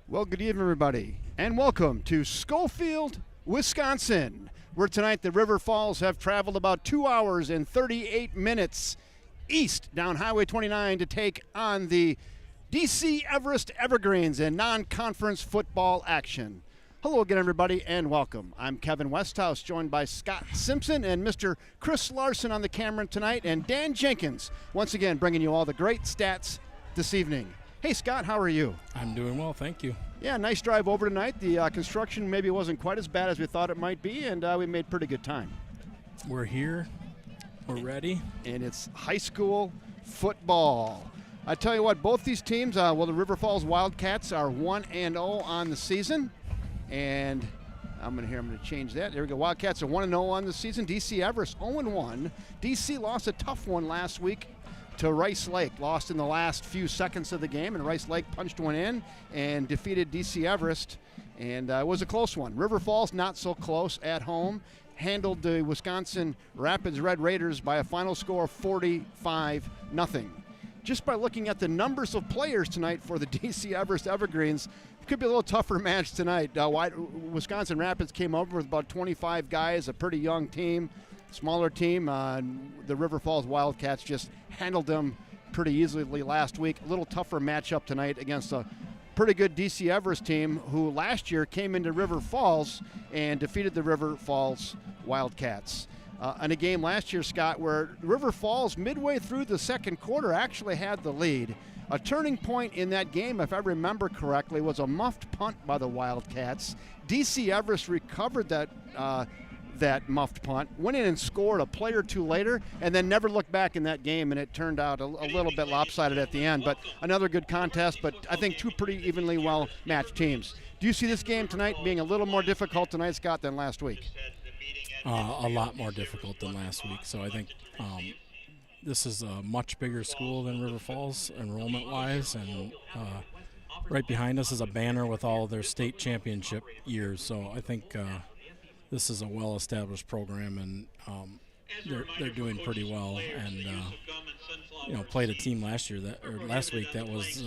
Well, good evening, everybody, and welcome to Schofield, Wisconsin, where tonight the River Falls have traveled about 2 hours and 38 minutes east down Highway 29 to take on the DC Everest Evergreens in non-conference football action. Hello again, everybody, and welcome. I'm Kevin Westhouse, joined by Scott Simpson and Mr. Chris Larson on the camera tonight, and Dan Jenkins, once again bringing you all the great stats this evening. Hey, Scott, how are you? I'm doing well, thank you. Yeah, nice drive over tonight. The construction maybe wasn't quite as bad as we thought it might be, and we made pretty good time. We're here. We're ready. And it's high school football. I tell you what, both these teams, the River Falls Wildcats are 1-0 on the season. And I'm going to change that. There we go. Wildcats are 1-0 on the season. DC Everest 0-1. DC lost a tough one last week to Rice Lake, lost in the last few seconds of the game, and Rice Lake punched one in and defeated DC Everest, and it was a close one. River Falls, not so close at home, handled the Wisconsin Rapids Red Raiders by a final score of 45-0. Just by looking at the numbers of players tonight for the DC Everest Evergreens, it could be a little tougher match tonight. Wisconsin Rapids came over with about 25 guys, a pretty young team. Smaller team, the River Falls Wildcats just handled them pretty easily last week. A little tougher matchup tonight against a pretty good DC Everest team who last year came into River Falls and defeated the River Falls Wildcats. In a game last year, Scott, where River Falls midway through the second quarter actually had the lead. A turning point in that game, if I remember correctly, was a muffed punt by the Wildcats. DC Everest recovered that muffed punt, went in and scored a play or two later, and then never looked back in that game, and it turned out a little bit lopsided at the end. But another good contest, but I think two pretty evenly well-matched teams. Do you see this game tonight being a little more difficult tonight, Scott, than last week? A lot more difficult than last week. So I think this is a much bigger school than River Falls enrollment-wise, and right behind us is a banner with all their state championship years. So I think this is a well-established program, and they're doing pretty well. And played a team last week that was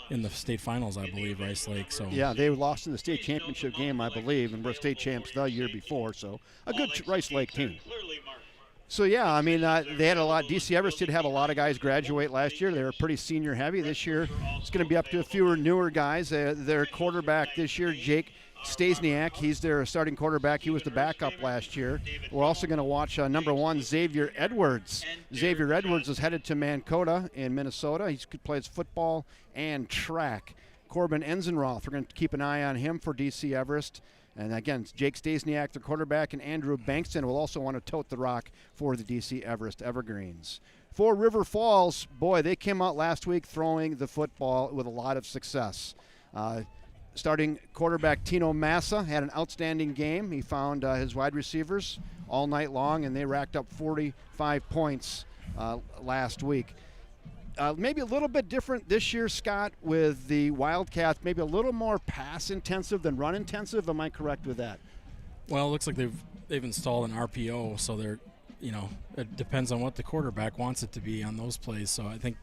in the state finals, I believe, Rice Lake. So yeah, they lost in the state championship game, I believe, and were state champs the year before. So a good Rice Lake team. So yeah, I mean, they had a lot. DC Everest did have a lot of guys graduate last year. They were pretty senior heavy. This year, it's going to be up to a few newer guys. Their quarterback this year, Jake Stasiak, he's their starting quarterback. He was the backup last year. We're also going to watch number 1, Xavier Edwards. Xavier Edwards is headed to Mankota in Minnesota. He plays football and track. Corbin Enzenroth, we're going to keep an eye on him for DC Everest. And again, Jake Stasiak, the quarterback, and Andrew Bankston will also want to tote the rock for the DC Everest Evergreens. For River Falls, boy, they came out last week throwing the football with a lot of success. Starting quarterback Tino Massa had an outstanding game. He found his wide receivers all night long, and they racked up 45 points last week. Maybe a little bit different this year, Scott, with the Wildcats, maybe a little more pass-intensive than run-intensive. Am I correct with that? Well, it looks like they've installed an RPO, so they're, it depends on what the quarterback wants it to be on those plays. So I think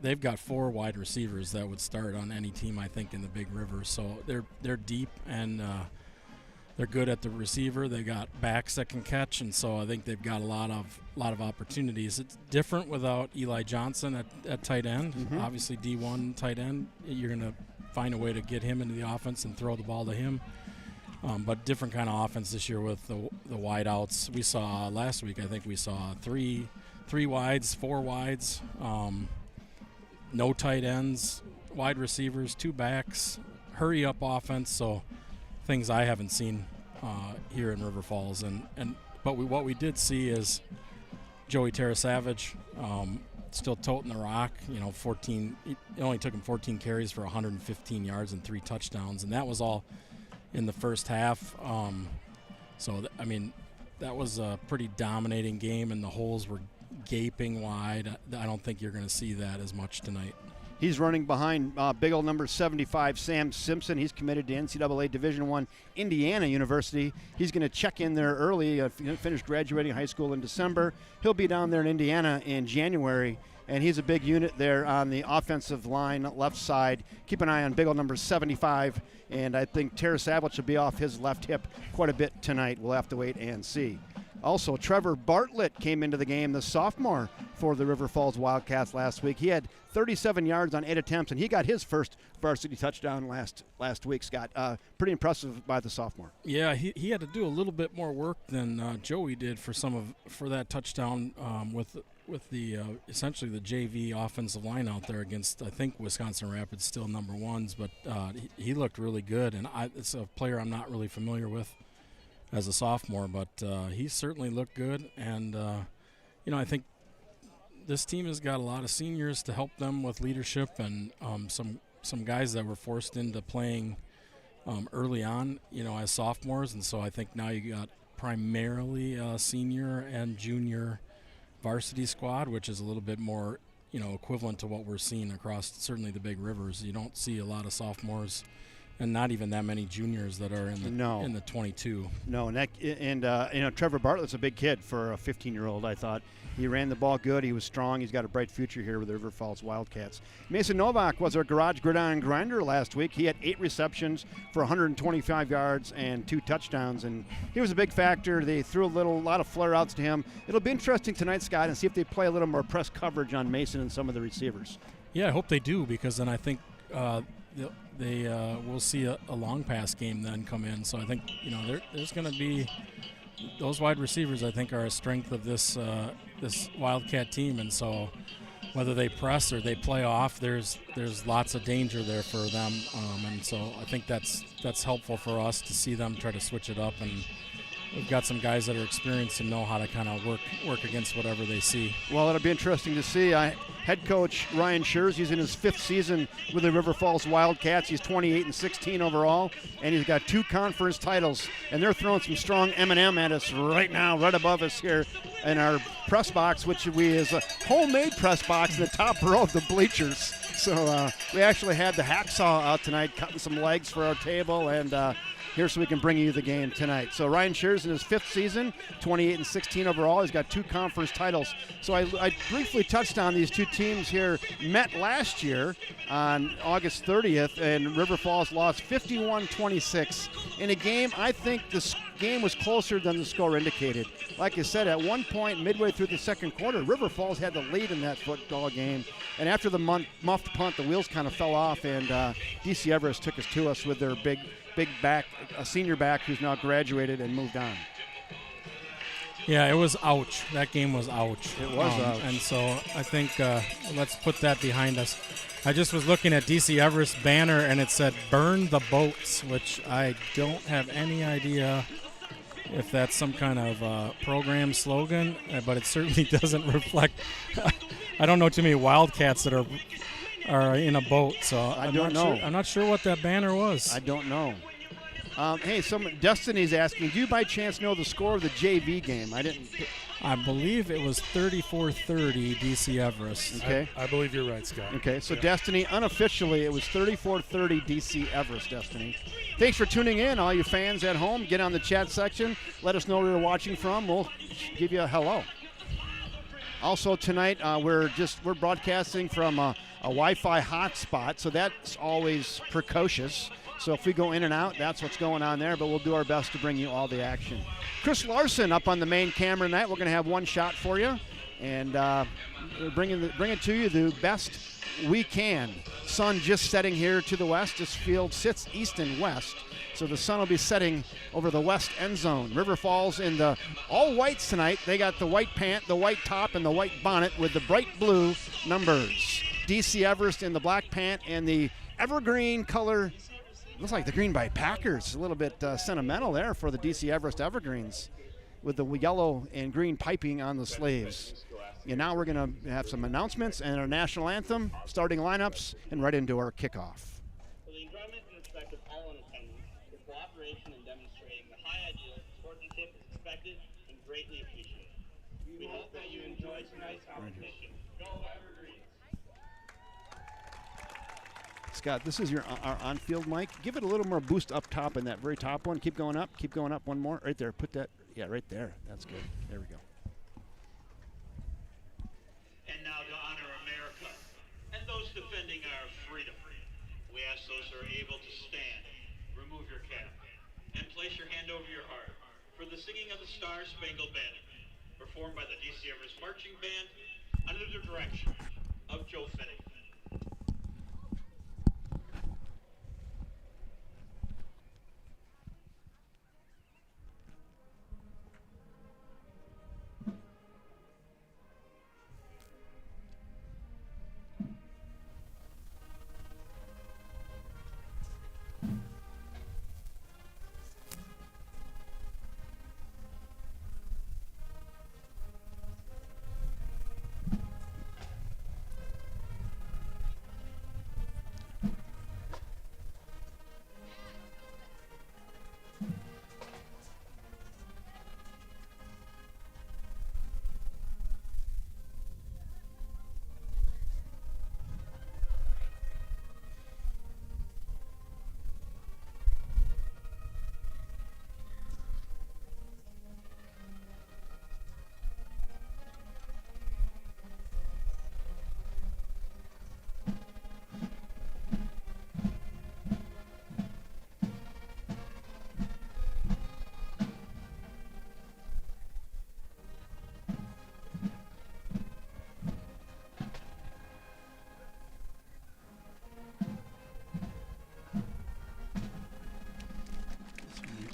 they've got 4 wide receivers that would start on any team, I think, in the Big River. So they're deep, and they're good at the receiver. They got backs that can catch, and so I think they've got a lot of opportunities. It's different without Eli Johnson at tight end. Mm-hmm. Obviously, D1 tight end, you're going to find a way to get him into the offense and throw the ball to him. But different kind of offense this year with the wide outs. We saw last week, I think we saw three wides, 4 wides, no tight ends, wide receivers, 2 backs, hurry up offense. So things I haven't seen here in River Falls. But what we did see is Joey Terra-Savage still toting the rock. 14. It only took him 14 carries for 115 yards and 3 touchdowns, and that was all in the first half. That was a pretty dominating game, and the holes were gaping wide. I don't think you're going to see that as much tonight. He's running behind big old number 75, Sam Simpson. He's committed to NCAA Division I Indiana University. He's going to check in there early. Finished graduating high school in December. He'll be down there in Indiana in January and he's a big unit there on the offensive line, left side. Keep an eye on big old number 75, and I think Tarasavich will be off his left hip quite a bit tonight. We'll have to wait and see. Also, Trevor Bartlett came into the game, the sophomore for the River Falls Wildcats last week. He had 37 yards on 8 attempts, and he got his first varsity touchdown last week, Scott. Pretty impressive by the sophomore. Yeah, he had to do a little bit more work than Joey did for that touchdown with the essentially the JV offensive line out there against, I think, Wisconsin Rapids, still number ones, but he looked really good, and it's a player I'm not really familiar with as a sophomore, but he certainly looked good. And I think this team has got a lot of seniors to help them with leadership, and some guys that were forced into playing early on, as sophomores. And so I think now you got primarily a senior and junior varsity squad, which is a little bit more equivalent to what we're seeing across certainly the big rivers. You don't see a lot of sophomores and not even that many juniors that are in the 22. No, and Trevor Bartlett's a big kid for a 15-year-old, I thought. He ran the ball good. He was strong. He's got a bright future here with the River Falls Wildcats. Mason Novak was our garage gridiron grinder last week. He had 8 receptions for 125 yards and 2 touchdowns, and he was a big factor. They threw a lot of flare-outs to him. It'll be interesting tonight, Scott, and see if they play a little more press coverage on Mason and some of the receivers. Yeah, I hope they do, because then I think we'll see a long pass game then come in. So I think there's going to be those wide receivers. I think are a strength of this Wildcat team, and so whether they press or they play off, there's lots of danger there for them, and so I think that's helpful for us to see them try to switch it up. And we've got some guys that are experienced and know how to kind of work against whatever they see. Well, it'll be interesting to see. Head coach Ryan Schurz, he's in his 5th season with the River Falls Wildcats. He's 28-16 overall, and he's got 2 conference titles. And they're throwing some strong M&M at us right now, right above us here in our press box, which is a homemade press box in the top row of the bleachers. So we actually had the hacksaw out tonight, cutting some legs for our table, and here so we can bring you the game tonight. So Ryan Shears in his 5th season, 28-16 overall. He's got 2 conference titles. So I briefly touched on these 2 teams here, met last year on August 30th, and River Falls lost 51-26 in a game. I think this game was closer than the score indicated. Like I said, at one point midway through the second quarter, River Falls had the lead in that football game. And after the muffed punt, the wheels kind of fell off, and DC Everest took us to us with their big back, a senior back who's now graduated and moved on. Yeah, it was ouch. That game was ouch. It was ouch. And so I think let's put that behind us. I just was looking at DC Everest's banner, and it said, "Burn the boats," which I don't have any idea if that's some kind of program slogan, but it certainly doesn't reflect. I don't know too many Wildcats that are in a boat, so I'm not sure what that banner was. I don't know. Hey, Destiny's asking, do you by chance know the score of the JV game? I believe it was 34-30 DC Everest. Okay. I believe you're right, Scott. Okay, so yeah. Destiny, unofficially, it was 34-30 DC Everest, Destiny. Thanks for tuning in, all you fans at home. Get on the chat section. Let us know where you're watching from. We'll give you a hello. Also tonight, we're broadcasting from a Wi-Fi hotspot, so that's always precocious. So if we go in and out, that's what's going on there, but we'll do our best to bring you all the action. Chris Larson up on the main camera tonight. We're going to have one shot for you, and bring it to you the best we can. Sun just setting here to the west. This field sits east and west, so the sun will be setting over the west end zone. River Falls in the all whites tonight. They got the white pant, the white top, and the white bonnet with the bright blue numbers. DC Everest in the black pant and the evergreen color. Looks like the Green Bay Packers. A little bit sentimental there for the DC Everest Evergreens with the yellow and green piping on the sleeves. And now we're going to have some announcements and our national anthem, starting lineups, and right into our kickoff. For the enjoyment and respect of all in attendance, your cooperation in demonstrating the high ideals of sportsmanship is expected and greatly appreciated. We hope that you enjoy tonight's competition. Go Evergreens! Scott, this is our on-field mic. Give it a little more boost up top in that very top one. Keep going up. Keep going up. One more. Right there. Put that. Yeah, right there. That's good. There we go. And now to honor our freedom. We ask those who are able to stand, remove your cap, and place your hand over your heart for the singing of the Star-Spangled Banner, performed by the DC Everest Marching Band under the direction of Joe Finnick.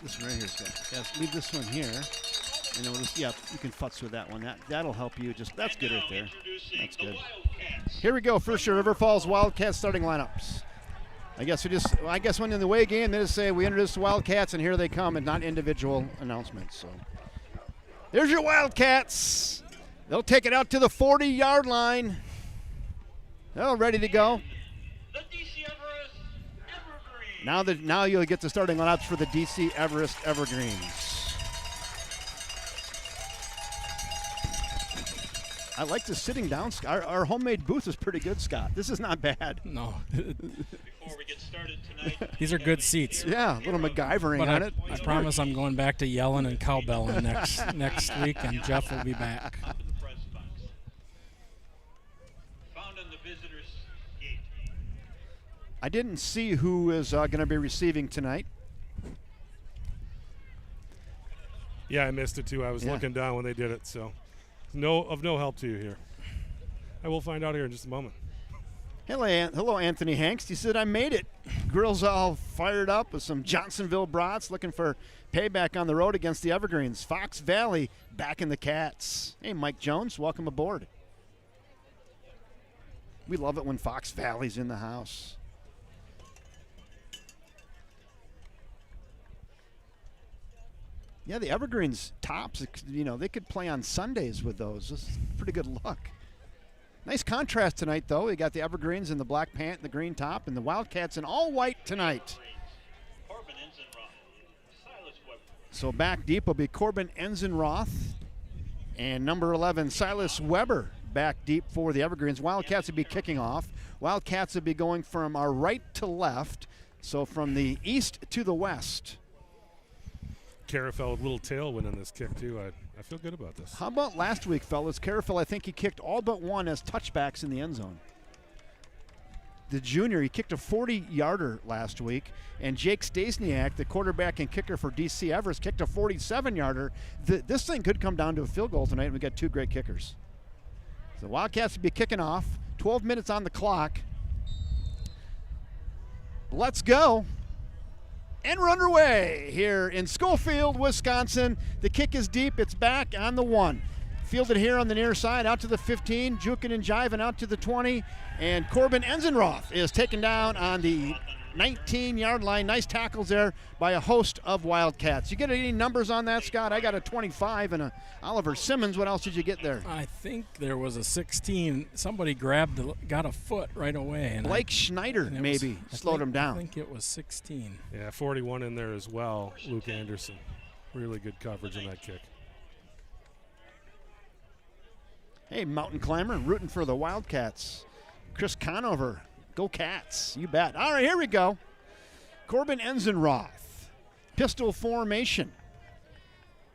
This one right here, Scott. Yes, leave this one here. And then we'll just, yeah, you can futz with that one. That'll help you. That's good right there. That's good. Here we go. First year River Falls Wildcats starting lineups. I guess when in the away game, they just say we introduce the Wildcats, and here they come, and not individual announcements. So there's your Wildcats. They'll take it out to the 40-yard line. They're ready to go. The DC Everest Evergreen. Now you'll get the starting lineups for the DC Everest Evergreens. I like the sitting down. Our homemade booth is pretty good, Scott. This is not bad. No. Before we get started tonight, These are good seats. Yeah, a little MacGyvering But on it. I promise I'm going back to yelling and cowbelling next week, and Jeff will be back. top of the press box. Found on the visitors' gate. I didn't see who is going to be receiving tonight. Yeah, I missed it too. I was looking down when they did it, so no help to you here. I will find out here in just a moment. Hello, Anthony Hanks. He said, I made it. Grill's all fired up with some Johnsonville brats looking for payback on the road against the Evergreens. Fox Valley back in the Cats. Hey, Mike Jones, welcome aboard. We love it when Fox Valley's in the house. Yeah, the Evergreens tops, they could play on Sundays with those. This is pretty good luck. Nice contrast tonight, though. We got the Evergreens in the black pant and the green top, and the Wildcats in all white tonight. So back deep will be Corbin Enzenroth and number 11, Silas Weber, back deep for the Evergreens. Wildcats will be kicking off. Wildcats will be going from our right to left, so from the east to the west. Carafell with a little tailwind on this kick, too. I feel good about this. How about last week, fellas? Carafell, I think he kicked all but one as touchbacks in the end zone. The junior, he kicked a 40-yarder last week, and Jake Stasniak, the quarterback and kicker for DC Everest, kicked a 47-yarder. This thing could come down to a field goal tonight, and we got two great kickers. So Wildcats will be kicking off. 12 minutes on the clock. Let's go. And we're underway here in Schofield, Wisconsin. The kick is deep. It's back on the 1. Fielded here on the near side, out to the 15, juking and jiving out to the 20. And Corbin Enzenroth is taken down on the 19-yard line. Nice tackles there by a host of Wildcats. You get any numbers on that, Scott? I got a 25 and a Oliver Simmons. What else did you get there? I think there was a 16. Somebody got a foot right away. And Blake Schneider maybe slowed him down. I think it was 16. Yeah, 41 in there as well, Luke Anderson. Really good coverage on that kick. Hey, mountain climber, rooting for the Wildcats. Chris Conover, go Cats, you bet. All right, here we go. Corbin Enzenroth, pistol formation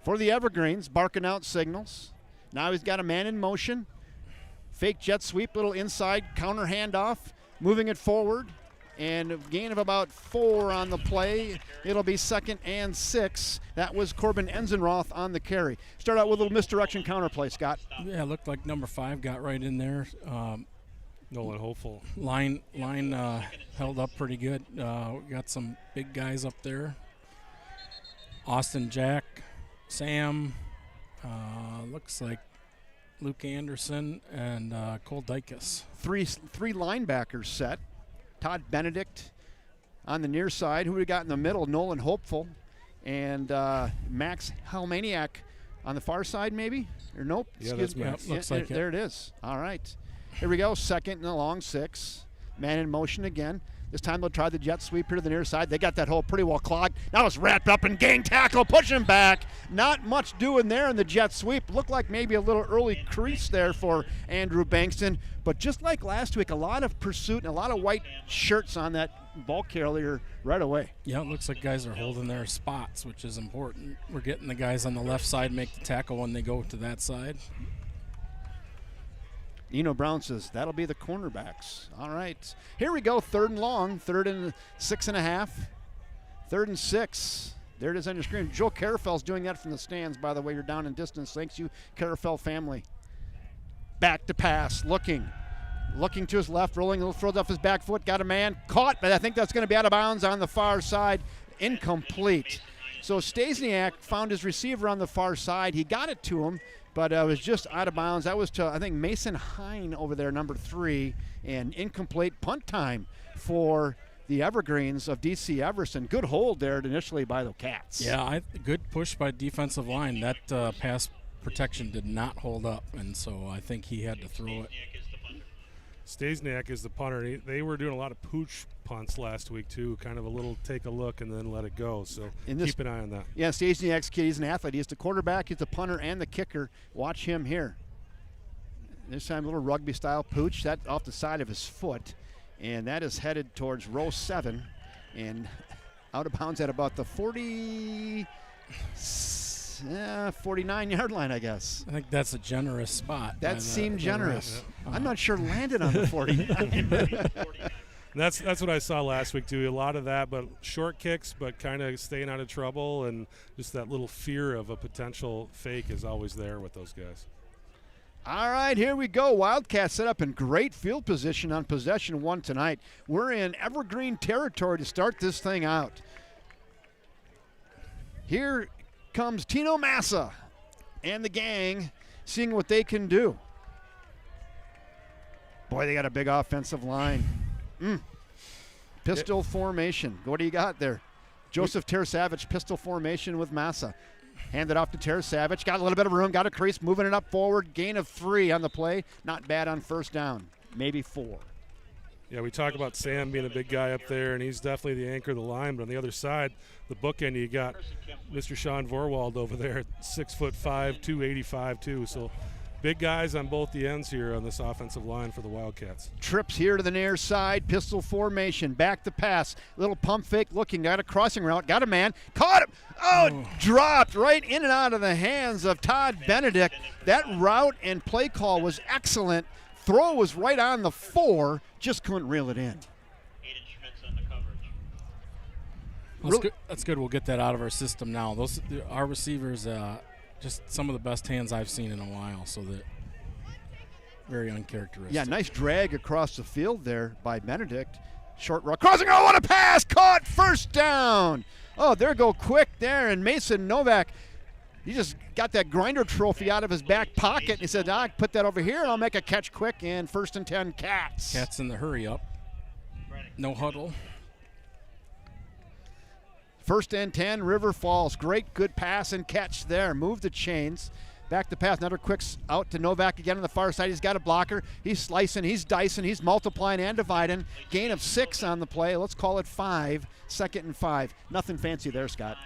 for the Evergreens, barking out signals. Now he's got a man in motion. Fake jet sweep, little inside counter handoff. moving it forward, and a gain of about 4 on the play. It'll be 2nd and 6. That was Corbin Enzenroth on the carry. Start out with a little misdirection counterplay, Scott. Yeah, it looked like number 5 got right in there. Nolan Hopeful. Line held up pretty good. We got some big guys up there. Austin Jack, Sam, looks like Luke Anderson, and Cole Dykus. Three linebackers set. Todd Benedict on the near side. Who we got in the middle? Nolan Hopeful. And Max Helmaniak on the far side, maybe? Or nope? Yeah, that's Max. Yeah, looks like there it is. All right. Here we go. 2nd and a long 6. Man in motion again. This time they'll try the jet sweep here to the near side. They got that hole pretty well clogged. Now it's wrapped up in gang tackle, pushing back. Not much doing there in the jet sweep. Looked like maybe a little early crease there for Andrew Bankston. But just like last week, a lot of pursuit and a lot of white shirts on that ball carrier right away. Yeah, it looks like guys are holding their spots, which is important. We're getting the guys on the left side make the tackle when they go to that side. Eno Brown says that'll be the cornerbacks. All right. Here we go. 3rd and long. 3rd and 6.5. 3rd and 6. There it is on your screen. Joe Carafel's doing that from the stands, by the way. You're down in distance. Thanks you, Carafel family. Back to pass. Looking to his left. Rolling a little throws off his back foot. Got a man. Caught, but I think that's going to be out of bounds on the far side. Incomplete. So Stasiak found his receiver on the far side. He got it to him, but it was just out of bounds. That was to, I think, Mason Hine over there, number 3, and incomplete punt time for the Evergreens of DC Everest, and good hold there initially by the Cats. Yeah, good push by defensive line. That pass protection did not hold up, and so I think he had to throw it. Stasiak is the punter. They were doing a lot of pooch punts last week, too, kind of a little take a look and then let it go. So keep an eye on that. Yeah, Stasiak's kid, he's an athlete. He's the quarterback, he's the punter, and the kicker. Watch him here. This time a little rugby-style pooch. That off the side of his foot, and that is headed towards row 7 and out of bounds at about the 49-yard line, I guess. I think that's a generous spot. That seemed generous. I'm not sure landed on the 49. That's what I saw last week, too. A lot of that, but short kicks, but kind of staying out of trouble, and just that little fear of a potential fake is always there with those guys. All right, here we go. Wildcats set up in great field position on possession 1 tonight. We're in Evergreen territory to start this thing out. Here comes Tino Massa and the gang seeing what they can do. Boy, they got a big offensive line. Pistol formation. What do you got there? Joseph Tersavage, pistol formation with Massa. Hand it off to Tersavage. Got a little bit of room, got a crease, moving it up forward. Gain of 3 on the play. Not bad on first down. Maybe 4. Yeah, we talk about Sam being a big guy up there, and he's definitely the anchor of the line. But on the other side, the bookend, you got Mr. Sean Vorwald over there, 6'5", 285 too. So big guys on both the ends here on this offensive line for the Wildcats. Trips here to the near side, pistol formation, back to pass. Little pump fake looking, got a crossing route, got a man, caught him. Oh, dropped right in and out of the hands of Todd Benedict. That route and play call was excellent. Throw was right on the 4, just couldn't reel it in. That's good. We'll get that out of our system now. Our receivers, just some of the best hands I've seen in a while, so that very uncharacteristic. Yeah, nice drag across the field there by Benedict. Short route, crossing, oh, what a pass, caught, first down. Oh, there go quick there, and Mason Novak, he just got that grinder trophy out of his back pocket, and he said, I put that over here, and I'll make a catch quick, and 1st and 10, Cats. Cats in the hurry up. No huddle. 1st and 10, River Falls. Great, good pass and catch there. Move the chains. Back to pass. Another quick out to Novak again on the far side. He's got a blocker. He's slicing. He's dicing. He's multiplying and dividing. Gain of 6 on the play. Let's call it 5. 2nd and 5. Nothing fancy there, Scott.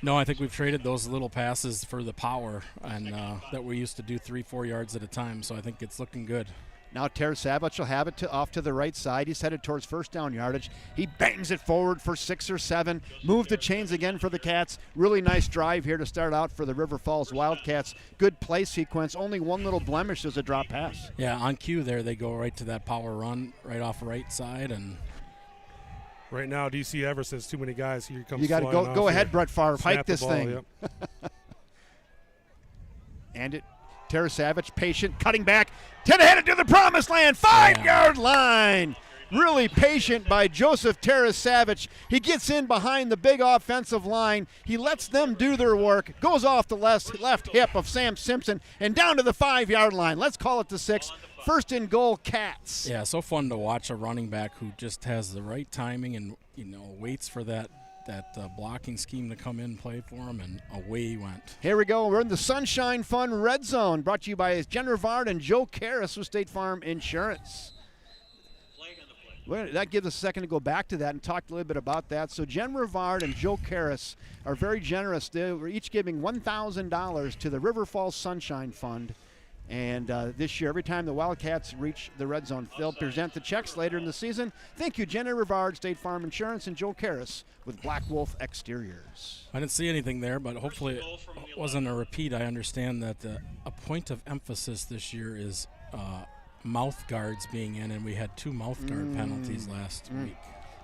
No, I think we've traded those little passes for the power, and that we used to do 3-4 yards at a time, so I think it's looking good. Now Tarasavich will have it off to the right side. He's headed towards first down yardage. He bangs it forward for 6 or 7. Move the chains again for the Cats. Really nice drive here to start out for the River Falls Wildcats. Good play sequence. Only one little blemish is a drop pass. Yeah, on cue there, they go right to that power run right off right side. And right now, DC Everest has too many guys. Here comes you got to go ahead, Brett Favre. Hike this thing. Yep. And it. Tarasavich, patient, cutting back, 10 headed to the promised land, 5-yard line. Really patient by Joseph Tarasavich. He gets in behind the big offensive line. He lets them do their work, goes off the left hip of Sam Simpson, and down to the 5-yard line. Let's call it the 6. First and goal, Cats. Yeah, so fun to watch a running back who just has the right timing and waits for that blocking scheme to come in and play for him, and away he went. Here we go. We're in the Sunshine Fun Red Zone, brought to you by Jen Rivard and Joe Karras with State Farm Insurance. Well, that gives us a second to go back to that and talk a little bit about that. So Jen Rivard and Joe Karras are very generous. They were each giving $1,000 to the River Falls Sunshine Fund. And this year, every time the Wildcats reach the red zone, they'll present the checks later in the season. Thank you, Jenna Rivard, State Farm Insurance, and Joe Karras with Black Wolf Exteriors. I didn't see anything there, but hopefully it wasn't a repeat. I understand that a point of emphasis this year is mouth guards being in, and we had 2 mouth guard penalties last week.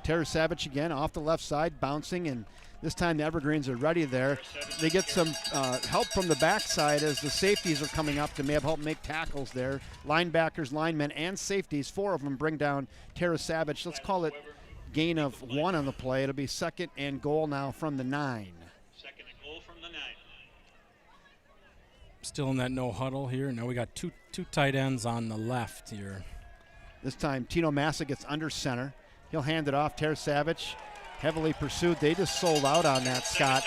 Tarasavich again off the left side, bouncing, and this time the Evergreens are ready there. They get some help from the backside as the safeties are coming up to may have helped make tackles there. Linebackers, linemen, and safeties, 4 of them bring down Tarasavich. Let's call it gain of 1 on the play. It'll be second and goal now from the 9. Second and goal from the 9. Still in that no huddle here. Now we got two tight ends on the left here. This time Tino Massa gets under center. He'll hand it off. Tarasavich heavily pursued. They just sold out on that, Scott.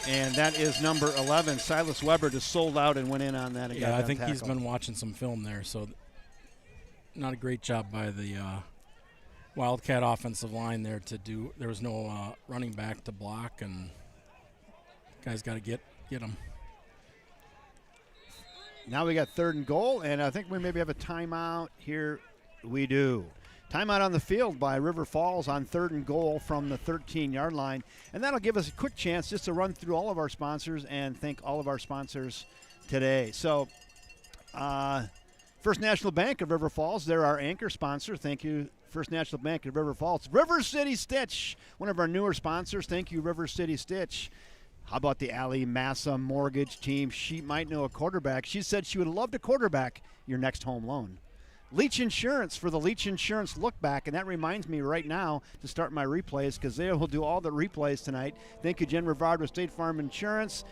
And that is number 11. Silas Weber just sold out and went in on that. Yeah, I think he's been watching some film there. So not a great job by the Wildcat offensive line there to do. There was no running back to block, and guys got to get him. Now we got third and goal, and I think we maybe have a timeout here. We do. Timeout on the field by River Falls on third and goal from the 13-yard line. And that'll give us a quick chance just to run through all of our sponsors and thank all of our sponsors today. So, First National Bank of River Falls, they're our anchor sponsor. Thank you, First National Bank of River Falls. River City Stitch, one of our newer sponsors. Thank you, River City Stitch. How about the Ali Massa mortgage team? She might know a quarterback. She said she would love to quarterback your next home loan. Leach Insurance for the Leach Insurance Look Back, and that reminds me right now to start my replays because they will do all the replays tonight. Thank you, Jen Rivard with State Farm Insurance.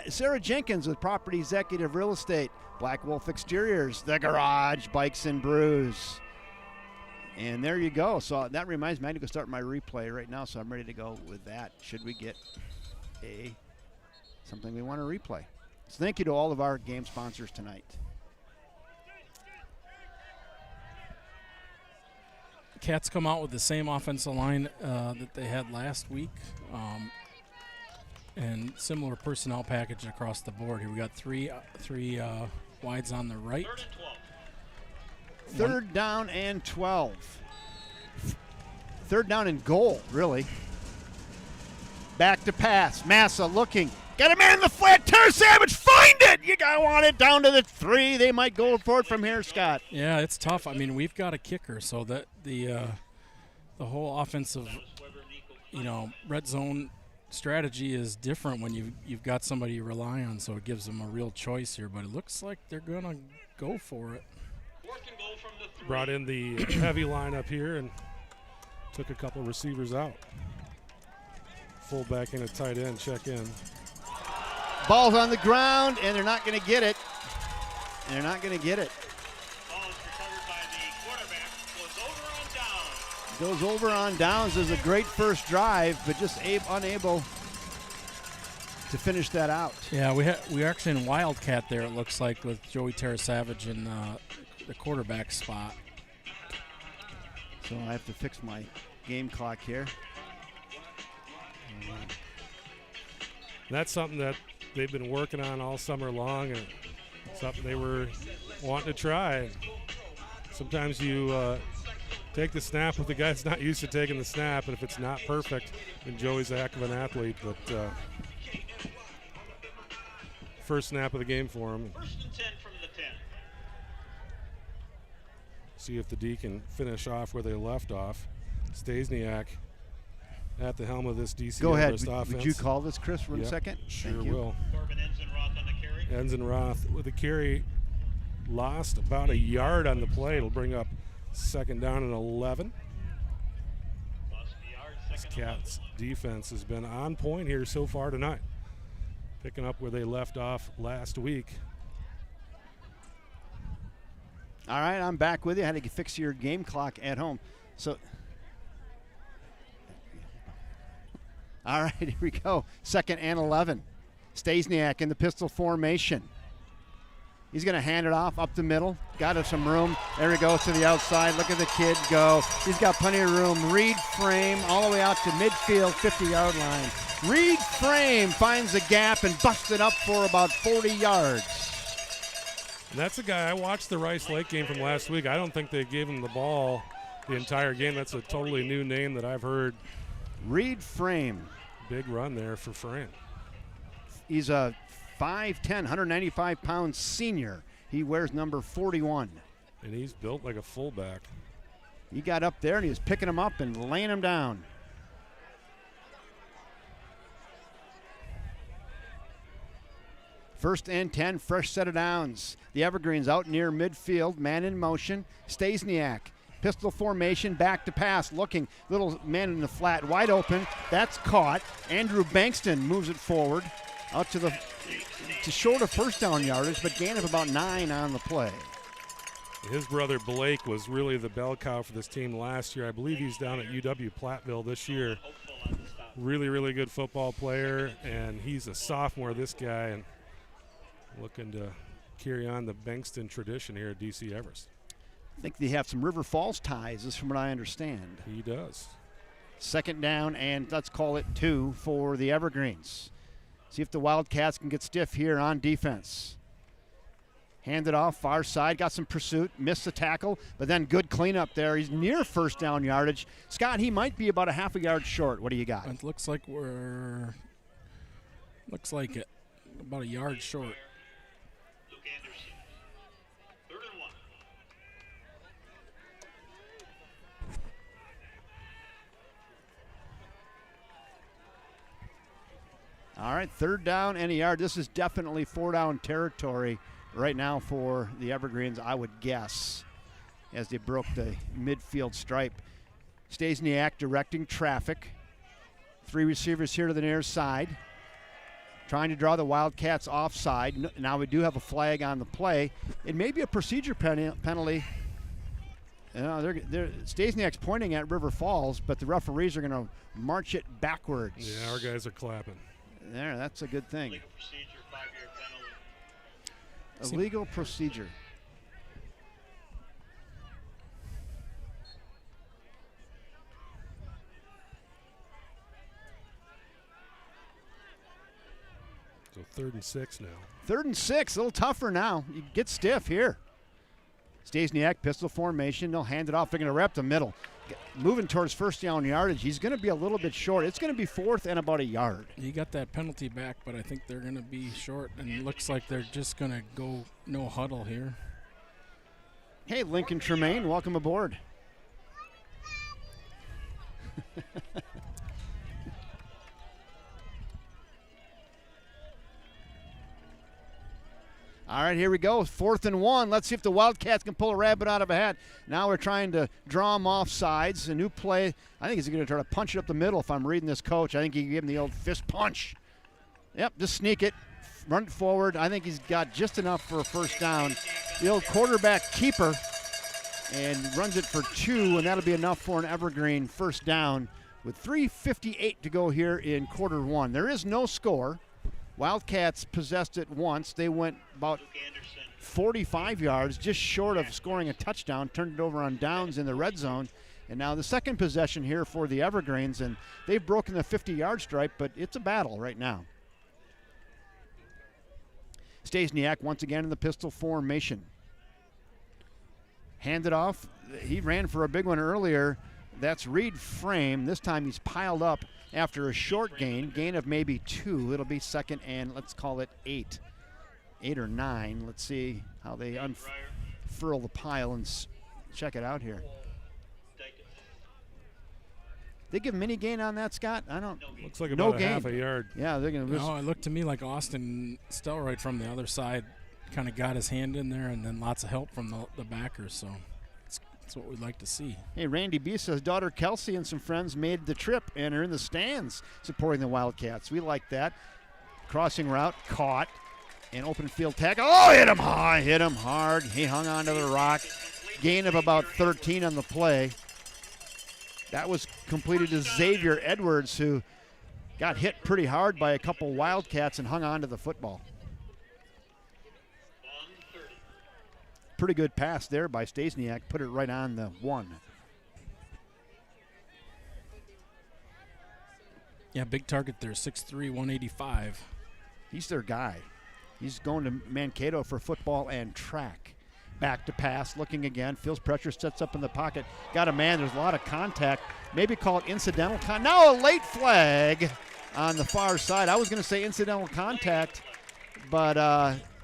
Sarah Jenkins with Property Executive Real Estate. Black Wolf Exteriors, The Garage, Bikes and Brews. And there you go. So that reminds me, I need to go start my replay right now, so I'm ready to go with that. Should we get something we want to replay? So thank you to all of our game sponsors tonight. Cats come out with the same offensive line that they had last week, and similar personnel package across the board. Here we got three wides on the right. Third down and 12. Third down and goal, really. Back to pass. Massa looking. Got a man in the flat. Tarasavich, find it! You got to want it down to the 3. They might go for it from here, Scott. Yeah, it's tough. I mean, we've got a kicker, so that the whole offensive, red zone strategy is different when you've got somebody you rely on, so it gives them a real choice here. But it looks like they're going to go for it. Brought in the heavy lineup here and took a couple receivers out. Fullback and a tight end check in. Ball's on the ground, and they're not going to get it. They're not going to get it. Ball is recovered by the quarterback. Goes over on downs. Is a great first drive, but just unable to finish that out. Yeah, we're actually in Wildcat there, it looks like, with Joey Tarasavich in the quarterback spot. So I have to fix my game clock here. That's something that they've been working on all summer long, and something they were wanting to try. Sometimes you take the snap with the guy that's not used to taking the snap, and if it's not perfect, then Joey's a heck of an athlete. But first snap of the game for him. First and 10 from the 10. See if the D can finish off where they left off. Stasiak at the helm of this DC Go ahead. Everest offense. Would you call this, Chris, for a second? Sure Thank you. will. Corbin Enzenroth on the carry. Enzenroth with the carry, lost about a yard on the play. It'll bring up second down and 11. Lost the yard, This second and Cats defense has been on point here so far tonight, picking up where they left off last week. All right, I'm back with you. I had to fix your game clock at home. So, all right, here we go. Second and 11. Stasiak in the pistol formation. He's going to hand it off up the middle. Got us some room. There he goes to the outside. Look at the kid go. He's got plenty of room. Reed frame all the way out to midfield, 50-yard line. Reed frame finds the gap and busts it up for about 40 yards. And that's a guy, I watched the Rice Lake game from last week. I don't think they gave him the ball the entire game. That's a totally new name that I've heard. Reed frame. Big run there for Fran. He's a 5'10", 195-pound senior. He wears number 41. And he's built like a fullback. He got up there and he was picking him up and laying him down. First and 10, fresh set of downs. The Evergreens out near midfield, man in motion. Stasiak, pistol formation, back to pass, looking, little man in the flat, wide open. That's caught. Andrew Bankston moves it forward out to short of first down yardage, but gain of about 9 on the play. His brother Blake was really the bell cow for this team last year. I believe he's down at UW Platteville this year. Really, really good football player, and he's a sophomore, this guy, and looking to carry on the Bankston tradition here at DC Everest. I think they have some River Falls ties, is from what I understand. He does. Second down, and let's call it 2 for the Evergreens. See if the Wildcats can get stiff here on defense. Hand it off, far side, got some pursuit, missed the tackle, but then good cleanup there. He's near first down yardage. Scott, he might be about a half a yard short. What do you got? It looks like it. About a yard short. Luke Anderson. 3rd and 1. All right, 3rd down and a yard. This is definitely 4-down territory right now for the Evergreens, I would guess, as they broke the midfield stripe. Stasiak directing traffic. 3 receivers here to the near side. Trying to draw the Wildcats offside. Now we do have a flag on the play. It may be a procedure penalty. Stasiak's pointing at River Falls, but the referees are going to march it backwards. Yeah, our guys are clapping. There, that's a good thing. Legal procedure, 5-year penalty. A legal procedure. So 3rd and 6 now. 3rd and 6, a little tougher now. You get stiff here. Stasiak, pistol formation. They'll hand it off. They're going to wrap the middle. Moving towards first down yardage. He's going to be a little bit short. It's going to be 4th and about a yard. He got that penalty back, but I think they're going to be short, and it looks like they're just going to go no huddle here. Hey, Lincoln Tremaine, welcome aboard. All right, here we go. 4th and 1. Let's see if the Wildcats can pull a rabbit out of a hat. Now we're trying to draw them off sides. A new play. I think he's going to try to punch it up the middle if I'm reading this coach. I think he gave him the old fist punch. Yep, just sneak it. Run it forward. I think he's got just enough for a first down. The old quarterback keeper, and runs it for 2, and that'll be enough for an Evergreen first down with 3:58 to go here in quarter 1. There is no score. Wildcats possessed it once. They went about 45 yards, just short of scoring a touchdown, turned it over on downs in the red zone. And now the second possession here for the Evergreens, and they've broken the 50-yard stripe, but it's a battle right now. Stasiak once again in the pistol formation. Handed off. He ran for a big one earlier. That's Reed Frame. This time he's piled up after a short gain of maybe 2. It'll be second and let's call it 8. 8 or 9. Let's see how they unfurl the pile and check it out here. They give mini gain on that, Scott? I don't. Looks like about a half a yard. Yeah, they're going to. No, it looked to me like Austin Stelroyd from the other side kind of got his hand in there, and then lots of help from the backers. So that's what we'd like to see. Hey, Randy B says daughter Kelsey and some friends made the trip and are in the stands supporting the Wildcats. We like that. Crossing route, caught, and open field tackle. Oh, hit him high, hit him hard. He hung on to the rock. Gain of about 13 on the play. That was completed to Xavier Edwards, who got hit pretty hard by a couple Wildcats and hung on to the football. Pretty good pass there by Stasiak. Put it right on the 1. Yeah, big target there, 6'3", 185. He's their guy. He's going to Mankato for football and track. Back to pass, looking again, feels pressure, sets up in the pocket. Got a man, there's a lot of contact. Maybe call it incidental now a late flag on the far side. I was going to say incidental contact, but,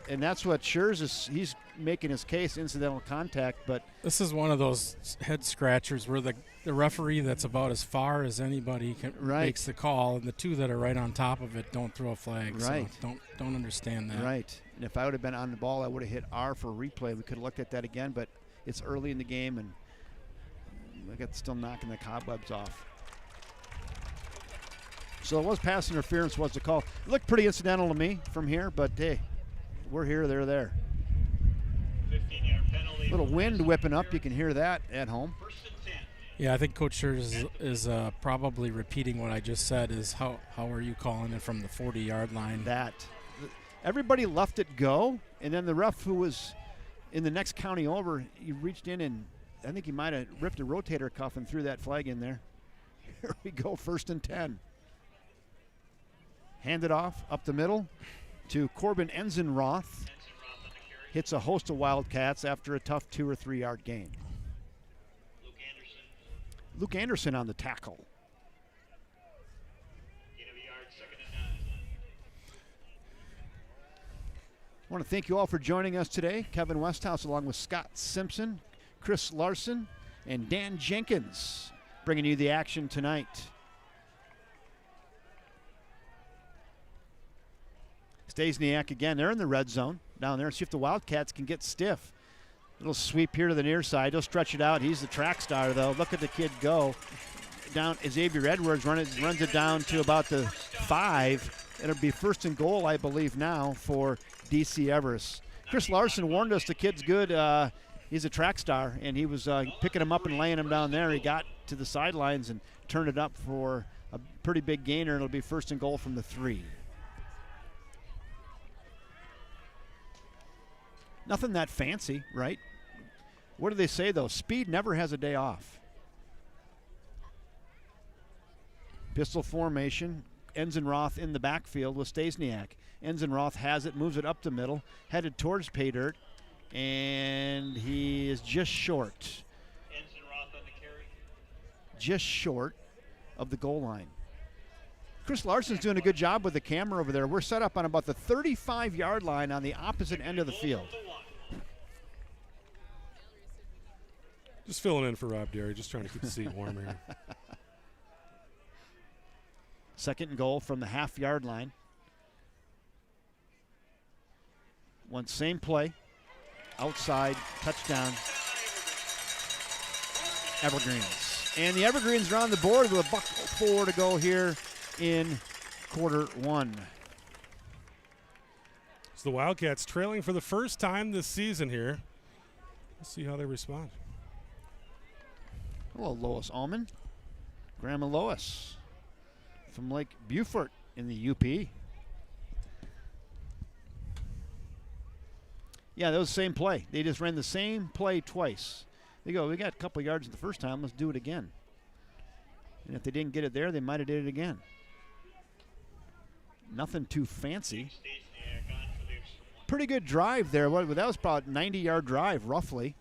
and that's what Schurz is, he's making his case, incidental contact. But this is one of those head scratchers where the referee that's about as far as anybody makes the call, and the two that are right on top of it don't throw a flag. Right. So don't understand that. Right. And if I would have been on the ball, I would have hit R for replay. We could have looked at that again, but it's early in the game, and we got still knocking the cobwebs off. So it was pass interference was the call. It looked pretty incidental to me from here, but hey, we're here, they're there. 15-yard penalty. Little wind whipping up. You can hear that at home. Yeah, I think Coach Schurz is probably repeating what I just said. Is how are you calling it from the 40-yard line? Everybody left it go, and then the ref who was in the next county over, he reached in and I think he might have ripped a rotator cuff and threw that flag in there. Here we go, 1st and 10. Handed off up the middle to Corbin Enzenroth. Hits a host of Wildcats after a tough 2 or 3 yard gain. Luke Anderson on the tackle. I want to thank you all for joining us today. Kevin Westhouse along with Scott Simpson, Chris Larson, and Dan Jenkins bringing you the action tonight. Stasiak again. They're in the red zone down there. See if the Wildcats can get stiff. Little sweep here to the near side. He'll stretch it out. He's the track star, though. Look at the kid go. Down, Xavier Edwards runs it down to about the 5. It'll be 1st and goal, I believe, now for DC Everest. Chris Larson warned us the kid's good. He's a track star, and he was picking him up and laying him down there. He got to the sidelines and turned it up for a pretty big gainer. It'll be 1st and goal from the 3. Nothing that fancy, right? What do they say, though? Speed never has a day off. Pistol formation. Enzenroth in the backfield with Stasiak. Enzenroth has it, moves it up the middle, headed towards pay dirt, and he is just short. Enzenroth on the carry. Just short of the goal line. Chris Larson's doing a good job with the camera over there. We're set up on about the 35-yard line on the opposite end of the field. Just filling in for Rob Derry, just trying to keep the seat warm here. 2nd and goal from the half-yard line. One same play, outside, touchdown, Evergreens. And the Evergreens are on the board with $1:04 to go here in quarter 1. So the Wildcats trailing for the first time this season here. Let's see how they respond. Hello, Lois Allman. Grandma Lois from Lake Beaufort in the UP. Yeah, that was the same play. They just ran the same play twice. They go, we got a couple yards the first time, let's do it again. And if they didn't get it there, they might have did it again. Nothing too fancy. Pretty good drive there. That was about a 90-yard drive, roughly.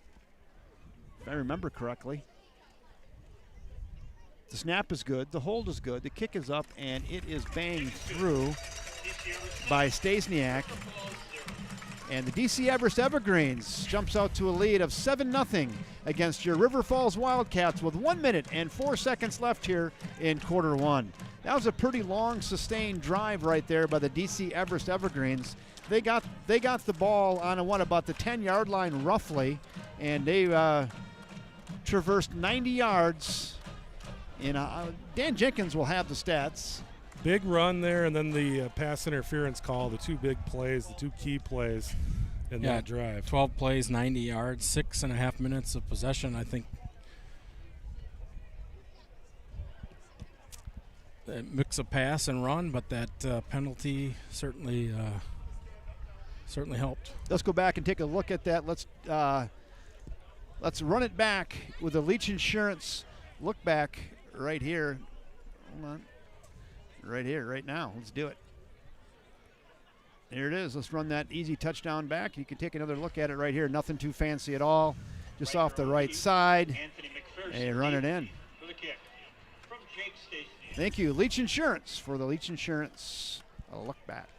if I remember correctly. The snap is good, the hold is good, the kick is up, and it is banged through by Stasiak. And the DC Everest Evergreens jumps out to a lead of 7-0 against your River Falls Wildcats with 1 minute and 4 seconds left here in quarter one. That was a pretty long, sustained drive right there by the DC Everest Evergreens. They got the ball on about the 10-yard line roughly, and they traversed 90 yards. Dan Jenkins will have the stats. Big run there, and then the pass interference call, the two big plays, the two key plays in that drive. 12 plays, 90 yards, 6.5 minutes of possession. I think a mix of pass and run, but that penalty certainly helped. Let's go back and take a look at that. Let's run it back with a Leach Insurance look back right here. Hold on. Right here, right now. Let's do it. There it is. Let's run that easy touchdown back. You can take another look at it right here. Nothing too fancy at all. Just off the right side. And run it in. Thank you, Leach Insurance, for the Leach Insurance look back.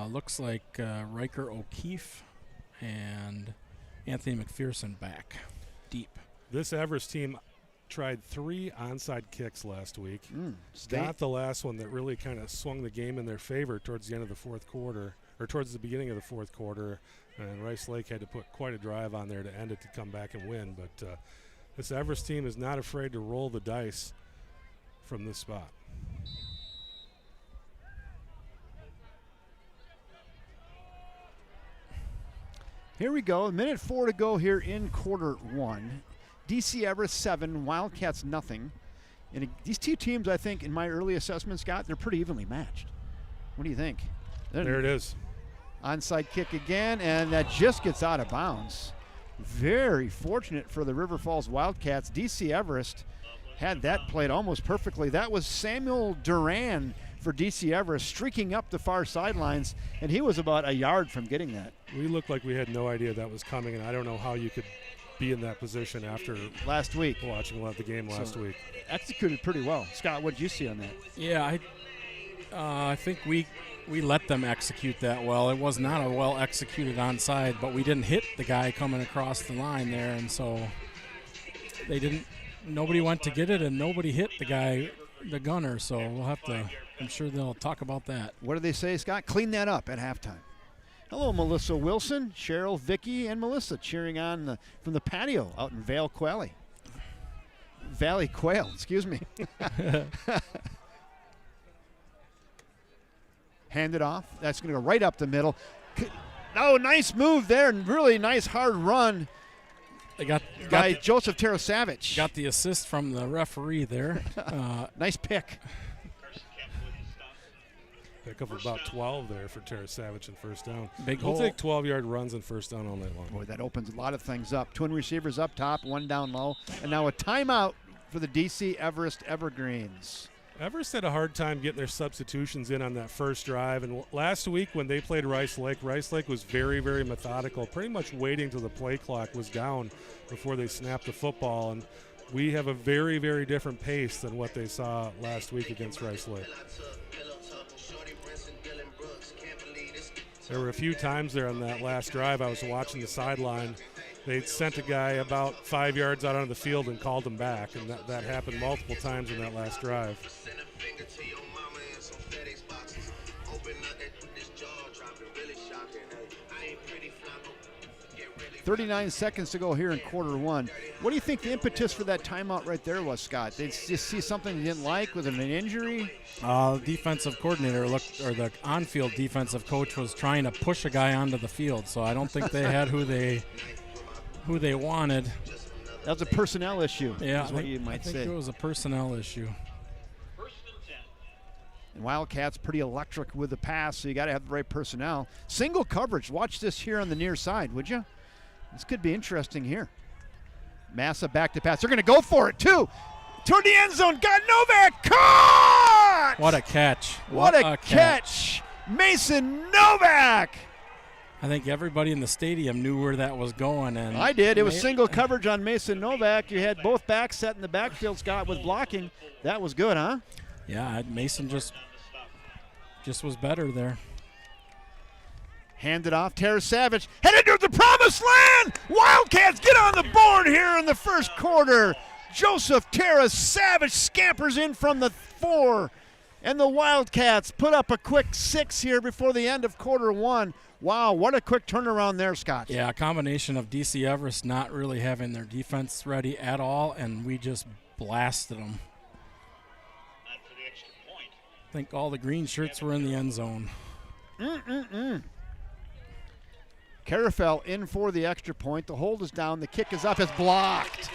Looks like Riker O'Keefe and Anthony McPherson back deep. This Everest team tried 3 onside kicks last week. Got the last one that really kind of swung the game in their favor towards the end of the fourth quarter, or towards the beginning of the fourth quarter, and Rice Lake had to put quite a drive on there to end it to come back and win. But this Everest team is not afraid to roll the dice from this spot. Here we go. 1:04 to go here in quarter one. DC Everest 7, Wildcats nothing. And these two teams, I think, in my early assessment, Scott, they're pretty evenly matched. What do you think? There it is. Onside kick again, and that just gets out of bounds. Very fortunate for the River Falls Wildcats. DC Everest had that played almost perfectly. That was Samuel Duran for DC Everest streaking up the far sidelines, and he was about a yard from getting that. We looked like we had no idea that was coming, and I don't know how you could be in that position after last week watching the game last week. Executed pretty well. Scott, what did you see on that? Yeah, I think we let them execute that well. It was not a well executed onside, but we didn't hit the guy coming across the line there, and so nobody went to get it, and nobody hit the guy, the gunner. So we'll have to. I'm sure they'll talk about that. What do they say, Scott? Clean that up at halftime. Hello, Melissa Wilson, Cheryl, Vicky, and Melissa cheering on from the patio out in Valley Quail, excuse me. Hand it off. That's going to go right up the middle. Oh, nice move there, and really nice hard run by Joseph Tarasavage. Got the assist from the referee there. Nice pick. Pick up about 12 there for Tarasavage and first down. Big We'll hole. take 12-yard runs and first down all night long. Boy, that opens a lot of things up. Twin receivers up top, one down low, and now a timeout for the DC Everest Evergreens. Everest had a hard time getting their substitutions in on that first drive, and last week when they played Rice Lake was very, very methodical, pretty much waiting till the play clock was down before they snapped the football, and we have a very, very different pace than what they saw last week against Rice Lake. There were a few times there on that last drive I was watching the sideline. They sent a guy about 5 yards out onto the field and called him back, and that happened multiple times in that last drive. 39 seconds to go here in quarter one. What do you think the impetus for that timeout right there was, Scott? Did you just see something they didn't like? Was it an injury? Defensive coordinator the on-field defensive coach was trying to push a guy onto the field, so I don't think they had who they wanted. That was a personnel issue. Yeah, is what you might say. I think it was a personnel issue. And Wildcats pretty electric with the pass, so you got to have the right personnel. Single coverage. Watch this here on the near side, would you? This could be interesting here. Massa back to pass. They're going to go for it, too. Toward the end zone. Got Novak. Caught! What a catch. What a catch. Mason Novak. I think everybody in the stadium knew where that was going. And I did. It was single coverage on Mason Novak. You had both backs set in the backfield, Scott, with blocking. That was good, huh? Yeah, Mason just was better there. Handed off. Tara Savage headed to the promised land. Wildcats get on the board here in the first quarter. Joseph Tara Savage scampers in from the 4. And the Wildcats put up a quick 6 here before the end of quarter 1. Wow, what a quick turnaround there, Scott. Yeah, a combination of DC Everest not really having their defense ready at all, and we just blasted them. I think all the green shirts were in the end zone. Carafel in for the extra point. The hold is down. The kick is up. It's blocked.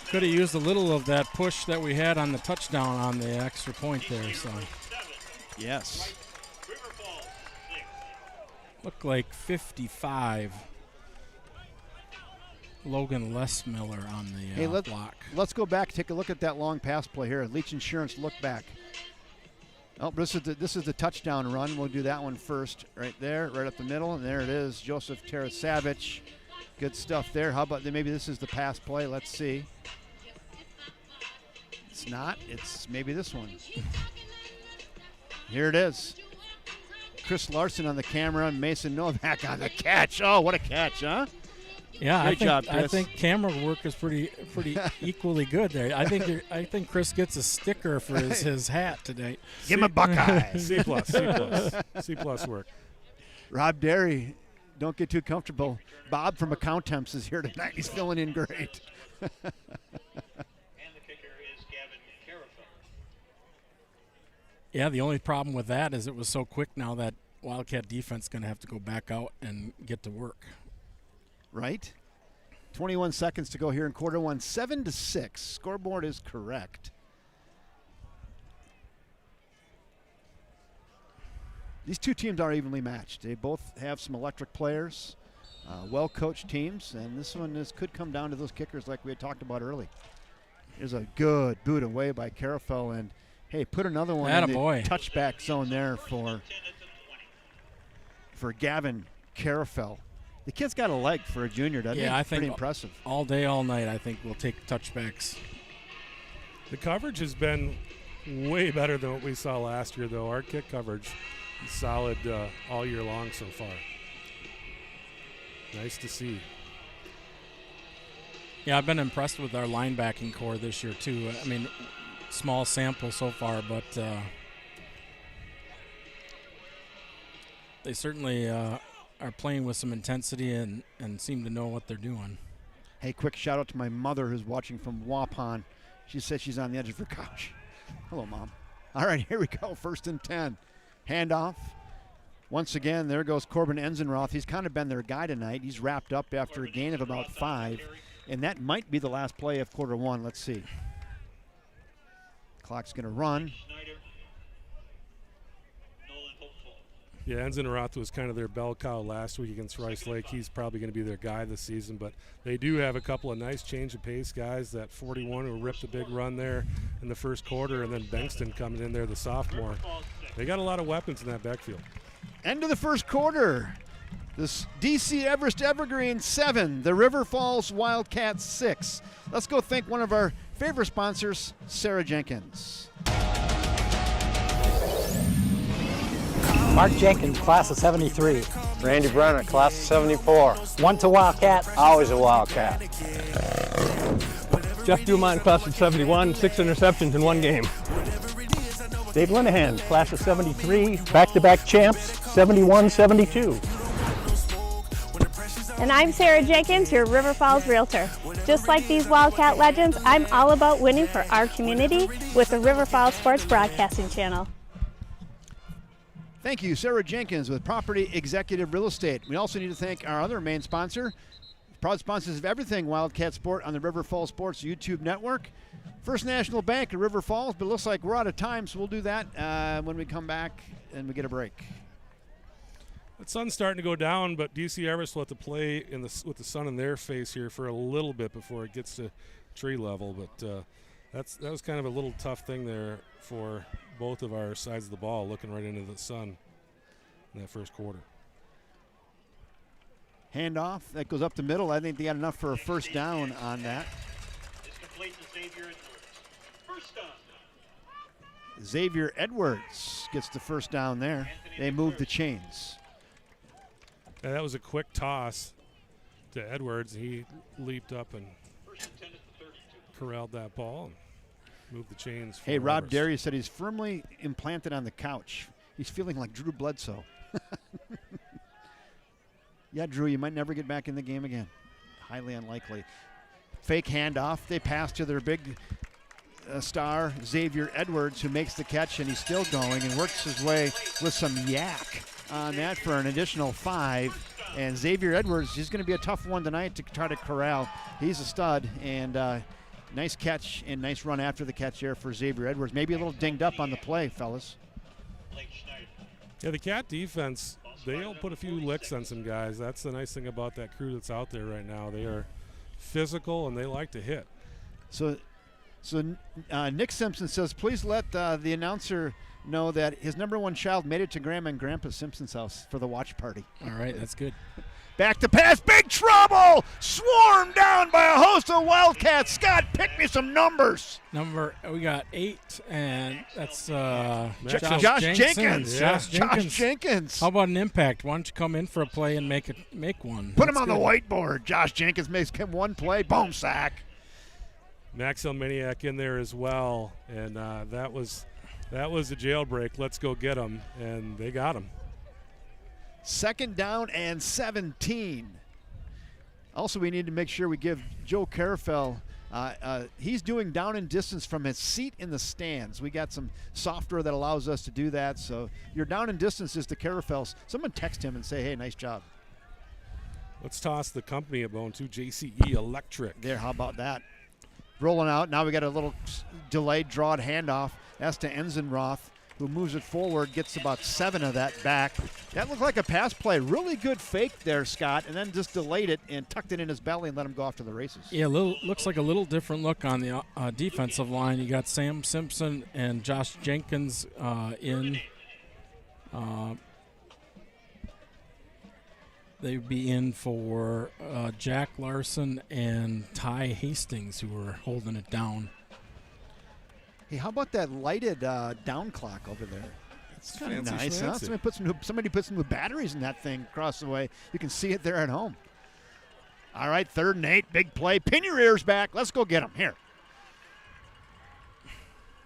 Could have used a little of that push that we had on the touchdown on the extra point there. So yes. Looked like 55. Logan Lesmiller on the block. Let's go back, take a look at that long pass play here. Leach Insurance, look back. Oh, this is the touchdown run. We'll do that one first. Right there, right up the middle, and there it is. Joseph Tarasavich. Good stuff there. How about maybe this is the pass play? Let's see. It's not. It's maybe this one. Here it is. Chris Larson on the camera and Mason Novak on the catch. Oh, what a catch, huh? Yeah, Great job, Chris. I think camera work is pretty equally good there. I think Chris gets a sticker for his hat today. Give him a Buckeye. C+, C+ work. Rob Derry, don't get too comfortable. Bob from Account Temps is here tonight. He's filling in great. And the kicker is Gavin Carafel. Yeah, the only problem with that is it was so quick now that Wildcat defense is going to have to go back out and get to work. Right? 21 seconds to go here in quarter 1. 7-6. Scoreboard is correct. These two teams are evenly matched. They both have some electric players, well-coached teams, and this one could come down to those kickers like we had talked about early. There's a good boot away by Carafel, and hey, put another one in the touchback zone there for Gavin Carafel. The kid's got a leg for a junior, doesn't he? Yeah, I think pretty impressive. All day, all night, I think we'll take touchbacks. The coverage has been way better than what we saw last year, though. Our kick coverage is solid all year long so far. Nice to see. Yeah, I've been impressed with our linebacking core this year, too. I mean, small sample so far, but they certainly are playing with some intensity and seem to know what they're doing. Hey, quick shout out to my mother who's watching from Waupun. She said she's on the edge of her couch. Hello, Mom. All right, here we go. 1st and 10. Handoff. Once again, there goes Corbin Enzenroth. He's kind of been their guy tonight. He's wrapped up after a gain of about 5. And that might be the last play of quarter 1. Let's see. Clock's going to run. Yeah, Enzenroth was kind of their bell cow last week against Rice Lake. He's probably going to be their guy this season, but they do have a couple of nice change of pace guys. That 41 who ripped a big run there in the first quarter, and then Bankston coming in there, the sophomore. They got a lot of weapons in that backfield. End of the first quarter. This DC Everest Evergreen 7, the River Falls Wildcats 6. Let's go thank one of our favorite sponsors, Sarah Jenkins. Mark Jenkins, class of 73. Randy Brenner, class of 74. Went to Wildcat. Always a Wildcat. Jeff Dumont, class of 71, 6 interceptions in 1 game. Dave Linehan, class of 73, back-to-back champs, 71-72. And I'm Sarah Jenkins, your River Falls Realtor. Just like these Wildcat legends, I'm all about winning for our community with the River Falls Sports Broadcasting Channel. Thank you, Sarah Jenkins with Property Executive Real Estate. We also need to thank our other main sponsor, proud sponsors of everything Wildcat Sport on the River Falls Sports YouTube network. First National Bank of River Falls, but it looks like we're out of time, so we'll do that when we come back and we get a break. The sun's starting to go down, but DC Everest will have to play with the sun in their face here for a little bit before it gets to tree level. But that was kind of a little tough thing there for both of our sides of the ball, looking right into the sun in that first quarter. Handoff, that goes up the middle. I think they got enough for a first down on that. This completes to Xavier Edwards. First down. Xavier Edwards gets the first down there. They move the chains. And that was a quick toss to Edwards. He leaped up and corralled that ball and moved the chains. Hey, Rob Everest. Darius said he's firmly implanted on the couch. He's feeling like Drew Bledsoe. Yeah, Drew, you might never get back in the game again. Highly unlikely. Fake handoff. They pass to their big star, Xavier Edwards, who makes the catch, and he's still going and works his way with some yak on that for an additional 5. And Xavier Edwards, he's going to be a tough one tonight to try to corral. He's a stud, and nice catch and nice run after the catch there for Xavier Edwards. Maybe a little dinged up on the play, fellas. Yeah, the Cat defense, they'll put a few licks on some guys. That's the nice thing about that crew that's out there right now. They are physical, and they like to hit. So Nick Simpson says, please let the announcer know that his number 1 child made it to Grandma and Grandpa Simpson's house for the watch party. All right, that's good. Back to pass, big trouble! Swarmed down by a host of Wildcats. Scott, pick me some numbers. We got 8, and that's Josh Jenkins. Yeah. Josh Jenkins. How about an impact? Why don't you come in for a play and make one? Put him on the whiteboard. Josh Jenkins makes him one play, boom, sack. Max Elmaniak in there as well, and that was a jailbreak. Let's go get him, and they got him. 2nd down and 17. Also, we need to make sure we give Joe Carafel, he's doing down and distance from his seat in the stands. We got some software that allows us to do that, so your down and distance is to Carafel. Someone text him and say, hey, nice job. Let's toss the company a bone, too. JCE Electric. There, how about that? Rolling out. Now we got a little delayed drawed handoff. That's to Enzenroth, who moves it forward, gets about 7 of that back. That looked like a pass play. Really good fake there, Scott, and then just delayed it and tucked it in his belly and let him go off to the races. Yeah, looks like a little different look on the defensive line. You got Sam Simpson and Josh Jenkins in. They'd be in for Jack Larson and Ty Hastings, who were holding it down. Hey, how about that lighted down clock over there? It's kind of nice, huh? Schmancy. Somebody put some new batteries in that thing across the way. You can see it there at home. All right, 3rd and 8, big play. Pin your ears back. Let's go get him. Here.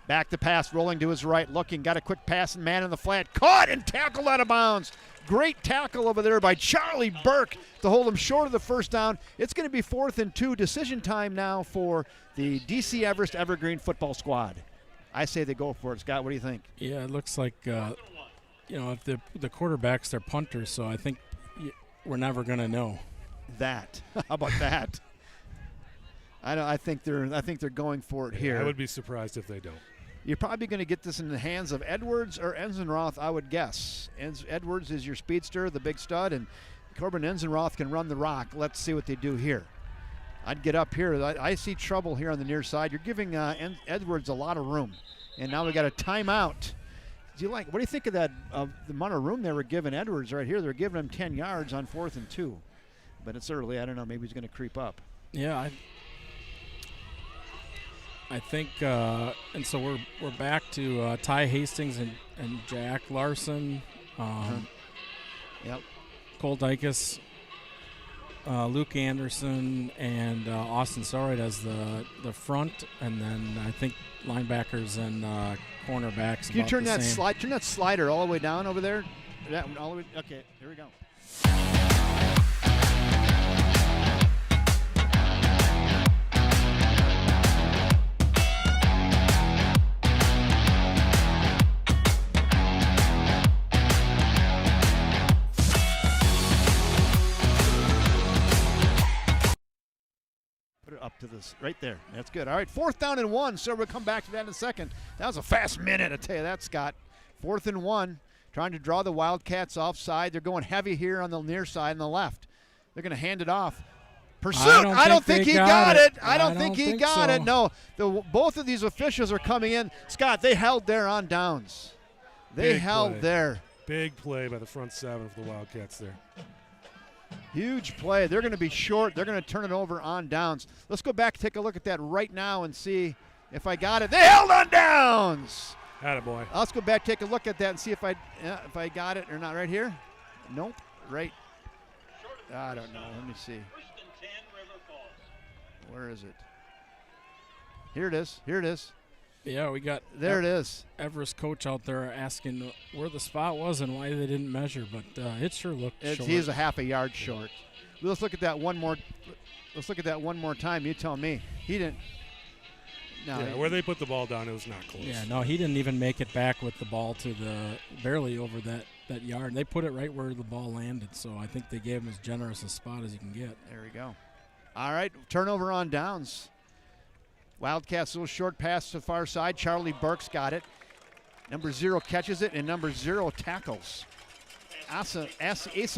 Back to pass, rolling to his right, looking, got a quick pass and man in the flat. Caught and tackled out of bounds. Great tackle over there by Charlie Burke to hold him short of the first down. It's going to be 4th and 2. Decision time now for the DC Everest Evergreen football squad. I say they go for it. Scott, what do you think? Yeah, it looks like, if the quarterback's their punter, so I think we're never going to know. That. How about that? I think they're going for it here. I would be surprised if they don't. You're probably going to get this in the hands of Edwards or Enzenroth, I would guess. Edwards is your speedster, the big stud, and Corbin Enzenroth can run the rock. Let's see what they do here. I'd get up here. I see trouble here on the near side. You're giving Edwards a lot of room. And now we got a timeout. What do you think of that, the amount of room they were giving Edwards right here? They're giving him 10 yards on 4th and 2. But it's early. I don't know. Maybe he's going to creep up. Yeah, I think, and so we're back to Ty Hastings and Jack Larson, Yep. Cole Dykes, Luke Anderson, and Austin Sorrett as the front, and then I think linebackers and cornerbacks. Can you turn that slider all the way down over there? That one all the way. Okay, here we go. Up to this right there. That's good. All right, 4th down and 1. So we'll come back to that in a second. That was a fast minute, I tell you that, Scott. 4th and 1, trying to draw the Wildcats offside. They're going heavy here on the near side and the left. They're going to hand it off. Pursuit. I don't think he got it. I don't think he got it. No, both of these officials are coming in. Scott, they held there on downs. They held there. Big play by the front seven of the Wildcats there. Huge play. They're going to be short. They're going to turn it over on downs. Let's go back and take a look at that right now and see if I got it. They held on downs. Attaboy. Let's go back, take a look at that and see if I got it or not. Right here? Nope. Right. I don't know. Let me see. Where is it? Here it is. Here it is. Yeah, we got it is. Everest coach out there asking where the spot was and why they didn't measure, but it sure looked short. He is a half a yard short. Let's look at that one more. Let's look at that one more time. You tell me. He didn't. No, yeah, where they put the ball down, it was not close. Yeah, no, he didn't even make it back with the ball to barely over that yard. They put it right where the ball landed, so I think they gave him as generous a spot as you can get. There we go. All right, turnover on downs. Wildcats, little short pass to the far side. Charlie Burke's got it. Number 0 catches it, and number 0 tackles. Asa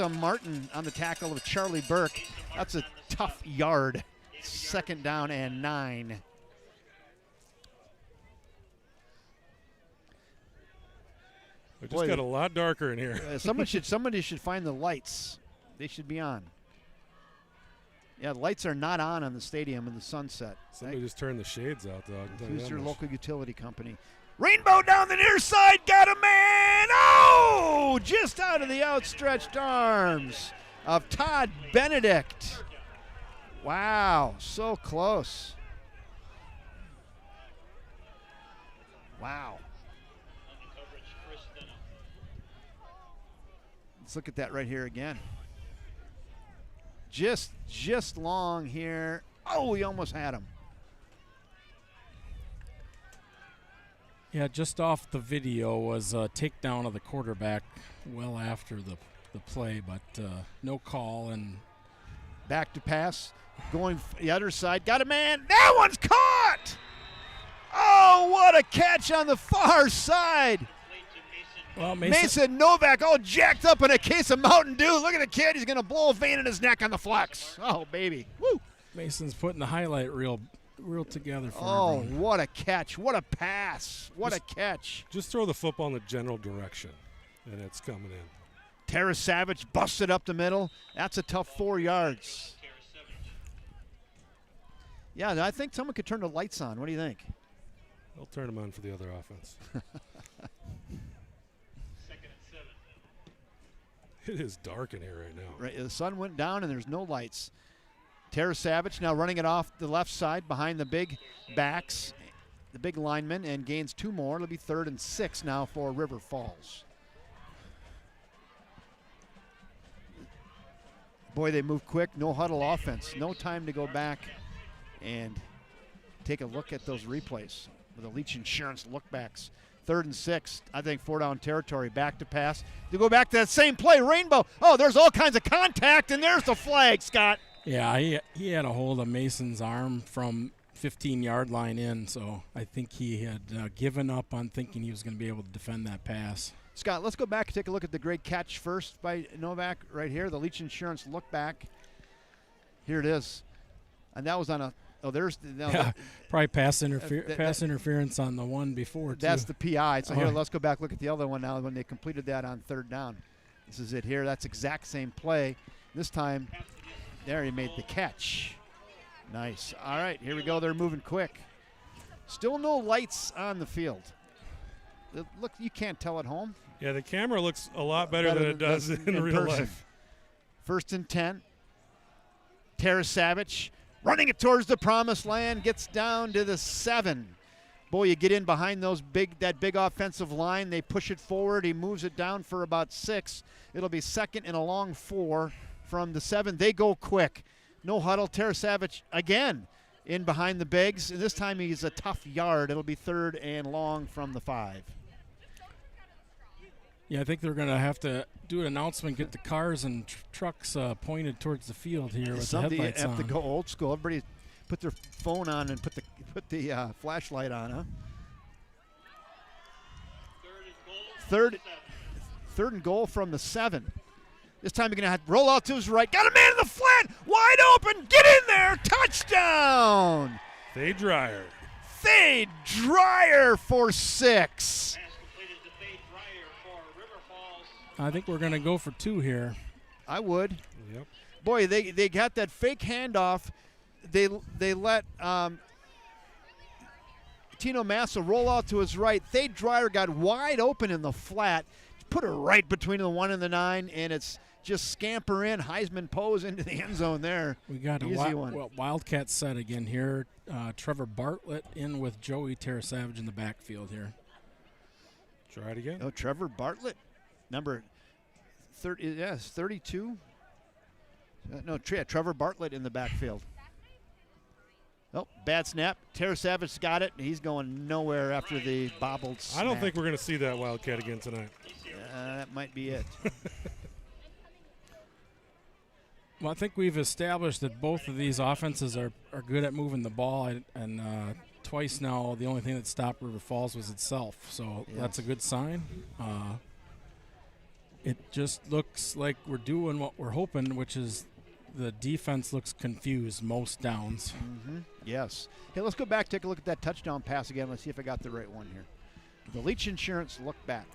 Martin on the tackle of Charlie Burke. That's a tough yard. 2nd down and 9. It just got a lot darker in here. Somebody should find the lights. They should be on. Yeah, the lights are not on the stadium in the sunset. Somebody just turned the shades out, dog. Who's your local utility company? Rainbow down the near side, got a man! Oh! Just out of the outstretched arms of Todd Benedict. Wow, so close. Wow. Let's look at that right here again. Just long here. Oh, he almost had him. Yeah, just off the video was a takedown of the quarterback well after the play, but no call. And back to pass, going the other side. Got a man. That one's caught! Oh, what a catch on the far side. Well, Mason Novak all jacked up in a case of Mountain Dew. Look at the kid. He's going to blow a vein in his neck on the flex. Oh, baby. Woo. Mason's putting the highlight reel together for everyone. What a catch. What a pass. What a catch. Just throw the football in the general direction, and it's coming in. Tara Savage busted up the middle. That's a tough 4 yards. Yeah, I think someone could turn the lights on. What do you think? They'll turn them on for the other offense. It is dark in here right now. Right, the sun went down and there's no lights. Tara Savage now running it off the left side behind the big backs, the big linemen, and gains 2 more. It'll be 3rd and 6 now for River Falls. Boy, they move quick. No huddle offense. No time to go back and take a look at those replays with the Leach Insurance lookbacks. 3rd and 6, I think 4 down territory. Back to pass. To go back to that same play, Rainbow. Oh, there's all kinds of contact, and there's the flag, Scott. Yeah, he had a hold of Mason's arm from 15-yard line in, so I think he had given up on thinking he was going to be able to defend that pass. Scott, let's go back and take a look at the great catch first by Novak right here, the Leach Insurance look back. Here it is. And that was on a probably pass interference on the one before, too. That's the PI. So here, let's go back, look at the other one now when they completed that on 3rd down. This is it here. That's exact same play. This time, there he made the catch. Nice. All right, here we go. They're moving quick. Still no lights on the field. Look, you can't tell at home. Yeah, the camera looks a lot better than it does in real life. 1st and 10. Tara Savage running it towards the promised land, gets down to the 7. Boy, you get in behind that big offensive line. They push it forward. He moves it down for about 6. It'll be 2nd and a long 4 from the 7. They go quick. No huddle. Tara Savage again in behind the bigs. And this time he's a tough yard. It'll be 3rd and long from the 5. Yeah, I think they're going to have to do an announcement, get the cars and trucks pointed towards the field here with the headlights on. Have to go old school. Everybody put their phone on and put the flashlight on, huh? Third and goal from the 7. This time you're going to have to roll out to his right. Got a man in the flat, wide open. Get in Fade Dryer. Fade Dryer for 6. Pass completed to Fade Dryer for River Falls. I think we're going to go for 2 here. I would. Yep. Boy, they got that fake handoff. They let Tino Massa roll out to his right. Fade Dryer got wide open in the flat. Put it right between the 1 and the 9, and it's just scamper in. Heisman pose into the end zone there. We got Easy a one. Wildcat set again here. Trevor Bartlett in with Joey Terasavage in the backfield here. Try it again. Oh, Trevor Bartlett, number 30. Yes, 32. Trevor Bartlett in the backfield. Oh, bad snap. Terasavage got it. He's going nowhere after the bobbled snap. I don't think we're going to see that Wildcat again tonight. That might be it. Well, I think we've established that both of these offenses are good at moving the ball, and twice now the only thing that stopped River Falls was itself. So that's a good sign. It just looks like we're doing what we're hoping, which is the defense looks confused most downs. Mm-hmm. Yes. Hey, let's go back, take a look at that touchdown pass again. Let's see if I got the right one here. The Leach Insurance look back.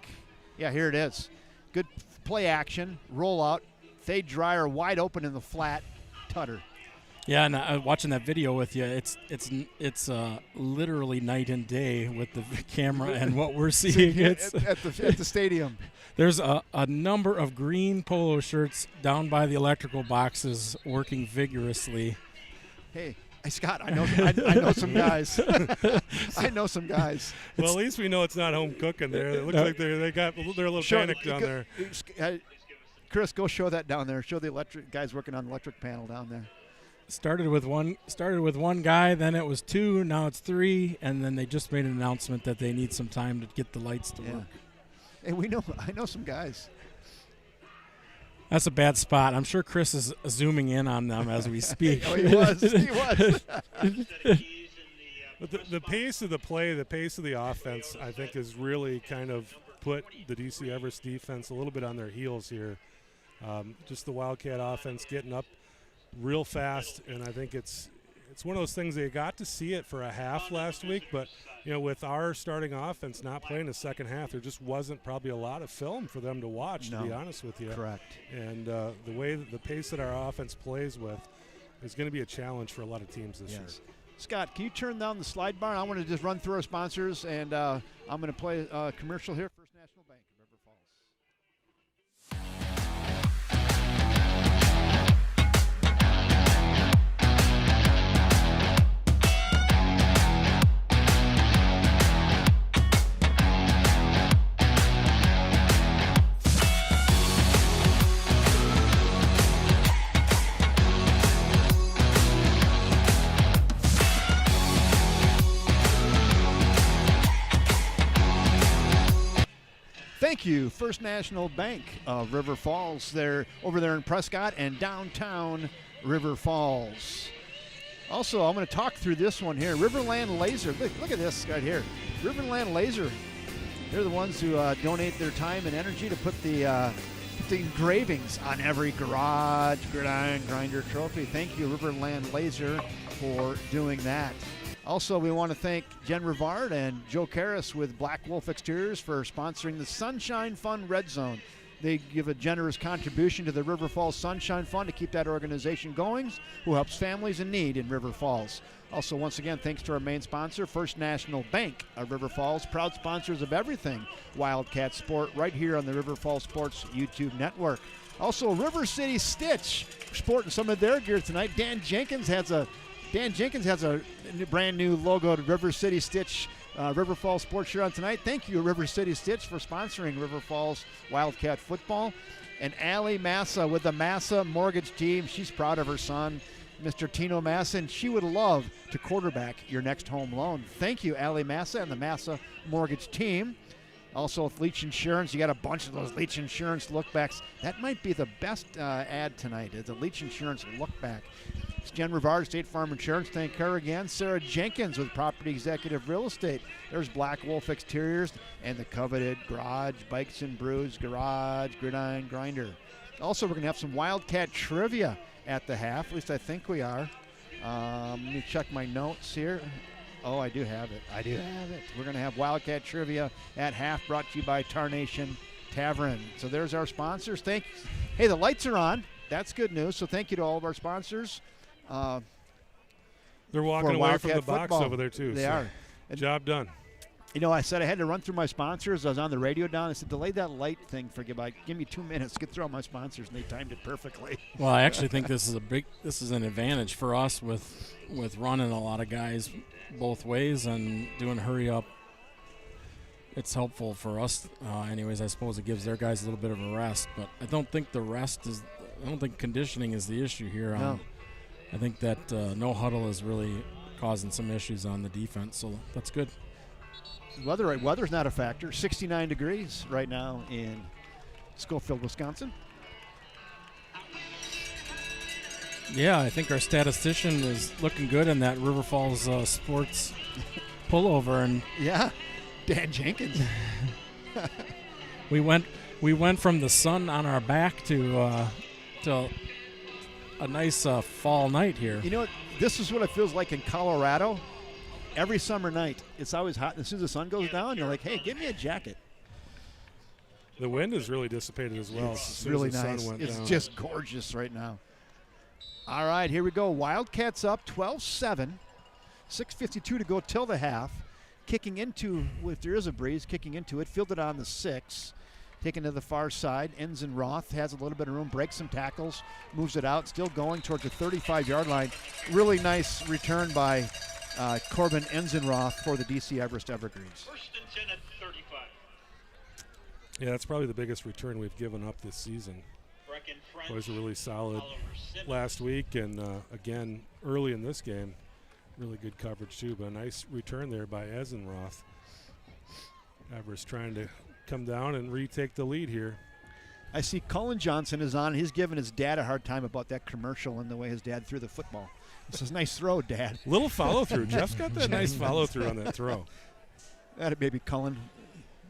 Yeah, here it is. Good play action, roll out. Fade Dryer wide open in the flat. Tutter. Yeah, and watching that video with you, it's literally night and day with the camera and what we're seeing. It's at the stadium. There's a number of green polo shirts down by the electrical boxes working vigorously. Hey, Scott, I know some guys. I know some guys. Well, at least we know it's not home cooking there. It looks like they're a little panicked down there. Chris, go show that down there. Show the electric guys working on the electric panel down there. Started with one guy, then it was 2, now it's 3, and then they just made an announcement that they need some time to get the lights to work. And I know some guys. That's a bad spot. I'm sure Chris is zooming in on them as we speak. Oh, he was. But the pace of the play, the pace of the offense, I think has really kind of put the DC Everest defense a little bit on their heels here. Just the Wildcat offense getting up real fast, and I think it's one of those things they got to see it for a half last week, but with our starting offense not playing the second half, there just wasn't probably a lot of film for them to watch, to be honest with you. Correct. And the way that the pace that our offense plays with is going to be a challenge for a lot of teams this year. Scott, can you turn down the slide bar? I want to just run through our sponsors, and I'm going to play a commercial here. First National Bank of River Falls. Thank you, First National Bank of River Falls. They're over there in Prescott and downtown River Falls. Also, I'm going to talk through this one here. Riverland Laser. Look at this right here. Riverland Laser. They're the ones who donate their time and energy to put the engravings on every garage, gridiron, grinder trophy. Thank you, Riverland Laser, for doing that. Also, we want to thank Jen Rivard and Joe Karras with Black Wolf Exteriors for sponsoring the Sunshine Fund Red Zone. They give a generous contribution to the River Falls Sunshine Fund to keep that organization going, who helps families in need in River Falls. Also, once again, thanks to our main sponsor, First National Bank of River Falls, proud sponsors of everything Wildcat Sport right here on the River Falls Sports YouTube network. Also, River City Stitch, sporting some of their gear tonight. Dan Jenkins has a brand new logo to River City Stitch River Falls Sports shirt on tonight. Thank you, River City Stitch, for sponsoring River Falls Wildcat football. And Allie Massa with the Massa Mortgage Team. She's proud of her son, Mr. Tino Massa, and she would love to quarterback your next home loan. Thank you, Allie Massa and the Massa Mortgage Team. Also, with Leach Insurance, you got a bunch of those Leach Insurance lookbacks. That might be the best ad tonight, is the Leach Insurance lookback. It's Jen Rivard, State Farm Insurance. Thank her again. Sarah Jenkins with Property Executive Real Estate. There's Black Wolf Exteriors and the coveted Garage, Bikes and Brews, Garage, Gridiron, Grinder. Also, we're going to have some Wildcat trivia at the half. At least I think we are. Let me check my notes here. Oh, I do have it. We're going to have Wildcat Trivia at half, brought to you by Tarnation Tavern. So there's our sponsors. Thanks. Hey, the lights are on. That's good news. So thank you to all of our sponsors. They're walking away Wildcat from the box football. over there, too. They so are. Job done. You know, I said I had to run through my sponsors. I was on the radio down. I said, delay that light thing for give me 2 minutes to get through all my sponsors, and they timed it perfectly. Well, I actually think this is an advantage for us with running a lot of guys both ways and doing hurry up. It's helpful for us, anyways. I suppose it gives their guys a little bit of a rest, but I don't think conditioning is the issue here. No. I think that no huddle is really causing some issues on the defense, so that's good. Weather's not a factor. 69 degrees right now in Schofield, Wisconsin. Yeah, I think our statistician is looking good in that River Falls sports pullover, and yeah, Dan Jenkins. we went from the sun on our back to a nice fall night here. You know what? This is what it feels like in Colorado. Every summer night, it's always hot, and as soon as the sun goes down, you're like, hey, give me a jacket. The wind is really dissipated as well. It's really nice. It's just gorgeous right now. All right, here we go. Wildcats up 12-7. 6:52 to go till the half. Kicking into, if there is a breeze, kicking into it. Fielded on the 6. Taken to the far side. Ensign Roth has a little bit of room, breaks some tackles, moves it out. Still going towards the 35-yard line. Really nice return by Corbin Enzenroth for the DC Everest Evergreens. First and 10 at 35. Yeah, that's probably the biggest return we've given up this season. Was really solid last week, and again early in this game, really good coverage too. But a nice return there by Enzenroth. Everest trying to come down and retake the lead here. I see Cullen Johnson is on. He's giving his dad a hard time about that commercial and the way his dad threw the football. He says, nice throw, Dad. Little follow-through. Jeff's got that nice follow-through on that throw. That maybe Cullen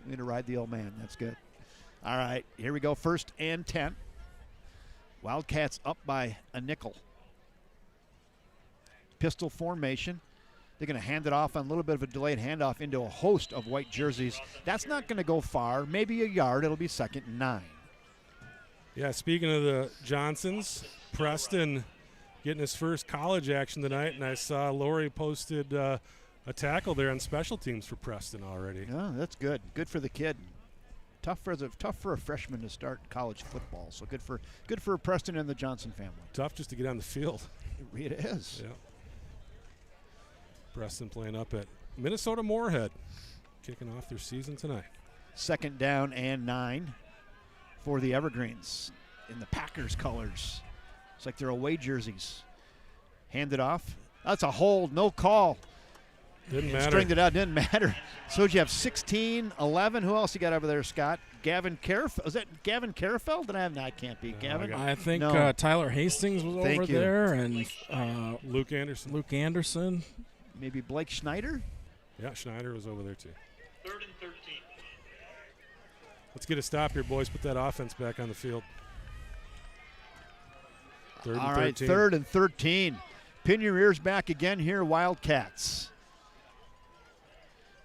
need to ride the old man. That's good. All right, here we go. 1st and 10. Wildcats up by a nickel. Pistol formation. They're going to hand it off on a little bit of a delayed handoff into a host of white jerseys. That's not going to go far. Maybe a yard. It'll be 2nd and 9. Yeah, speaking of the Johnsons, Preston getting his first college action tonight, and I saw Lori posted a tackle there on special teams for Preston already. Yeah, that's good. Good for the kid. Tough for a freshman to start college football. So good for Preston and the Johnson family. Tough just to get on the field. It is. Yeah. Preston playing up at Minnesota Moorhead, kicking off their season tonight. 2nd down and 9 for the Evergreens in the Packers colors. It's like they're away jerseys. Handed off. That's a hold, no call. Didn't matter. Stringed it out, didn't matter. So you have 16, 11. Who else you got over there, Scott? Gavin Carefeld? Was that Gavin Carefeld? No, it can't be. Gavin? I think No. Tyler Hastings was over there, and Luke Anderson. Luke Anderson. Maybe Blake Schneider? Yeah, Schneider was over there too. 3rd and 13. Let's get a stop here, boys. Put that offense back on the field. 3rd All and right, 13. 3rd and 13. Pin your ears back again here, Wildcats.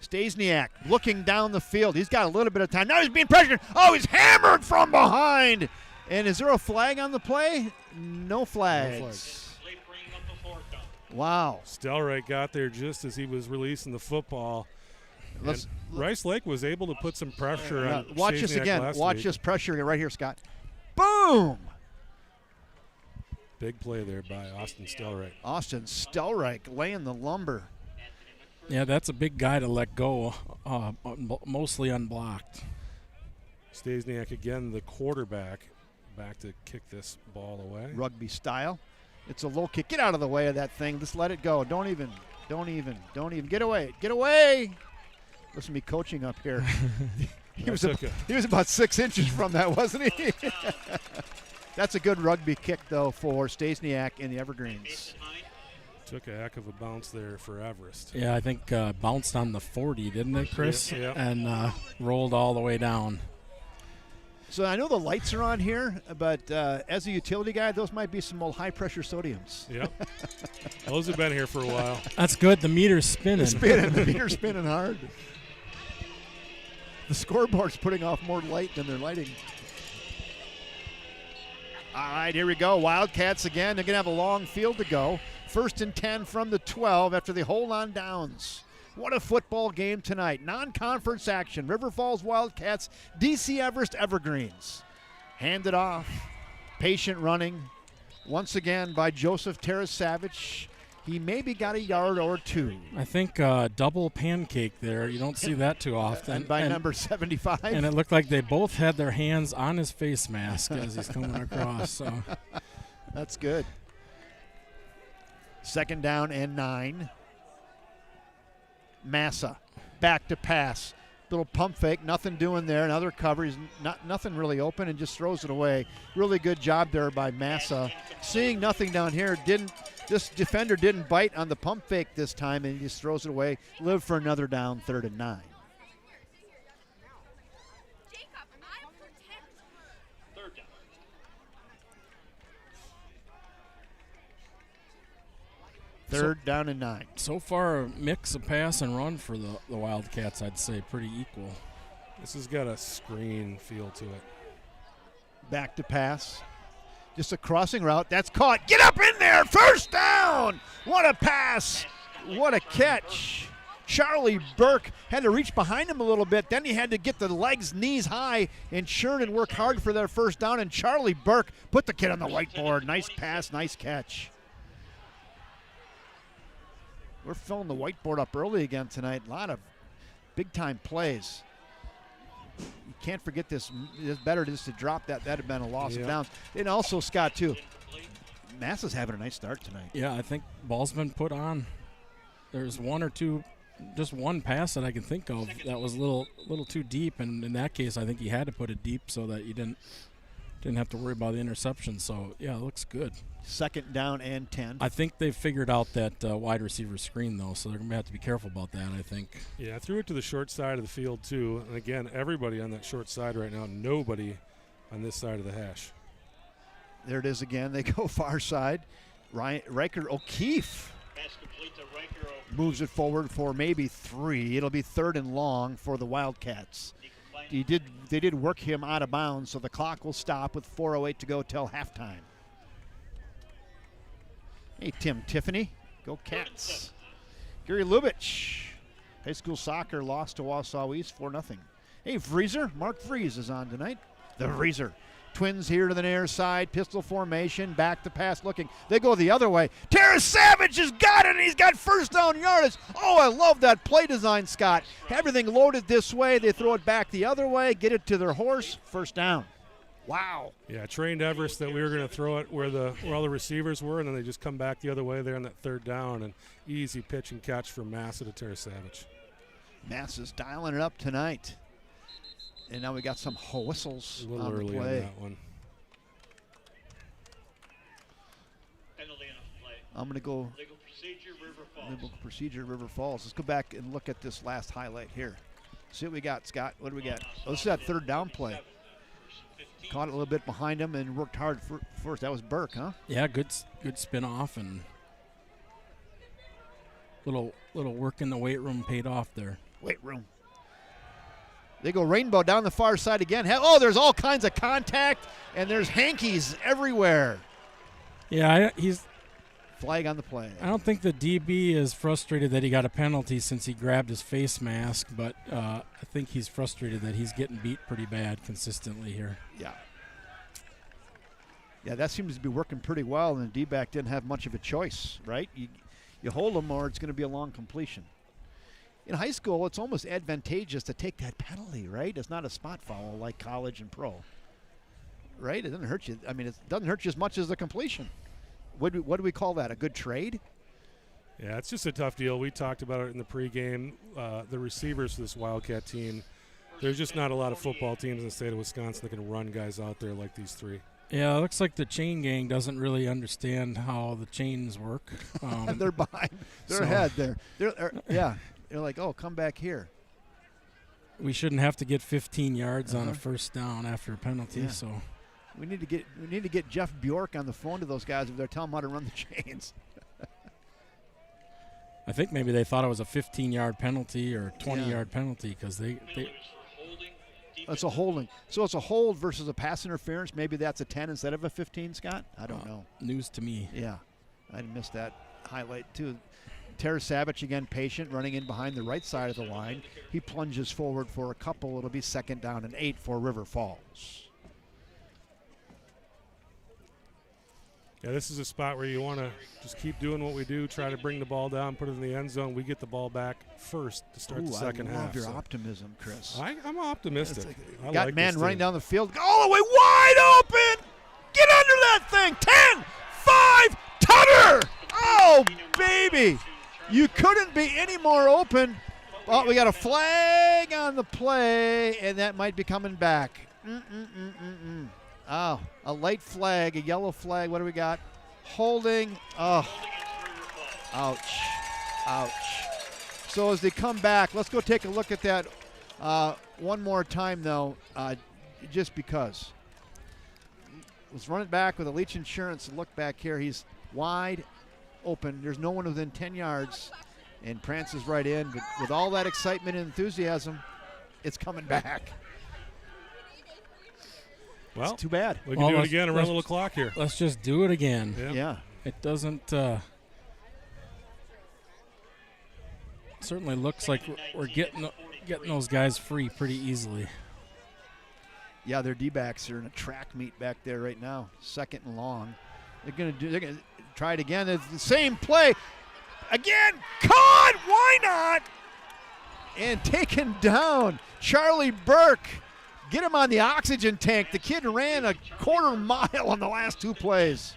Stasniak looking down the field. He's got a little bit of time. Now he's being pressured. Oh, he's hammered from behind. And is there a flag on the play? No flags. Wow. Stelrite got there just as he was releasing the football. Rice Lake was able to put some pressure on Watch this Stasiak again. last Watch week. this pressure right here, Scott. Boom! Big play there by Austin Stelrite. Austin Stelrite laying the lumber. Yeah, that's a big guy to let go, mostly unblocked. Stasiak again, the quarterback, back to kick this ball away. Rugby style. It's a low kick. Get out of the way of that thing. Just let it go. Don't even. Get away. Get away. Listen to me coaching up here. He was about 6 inches from that, wasn't he? That's a good rugby kick, though, for Stasniak and the Evergreens. Took a heck of a bounce there for Everest. Yeah, I think bounced on the 40, didn't it, Chris? Yeah. And rolled all the way down. So I know the lights are on here, but as a utility guy, those might be some old high-pressure sodiums. Yep. Those have been here for a while. That's good. The meter's spinning. The meter's spinning hard. The scoreboard's putting off more light than they're lighting. All right, here we go. Wildcats again. They're going to have a long field to go. 1st and 10 from the 12 after they hold on downs. What a football game tonight. Non-conference action. River Falls Wildcats, DC Everest Evergreens. Handed off. Patient running. Once again by Joseph Tarasavage. He maybe got a yard or two. I think double pancake there. You don't see that too often. And by number 75. And it looked like they both had their hands on his face mask as he's coming across. So that's good. 2nd down and 9. Massa, back to pass. Little pump fake, nothing doing there. Another cover, he's nothing really open and just throws it away. Really good job there by Massa. Seeing nothing down here, this defender didn't bite on the pump fake this time and he just throws it away. Live for another down, 3rd and 9. Third down and 9. So far, a mix of pass and run for the Wildcats, I'd say, pretty equal. This has got a screen feel to it. Back to pass. Just a crossing route. That's caught. Get up in there. 1st down. What a pass. What a catch. Charlie Burke had to reach behind him a little bit. Then he had to get the legs, knees high, and churn and work hard for their 1st down. And Charlie Burke put the kid on the whiteboard. Nice pass, nice catch. We're filling the whiteboard up early again tonight. A lot of big-time plays. You can't forget this. It's better just to drop that. That had been a loss of downs. And also, Scott, too, Massa's having a nice start tonight. Yeah, I think ball's been put on. There's one or two, just one pass that I can think of that was a little too deep, and in that case, I think he had to put it deep so that you didn't have to worry about the interception. So, yeah, it looks good. 2nd down and 10. I think they've figured out that wide receiver screen, though, so they're going to have to be careful about that, I think. Yeah, I threw it to the short side of the field, too. And, again, everybody on that short side right now, nobody on this side of the hash. There it is again. They go far side. Riker O'Keefe moves it forward for maybe 3. It'll be 3rd and long for the Wildcats. They did work him out of bounds, so the clock will stop with 4:08 to go till halftime. Hey, Tim Tiffany. Go Cats. Gary Lubitsch. High school soccer lost to Wausau East 4-0. Hey, Freezer. Mark Freeze is on tonight. The Freezer. Twins here to the near side. Pistol formation. Back to pass looking. They go the other way. Tarasavage has got it, and he's got 1st down yardage. Oh, I love that play design, Scott. Everything loaded this way. They throw it back the other way. Get it to their horse. 1st down. Wow. Yeah, trained Everest that we were going to throw it where all the receivers were, and then they just come back the other way there on that 3rd down, and easy pitch and catch from Massa to Tarasavage. Massa's dialing it up tonight. And now we got some whistles a little on early the play. on that one. I'm going to go Legal procedure, River Falls. legal procedure, River Falls. Let's go back and look at this last highlight here. See what we got, Scott. What do we got? Oh, this is that 3rd down play. Caught it a little bit behind him and worked hard first. That was Burke, huh? Yeah, good spin off and little work in the weight room paid off there. Weight room. They go rainbow down the far side again. Oh, there's all kinds of contact, and there's hankies everywhere. Yeah, he's flag on the play. I don't think the DB is frustrated that he got a penalty since he grabbed his face mask, but I think he's frustrated that he's getting beat pretty bad consistently here. Yeah. Yeah, that seems to be working pretty well, and the D-back didn't have much of a choice, right? You hold them or it's going to be a long completion. In high school, it's almost advantageous to take that penalty, right? It's not a spot foul like college and pro, right? It doesn't hurt you. I mean, it doesn't hurt you as much as the completion. What do we call that, a good trade? Yeah, it's just a tough deal. We talked about it in the pregame. The receivers for this Wildcat team, there's just not a lot of football teams in the state of Wisconsin that can run guys out there like these 3. Yeah, it looks like the chain gang doesn't really understand how the chains work. They're behind. They're ahead. They're like, oh, come back here. we shouldn't have to get 15 yards on a first down after a penalty. Yeah. So We need to get Jeff Bjork on the phone to those guys if they're telling them how to run the chains. I think maybe they thought it was a 15-yard penalty or 20-yard penalty because they It's a holding. So it's a hold versus a pass interference. Maybe that's a 10 instead of a 15, Scott? I don't know. News to me. Yeah, I missed that highlight too. Tara Savage again patient, running in behind the right side of the line. He plunges forward for a couple. It'll be 2nd down and 8 for River Falls. Yeah, this is a spot where you want to just keep doing what we do, try to bring the ball down, put it in the end zone. We get the ball back first to start the second half. I love your optimism, Chris. I'm optimistic. I Got like man this running team. down the field, all the way wide open. Get under that thing. 10, 5, Tutter. Oh, baby. You couldn't be any more open. Oh, we got a flag on the play, and that might be coming back. Oh, a light flag, a yellow flag. What do we got? Holding. Oh, ouch. Ouch. So as they come back, let's go take a look at that one more time, though, just because. Let's run it back with a Leach Insurance. Look back here. He's wide open. There's no one within 10 yards, and prances right in. But with all that excitement and enthusiasm, it's coming back. Well, it's too bad. We can do it again and run a little clock here. Let's just do it again. Yeah. It doesn't certainly looks like we're getting those guys free pretty easily. Yeah, their D-backs are in a track meet back there right now, 2nd and long. They're gonna try it again. It's the same play. Again, caught! Why not? And taken down. Charlie Burke. Get him on the oxygen tank. The kid ran a 1/4 mile on the last 2 plays.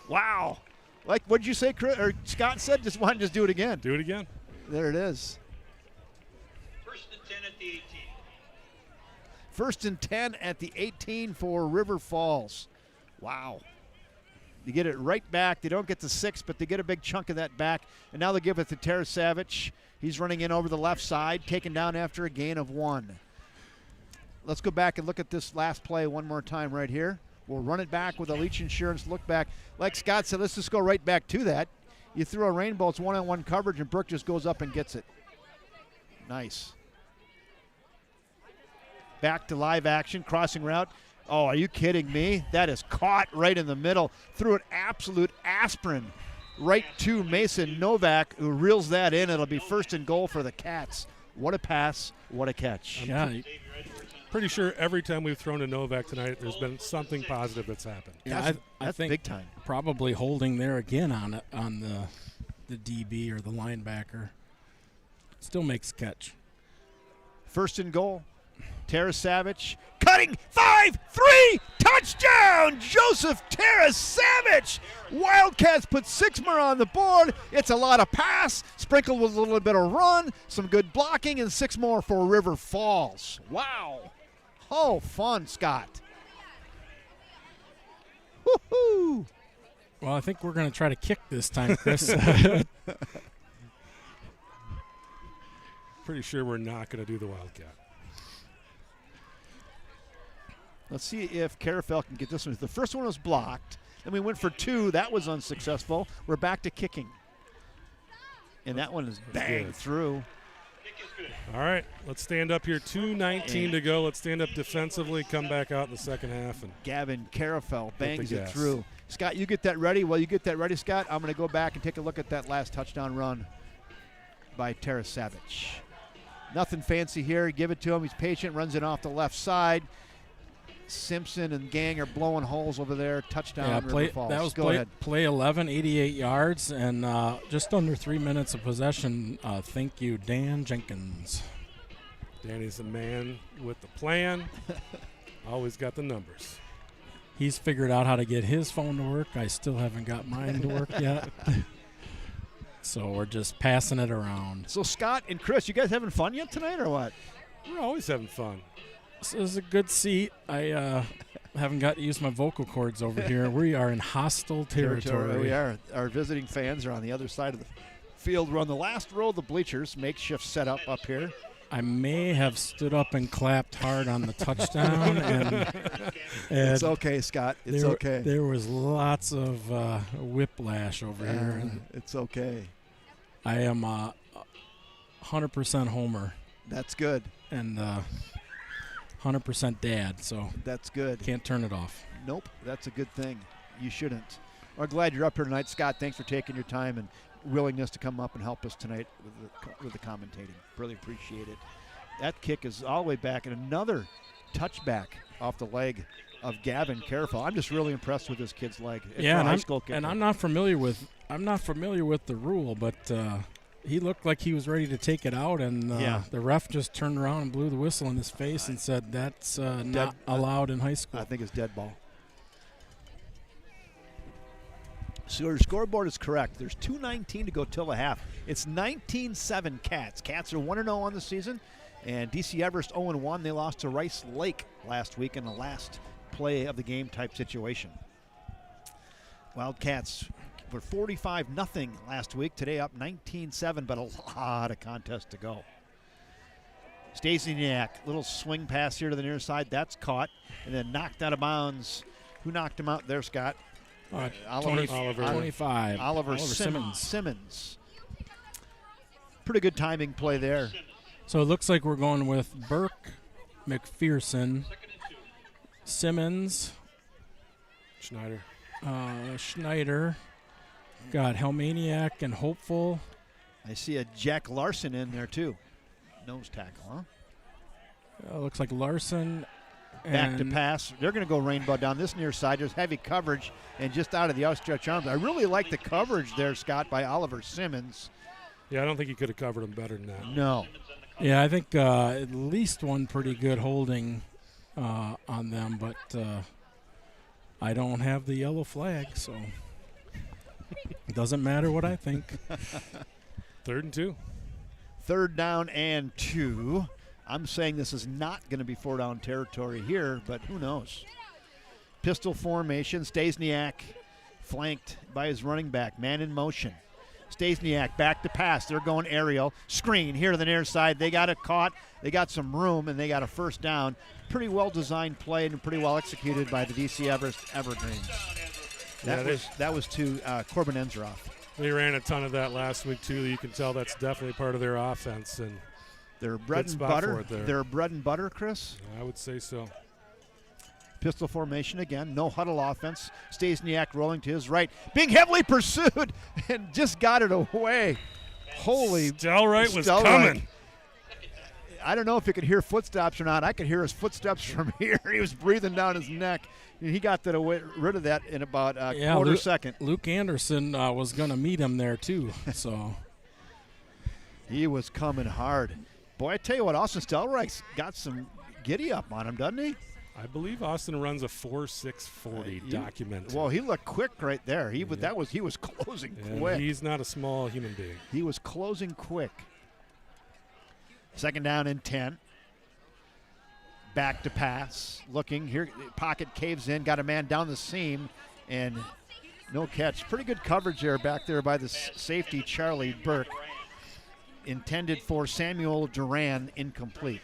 Wow. Like what did you say, Chris, or Scott said? Just why don't just do it again? Do it again. There it is. 1st and 10 at the 18. 1st and 10 at the 18 for River Falls. Wow. They get it right back. They don't get the 6, but they get a big chunk of that back. And now they give it to Tara Savage. He's running in over the left side, taken down after a gain of 1. Let's go back and look at this last play one more time right here. We'll run it back with a Leach Insurance look back. Like Scott said, let's just go right back to that. You throw a rainbow, it's one-on-one coverage, and Burke just goes up and gets it. Nice. Back to live action, crossing route. Oh, are you kidding me? That is caught right in the middle. Threw an absolute aspirin right to Mason Novak, who reels that in. It'll be 1st and goal for the Cats. What a pass, what a catch. Yeah. Pretty sure every time we've thrown to Novak tonight, there's been something positive that's happened. Yeah, I That's think big time. probably holding there again on the DB or the linebacker. Still makes catch. 1st and goal. Tara Savage cutting 5-3 touchdown. Joseph Tara Savage. Wildcats put 6 more on the board. It's a lot of pass, sprinkled with a little bit of run, some good blocking, and 6 more for River Falls. Wow. Oh, fun, Scott. Woohoo. Well, I think we're going to try to kick this time, Chris. Pretty sure we're not going to do the Wildcat. Let's see if Carafel can get this one. The first one was blocked. Then we went for 2. That was unsuccessful. We're back to kicking. And that one is banged through. All right, let's stand up here. 2:19 to go. Let's stand up defensively, come back out in the second half. And Gavin Carafel bangs it gas. through. Scott, you get that ready. While you get that ready, Scott, I'm going to go back and take a look at that last touchdown run by Tara Savage. Nothing fancy here. Give it to him. He's patient, runs it off the left side. Simpson and gang are blowing holes over there. Touchdown, River Falls. That was Go ahead. play 11, 88 yards, and just under 3 minutes of possession. Thank you, Dan Jenkins. Danny's the man with the plan. Always got the numbers. He's figured out how to get his phone to work. I still haven't got mine to work yet. So we're just passing it around. So, Scott and Chris, you guys having fun yet tonight or what? We're always having fun. This is a good seat. I haven't got to use my vocal cords over here. We are in hostile territory. We are. Our visiting fans are on the other side of the field. We're on the last row of the bleachers, makeshift setup up here. I may have stood up and clapped hard on the touchdown, and It's okay, Scott. It's okay. There was lots of whiplash over here. And it's okay. I am 100% homer. That's good. And 100% dad, so that's good. Can't turn it off. Nope, that's a good thing. You shouldn't. We're glad you're up here tonight, Scott. Thanks for taking your time and willingness to come up and help us tonight with the commentating. Really appreciate it. That kick is all the way back, and another touchback off the leg of Gavin Careful. I'm just really impressed with this kid's leg. Yeah, and high school kicker. And I'm not familiar with the rule, but he looked like he was ready to take it out, and the ref just turned around and blew the whistle in his face and said that's not allowed in high school. I think it's dead ball. So your scoreboard is correct. There's 2:19 to go till the half. It's 19-7 Cats. Cats are 1-0 on the season, and DC Everest 0-1. They lost to Rice Lake last week in the last play of the game type situation. Wildcats were 45-0 last week. Today up 19-7, but a lot of contest to go. Stasiak, little swing pass here to the near side. That's caught and then knocked out of bounds. Who knocked him out there, Scott? Oliver 25. Oliver Simmons. Pretty good timing play there. So it looks like we're going with Burke, McPherson, Simmons, Schneider. Got Helmaniak and Hopeful. I see a Jack Larson in there too. Nose tackle, huh? Looks like Larson. Back to pass. They're going to go rainbow down this near side. There's heavy coverage and just out of the outstretched arms. I really like the coverage there, Scott, by Oliver Simmons. Yeah, I don't think he could have covered him better than that. No. Yeah, I think at least one pretty good holding on them, but I don't have the yellow flag, so it doesn't matter what I think. 3rd and 2. 3rd down and 2. I'm saying this is not going to be 4-down territory here, but who knows? Pistol formation. Stasiak flanked by his running back. Man in motion. Stasiak back to pass. They're going aerial. Screen here to the near side. They got it caught. They got some room, and they got a 1st down. Pretty well-designed play and pretty well executed by the DC Everest Evergreens. That was to Corbin Enzeroff. They ran a ton of that last week, too. You can tell that's definitely part of their offense. And their bread and butter. Their bread and butter, Chris? I would say so. Pistol formation again. No huddle offense. Stasiak rolling to his right. Being heavily pursued and just got it away. Holy. Stelright was coming. I don't know if you could hear footsteps or not. I could hear his footsteps from here. He was breathing down his neck. And he got rid of that in about a quarter second. Luke Anderson was going to meet him there, too. So he was coming hard. Boy, I tell you what, Austin Stelreich's got some giddy up on him, doesn't he? I believe Austin runs a 4.640 document. Well, he looked quick right there. He was closing quick. He's not a small human being. He was closing quick. 2nd down and 10. Back to pass. Looking here, pocket caves in. Got a man down the seam, and no catch. Pretty good coverage there back there by the safety Charlie Burke. Intended for Samuel Duran, incomplete.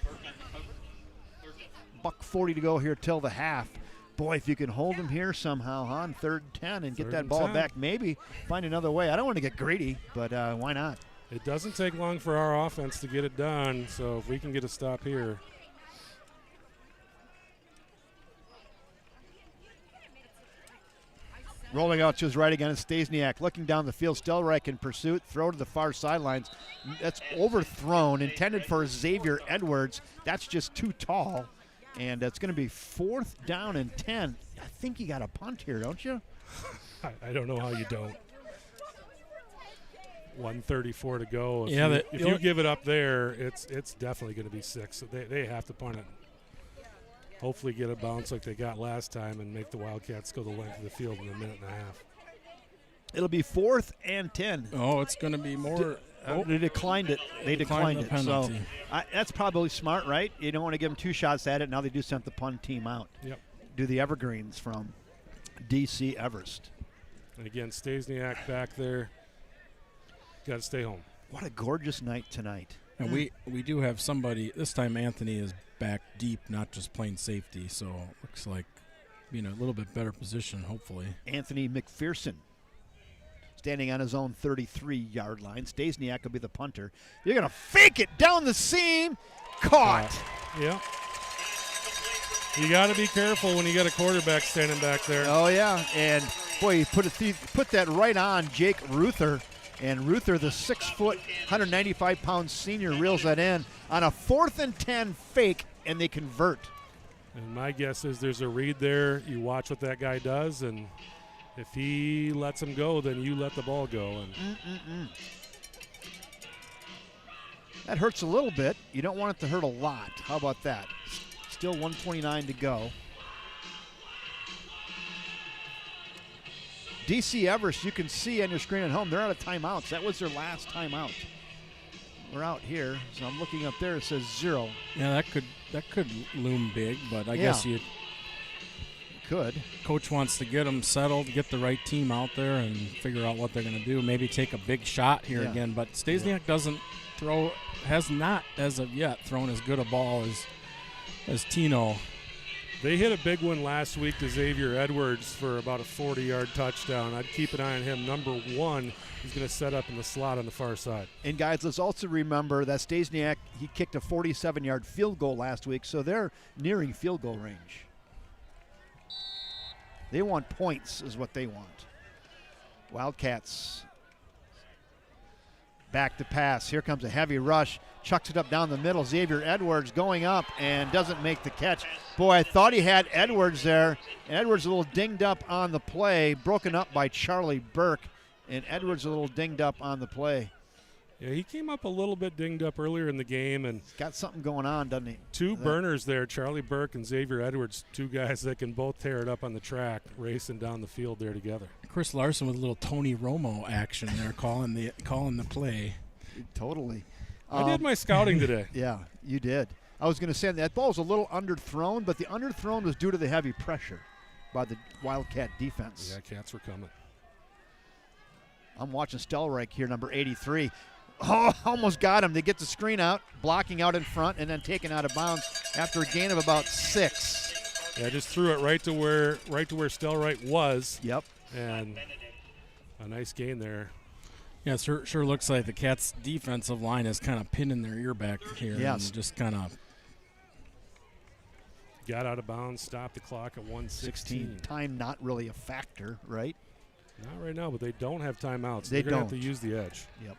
$1:40 to go here till the half. Boy, if you can hold him here somehow on 3rd and 10 and get that ball back, maybe find another way. I don't want to get greedy, but why not? It doesn't take long for our offense to get it done, so if we can get a stop here. Rolling out to his right again is Stasiak. Looking down the field, Stelreich in pursuit. Throw to the far sidelines. That's overthrown, intended for Xavier Edwards. That's just too tall. And it's going to be 4th down and 10. I think you got a punt here, don't you? I don't know how you don't. 1:34 to go. If you give it up there, it's definitely going to be 6. So they have to punt it. Hopefully get a bounce like they got last time and make the Wildcats go the length of the field in a minute and a half. It'll be 4th and 10. Oh, it's going to be more. They declined it. They declined it. So that's probably smart, right? You don't want to give them 2 shots at it. Now they do send the punt team out. Yep. Do the Evergreens from DC Everest. And again, Stasiak back there. Got to stay home. What a gorgeous night tonight. And we do have somebody this time. Anthony is back deep, not just playing safety. So looks like being a little bit better position, hopefully. Anthony McPherson standing on his own 33-yard line. Stasiak will be the punter. You're going to fake it down the seam. Caught. Yeah. You got to be careful when you got a quarterback standing back there. Oh, yeah. And, boy, he put that right on Jake Ruther. And Ruther, the 6-foot, 195-pound senior, reels that in on a 4th and 10 fake, and they convert. And my guess is there's a read there. You watch what that guy does, and if he lets him go, then you let the ball go. And that hurts a little bit. You don't want it to hurt a lot. How about that? Still 1:29 to go. DC Everest, you can see on your screen at home, they're out of timeouts. That was their last timeout. We're out here, so I'm looking up there. It says 0. Yeah, that could loom big, but I guess you could. Coach wants to get them settled, get the right team out there, and figure out what they're going to do. Maybe take a big shot here again. But Stasiak has not as of yet thrown as good a ball as Tino. They hit a big one last week to Xavier Edwards for about a 40-yard touchdown. I'd keep an eye on him. Number 1, he's going to set up in the slot on the far side. And, guys, let's also remember that Stasiak, he kicked a 47-yard field goal last week, so they're nearing field goal range. They want points is what they want. Wildcats back to pass. Here comes a heavy rush. Chucks it up down the middle. Xavier Edwards going up and doesn't make the catch. Boy, I thought he had Edwards there. Edwards a little dinged up on the play, broken up by Charlie Burke. And Edwards a little dinged up on the play. Yeah, he came up a little bit dinged up earlier in the game. And he's got something going on, doesn't he? Two burners there, Charlie Burke and Xavier Edwards, two guys that can both tear it up on the track, racing down the field there together. Chris Larson with a little Tony Romo action there, calling the play. Totally. I did my scouting today. Yeah, you did. I was going to say that ball was a little underthrown, but the underthrown was due to the heavy pressure by the Wildcat defense. Yeah, Cats were coming. I'm watching Stelreich here, number 83. Oh, almost got him. They get the screen out, blocking out in front, and then taken out of bounds after a gain of about 6. Yeah, just threw it right to where Stelreich was. Yep. And a nice gain there. Yeah, sure looks like the Cats' defensive line is kind of pinning their ear back here. Yes. And just kind of got out of bounds, stopped the clock at 1:16. Time not really a factor, right? Not right now, but they don't have timeouts. They're going to have to use the edge. Yep.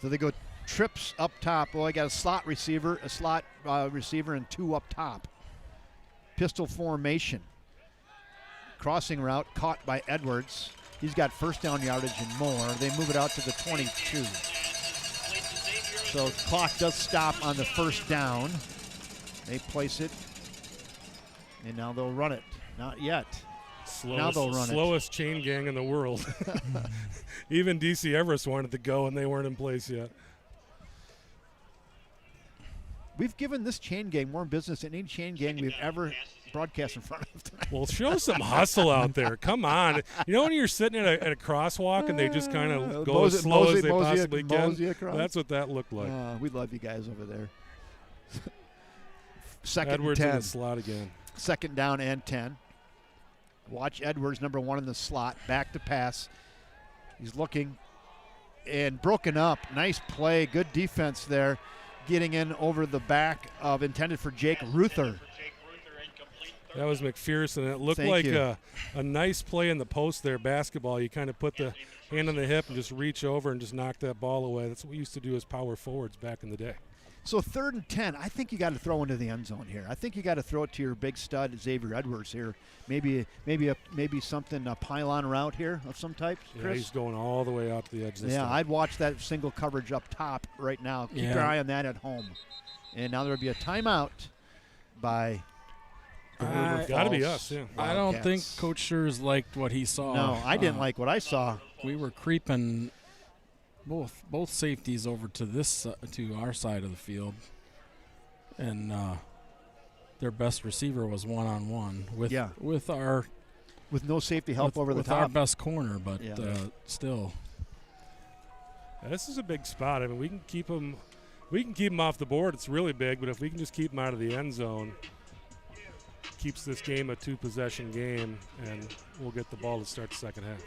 So they go trips up top. Well, I got a slot receiver, and 2 up top. Pistol formation. Crossing route caught by Edwards. He's got first down yardage and more. They move it out to the 22. So clock does stop on the first down. They place it, and now they'll run it. Not yet. Now they'll run slowest chain gang in the world. Even DC Everest wanted to go, and they weren't in place yet. We've given this chain gang more business than any chain gang we've ever broadcast in front of tonight. Well, show some hustle out there. Come on. You know when you're sitting at a crosswalk and they just kind of go as slow as they possibly can? That's what that looked like. We love you guys over there. Second Edwards and 10. in the slot again. Second down and 10. Watch Edwards, number 1 in the slot, back to pass. He's looking and broken up. Nice play, good defense there. Getting in over the back of intended for Jake Ruther. That was McPherson. It looked like a nice play in the post there, basketball. You kind of put the hand on the hip and just reach over and just knock that ball away. That's what we used to do as power forwards back in the day. So 3rd and 10, I think you got to throw into the end zone here. I think you got to throw it to your big stud, Xavier Edwards here. Maybe something, a pylon route here of some type, Chris? Yeah, he's going all the way out to the edge this time. I'd watch that single coverage up top right now. Keep your eye on that at home. And now there will be a timeout by the River got to be Falls us, yeah. I don't think Coach Schurz liked what he saw. No, I didn't like what I saw. We were creeping both safeties over to our side of the field, and their best receiver was one-on-one with no safety help over the top. With our best corner, but still. This is a big spot. I mean, we can keep them We can keep them off the board. It's really big, but if we can just keep them out of the end zone, keeps this game a 2-possession game, and we'll get the ball to start the second half.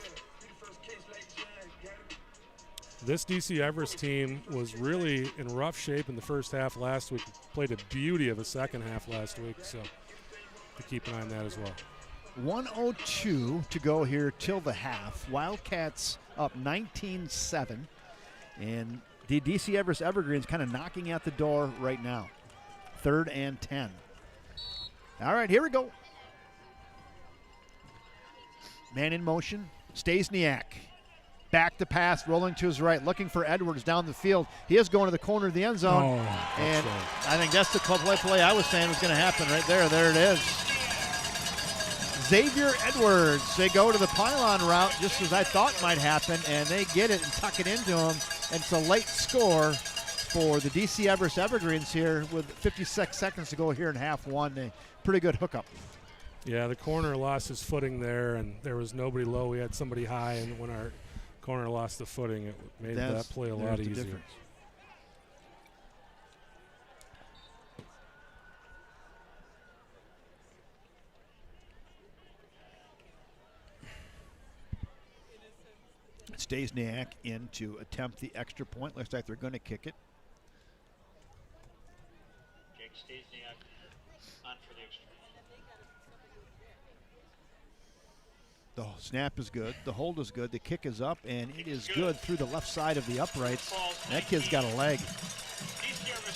This DC Everest team was really in rough shape in the first half last week. Played a beauty of a second half last week, so to keep an eye on that as well. 1:02 to go here till the half. Wildcats up 19-7, and the DC Everest Evergreens kind of knocking at the door right now. 3rd and 10. All right, here we go. Man in motion. Stasiak. Back to pass, rolling to his right, looking for Edwards down the field. He is going to the corner of the end zone. And I think that's the play I was saying was going to happen right there. There it is. Xavier Edwards. They go to the pylon route just as I thought might happen, and they get it and tuck it into him. And it's a late score for the DC Everest Evergreens here with 56 seconds to go here in half one. A pretty good hookup. Yeah, the corner lost his footing there, and there was nobody low. We had somebody high, and when our corner lost the footing, it made that play a lot easier. Difference. Stasiak in to attempt the extra point. Looks like they're going to kick it. Jake Stasiak on for the extra. The snap is good. The hold is good. The kick is up, and it is good through the left side of the uprights. That kid's got a leg.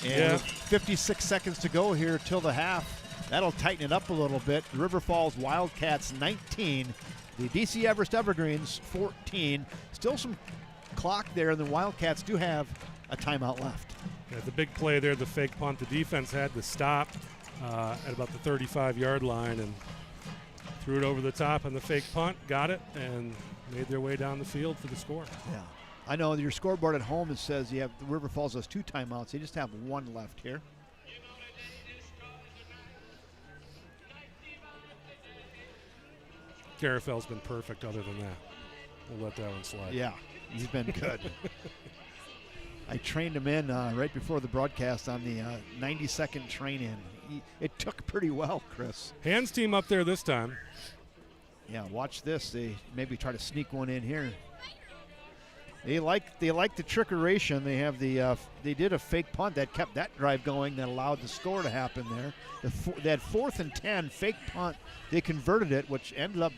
And with 56 seconds to go here till the half, that'll tighten it up a little bit. River Falls Wildcats 19. The DC Everest Evergreens 14. Still some clock there, and the Wildcats do have a timeout left. Yeah, the big play there, the fake punt. The defense had to stop at about the 35-yard line and threw it over the top on the fake punt, got it, and made their way down the field for the score. Yeah. I know your scoreboard at home, it says you have the River Falls has 2 timeouts. They just have 1 left here. Carafel's been perfect other than that. We'll let that one slide. Yeah, he's been good. I trained him in right before the broadcast on the 90-second train-in. It took pretty well, Chris. Hands team up there this time. Yeah, watch this. They maybe try to sneak one in here. They like the trickeration. They have they did a fake punt that kept that drive going that allowed the score to happen there. They had 4th and 10 fake punt. They converted it, which ended up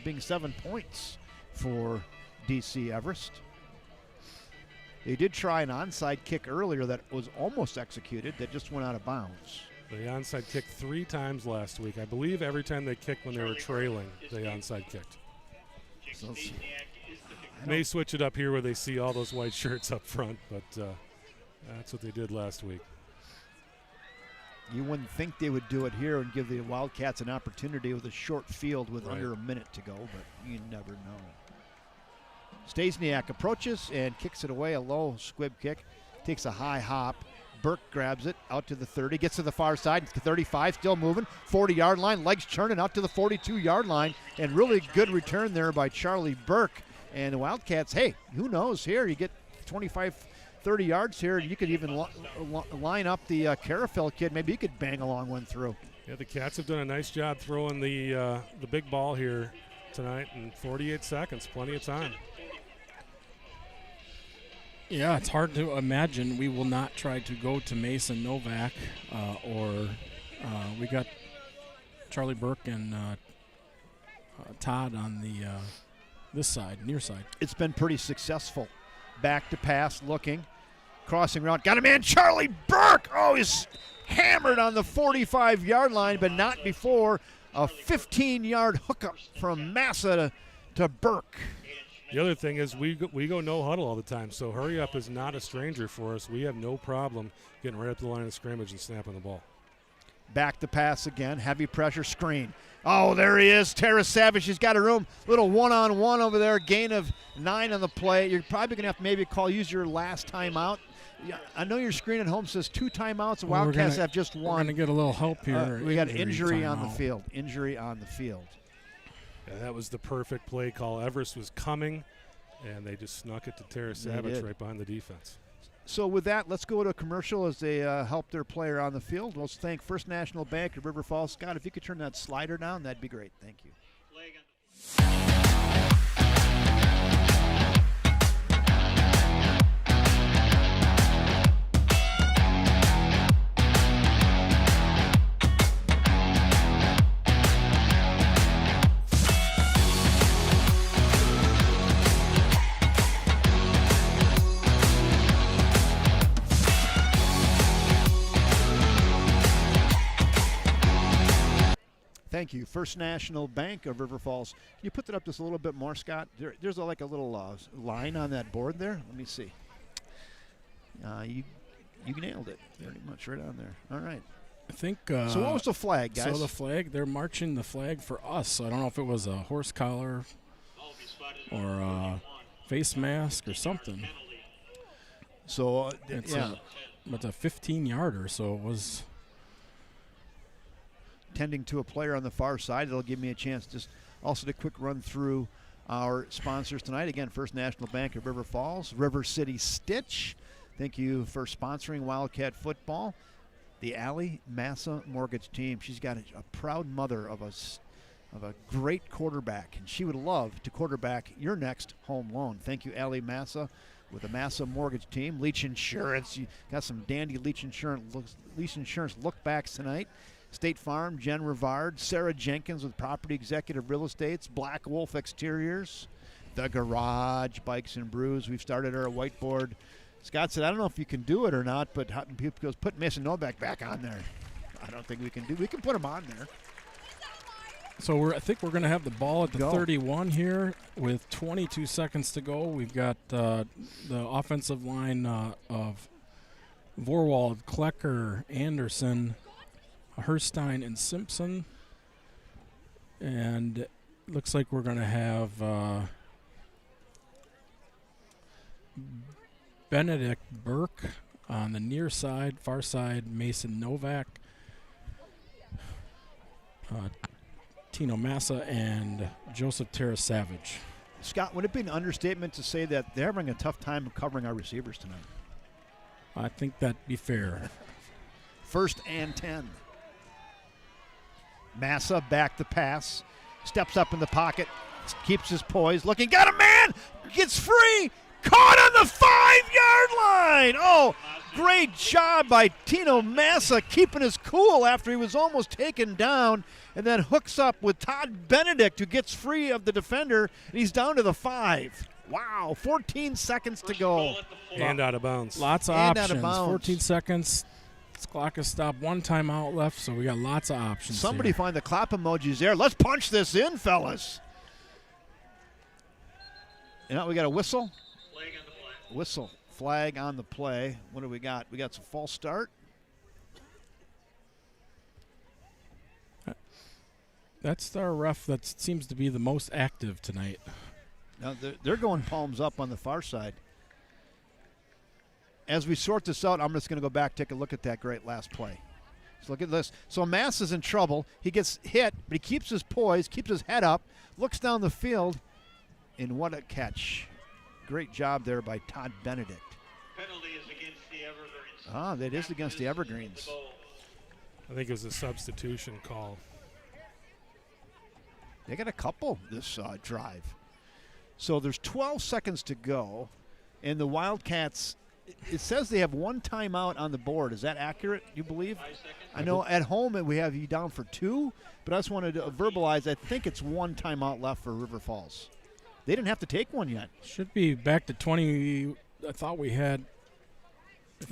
being 7 points for DC Everest. They did try an onside kick earlier that was almost executed that just went out of bounds. They onside kicked 3 times last week. I believe every time they kicked when they were trailing, they onside kicked. So may switch it up here where they see all those white shirts up front, but that's what they did last week. You wouldn't think they would do it here and give the Wildcats an opportunity with a short field with under a minute to go, but you never know. Stasiak approaches and kicks it away, a low squib kick. Takes a high hop. Burke grabs it out to the 30, gets to the far side, 35, still moving, 40-yard line, legs churning out to the 42-yard line, and really good return there by Charlie Burke. And the Wildcats, hey, who knows here? You get 25, 30 yards here, and you could even line up the Carafel kid. Maybe he could bang a long one through. Yeah, the Cats have done a nice job throwing the big ball here tonight in 48 seconds, plenty of time. Yeah, it's hard to imagine we will not try to go to Mason Novak or we got Charlie Burke and Todd on the this side, near side. It's been pretty successful. Back to pass, looking, crossing route. Got a man, Charlie Burke. Oh, he's hammered on the 45-yard line, but not before a 15-yard hookup from Massa to Burke. The other thing is we go no huddle all the time, so hurry up is not a stranger for us. We have no problem getting right up to the line of scrimmage and snapping the ball. Back to pass again, heavy pressure screen. Oh, there he is, Terrace Savage. He's got a room, little one-on-one over there, gain of 9 on the play. You're probably going to have to maybe use your last timeout. Yeah, I know your screen at home says 2 timeouts. The Wildcats have just 1. We're going to get a little help here. We got injury on the field. Injury on the field. Yeah, that was the perfect play call. Everest was coming, and they just snuck it to Terrace Savage right behind the defense. So with that, let's go to a commercial as they help their player on the field. Let's thank First National Bank of River Falls. Scott, if you could turn that slider down, that'd be great. Thank you. Thank you. First National Bank of River Falls. Can you put that up just a little bit more, Scott? There's like a little line on that board there. Let me see. You nailed it pretty much right on there. All right. I think. So what was the flag, guys? So the flag, they're marching the flag for us. So I don't know if it was a horse collar or a face mask or something. So it's yeah, a 15-yarder. So it was. Tending to a player on the far side. It'll give me a chance just also to quick run through our sponsors tonight. Again, First National Bank of River Falls, River City Stitch. Thank you for sponsoring Wildcat football. The Allie Massa Mortgage Team. She's got a proud mother of a great quarterback, and she would love to quarterback your next home loan. Thank you, Allie Massa, with the Massa Mortgage Team. Leach Insurance. You got some dandy Leach Insurance look backs tonight. State Farm, Jen Rivard, Sarah Jenkins with Property Executive Real Estates, Black Wolf Exteriors, The Garage, Bikes and Brews. We've started our whiteboard. Scott said, I don't know if you can do it or not, but people goes, put Mason Novak back on there. I don't think we can do. We can put him on there. So I think we're going to have the ball at the 31 here with 22 seconds to go. We've got the offensive line of Vorwald, Klecker, Anderson, Herstein, and Simpson. And it looks like we're going to have Benedict Burke on the near side, far side, Mason Novak, Tino Massa, and Joseph Terra Savage. Scott, would it be an understatement to say that they're having a tough time covering our receivers tonight? I think that'd be fair. 1st and 10. Massa back the pass, steps up in the pocket, keeps his poise, looking, got a man, gets free, caught on the 5-yard line. Oh, great job by Tino Massa keeping his cool after he was almost taken down, and then hooks up with Todd Benedict, who gets free of the defender, and he's down to the 5. Wow, 14 seconds to go. And out of bounds. Lots of and options. Out of bounds. 14 seconds. This clock is stopped. 1 timeout left, so we got lots of options. Somebody here. find the clap emojis there. Let's punch this in, fellas. And now we got a whistle. Flag on the play. Whistle. Flag on the play. What do we got? We got some false start. That's our ref that seems to be the most active tonight. Now they're going palms up on the far side. As we sort this out, I'm just going to go back, take a look at that great last play. So look at this. So Massa's in trouble. He gets hit, but he keeps his poise, keeps his head up, looks down the field, and what a catch. Great job there by Todd Benedict. Penalty is against the Evergreens. Ah, that is against the Evergreens. I think it was a substitution call. They got a couple this drive. So there's 12 seconds to go, and the Wildcats, it says they have 1 timeout on the board. Is that accurate, you believe? 5 seconds. I know at home we have you down for 2, but I just wanted to verbalize I think it's 1 timeout left for River Falls. They didn't have to take one yet. Should be back to 20. I thought we had.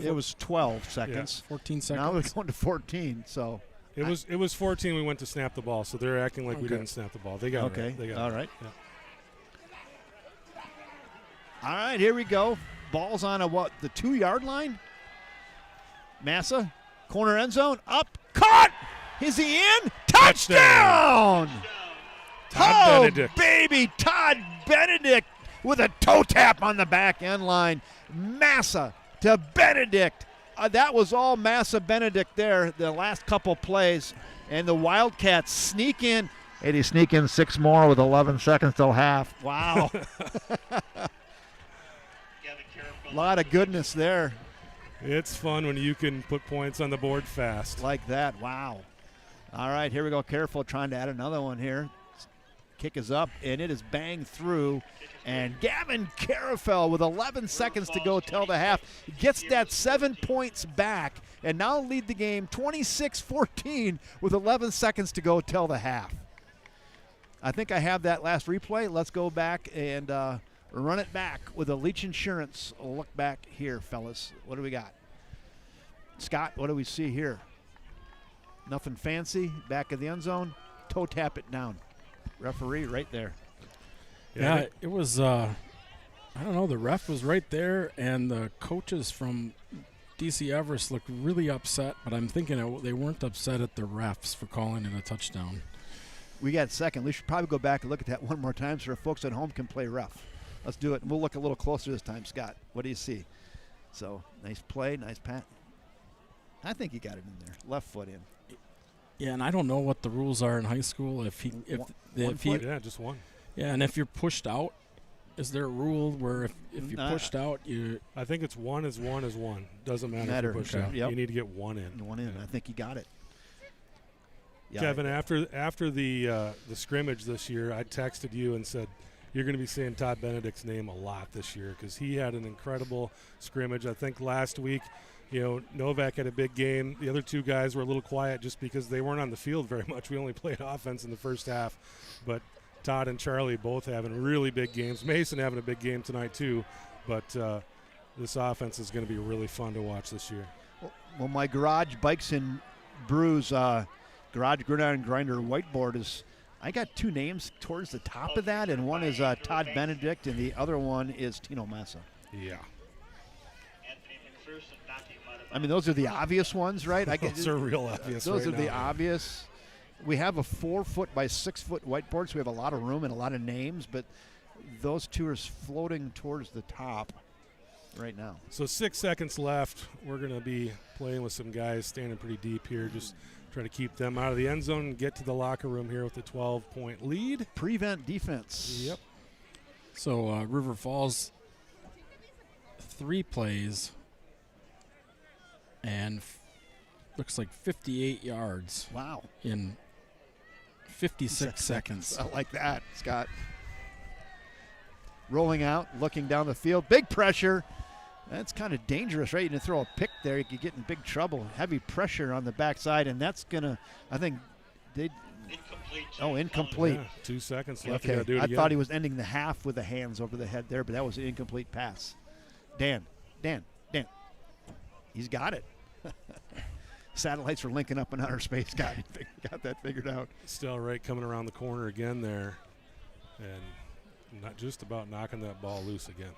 It was 12 seconds. 14 seconds. Now it's going to 14, so. It was 14. We went to snap the ball, so they're acting like we Okay. didn't snap the ball. They got it. Okay, Right. They got all it. right. Yeah. All right, here we go. Ball's on the 2-yard line. Massa, corner end zone, up, caught. Is he in? Touchdown! Todd Benedict. Baby, Todd Benedict with a toe tap on the back end line. Massa to Benedict. That was all Massa Benedict there, the last couple plays. And the Wildcats sneak in. And they sneak in 6 more with 11 seconds till half. Wow. Careful. A lot of goodness there. It's fun when you can put points on the board fast. Like that. Wow. All right, here we go. Careful, trying to add another one here. Kick is up, and it is banged through. And Gavin Carafel with 11 seconds to go till the half gets that 7 points back and now lead the game 26-14 with 11 seconds to go till the half. I think I have that last replay. Let's go back and run it back with a Leach Insurance look back here, fellas. What do we got? Scott, what do we see here? Nothing fancy. Back of the end zone. Toe tap it down. Referee right there. Yeah, it was, I don't know, the ref was right there, and the coaches from DC Everest looked really upset, but I'm thinking they weren't upset at the refs for calling it a touchdown. We got second. We should probably go back and look at that one more time so our folks at home can play ref. Let's do it. We'll look a little closer this time, Scott. What do you see? So, nice play, nice pat. I think he got it in there. Left foot in. Yeah, and I don't know what the rules are in high school. Just one. Yeah, and if you're pushed out, is there a rule where if you're pushed out, I think it's one is one is one. Doesn't matter if you're pushed out. Yep. You need to get one in. One in. I think he got it. Yeah, Kevin, after the scrimmage this year, I texted you and said, you're going to be saying Todd Benedict's name a lot this year because he had an incredible scrimmage. I think last week, Novak had a big game. The other two guys were a little quiet just because they weren't on the field very much. We only played offense in the first half. But Todd and Charlie both having really big games. Mason having a big game tonight too. But this offense is going to be really fun to watch this year. Well, my Garage Bikes and Brews Garage Gridiron Grinder whiteboard is, I got two names towards the top of that, and one is Todd Benedict, and the other one is Tino Massa. Yeah. I mean, those are the obvious ones, right? Those are real obvious. Those right are now. the obvious. We have a 4-foot by 6-foot whiteboard, so we have a lot of room and a lot of names, but those two are floating towards the top right now. So 6 seconds left. We're going to be playing with some guys standing pretty deep here, just try to keep them out of the end zone and get to the locker room here with a 12-point lead. Prevent defense. Yep. So River Falls, 3 plays and looks like 58 yards. Wow. In 56 seconds. I like that, Scott. Rolling out, looking down the field. Big pressure. That's kind of dangerous, right? You can throw a pick there, you could get in big trouble. Heavy pressure on the backside, and that's going to, I think, incomplete. Yeah, 2 seconds left. Okay, Do it I again. thought he was ending the half with the hands over the head there, but that was an incomplete pass. Dan. He's got it. Satellites are linking up in outer space. Got that figured out. Still right coming around the corner again there, and not just about knocking that ball loose again.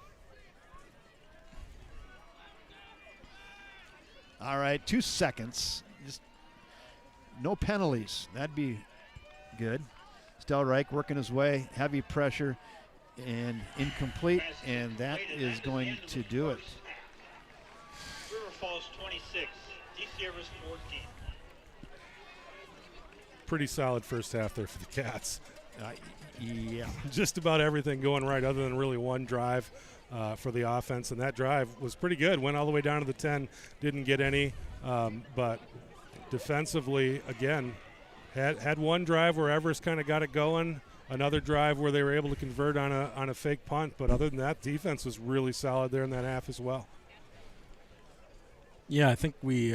All right, 2 seconds. Just no penalties. That'd be good. Stelreich working his way. Heavy pressure and incomplete, and that is going to do it. River Falls 26, DC Everest 14. Pretty solid first half there for the Cats. Yeah. Just about everything going right other than really one drive for the offense, and that drive was pretty good. Went all the way down to the 10, didn't get any, but defensively, again, had one drive where Everest kind of got it going, another drive where they were able to convert on a fake punt, but other than that, defense was really solid there in that half as well. Yeah, I think we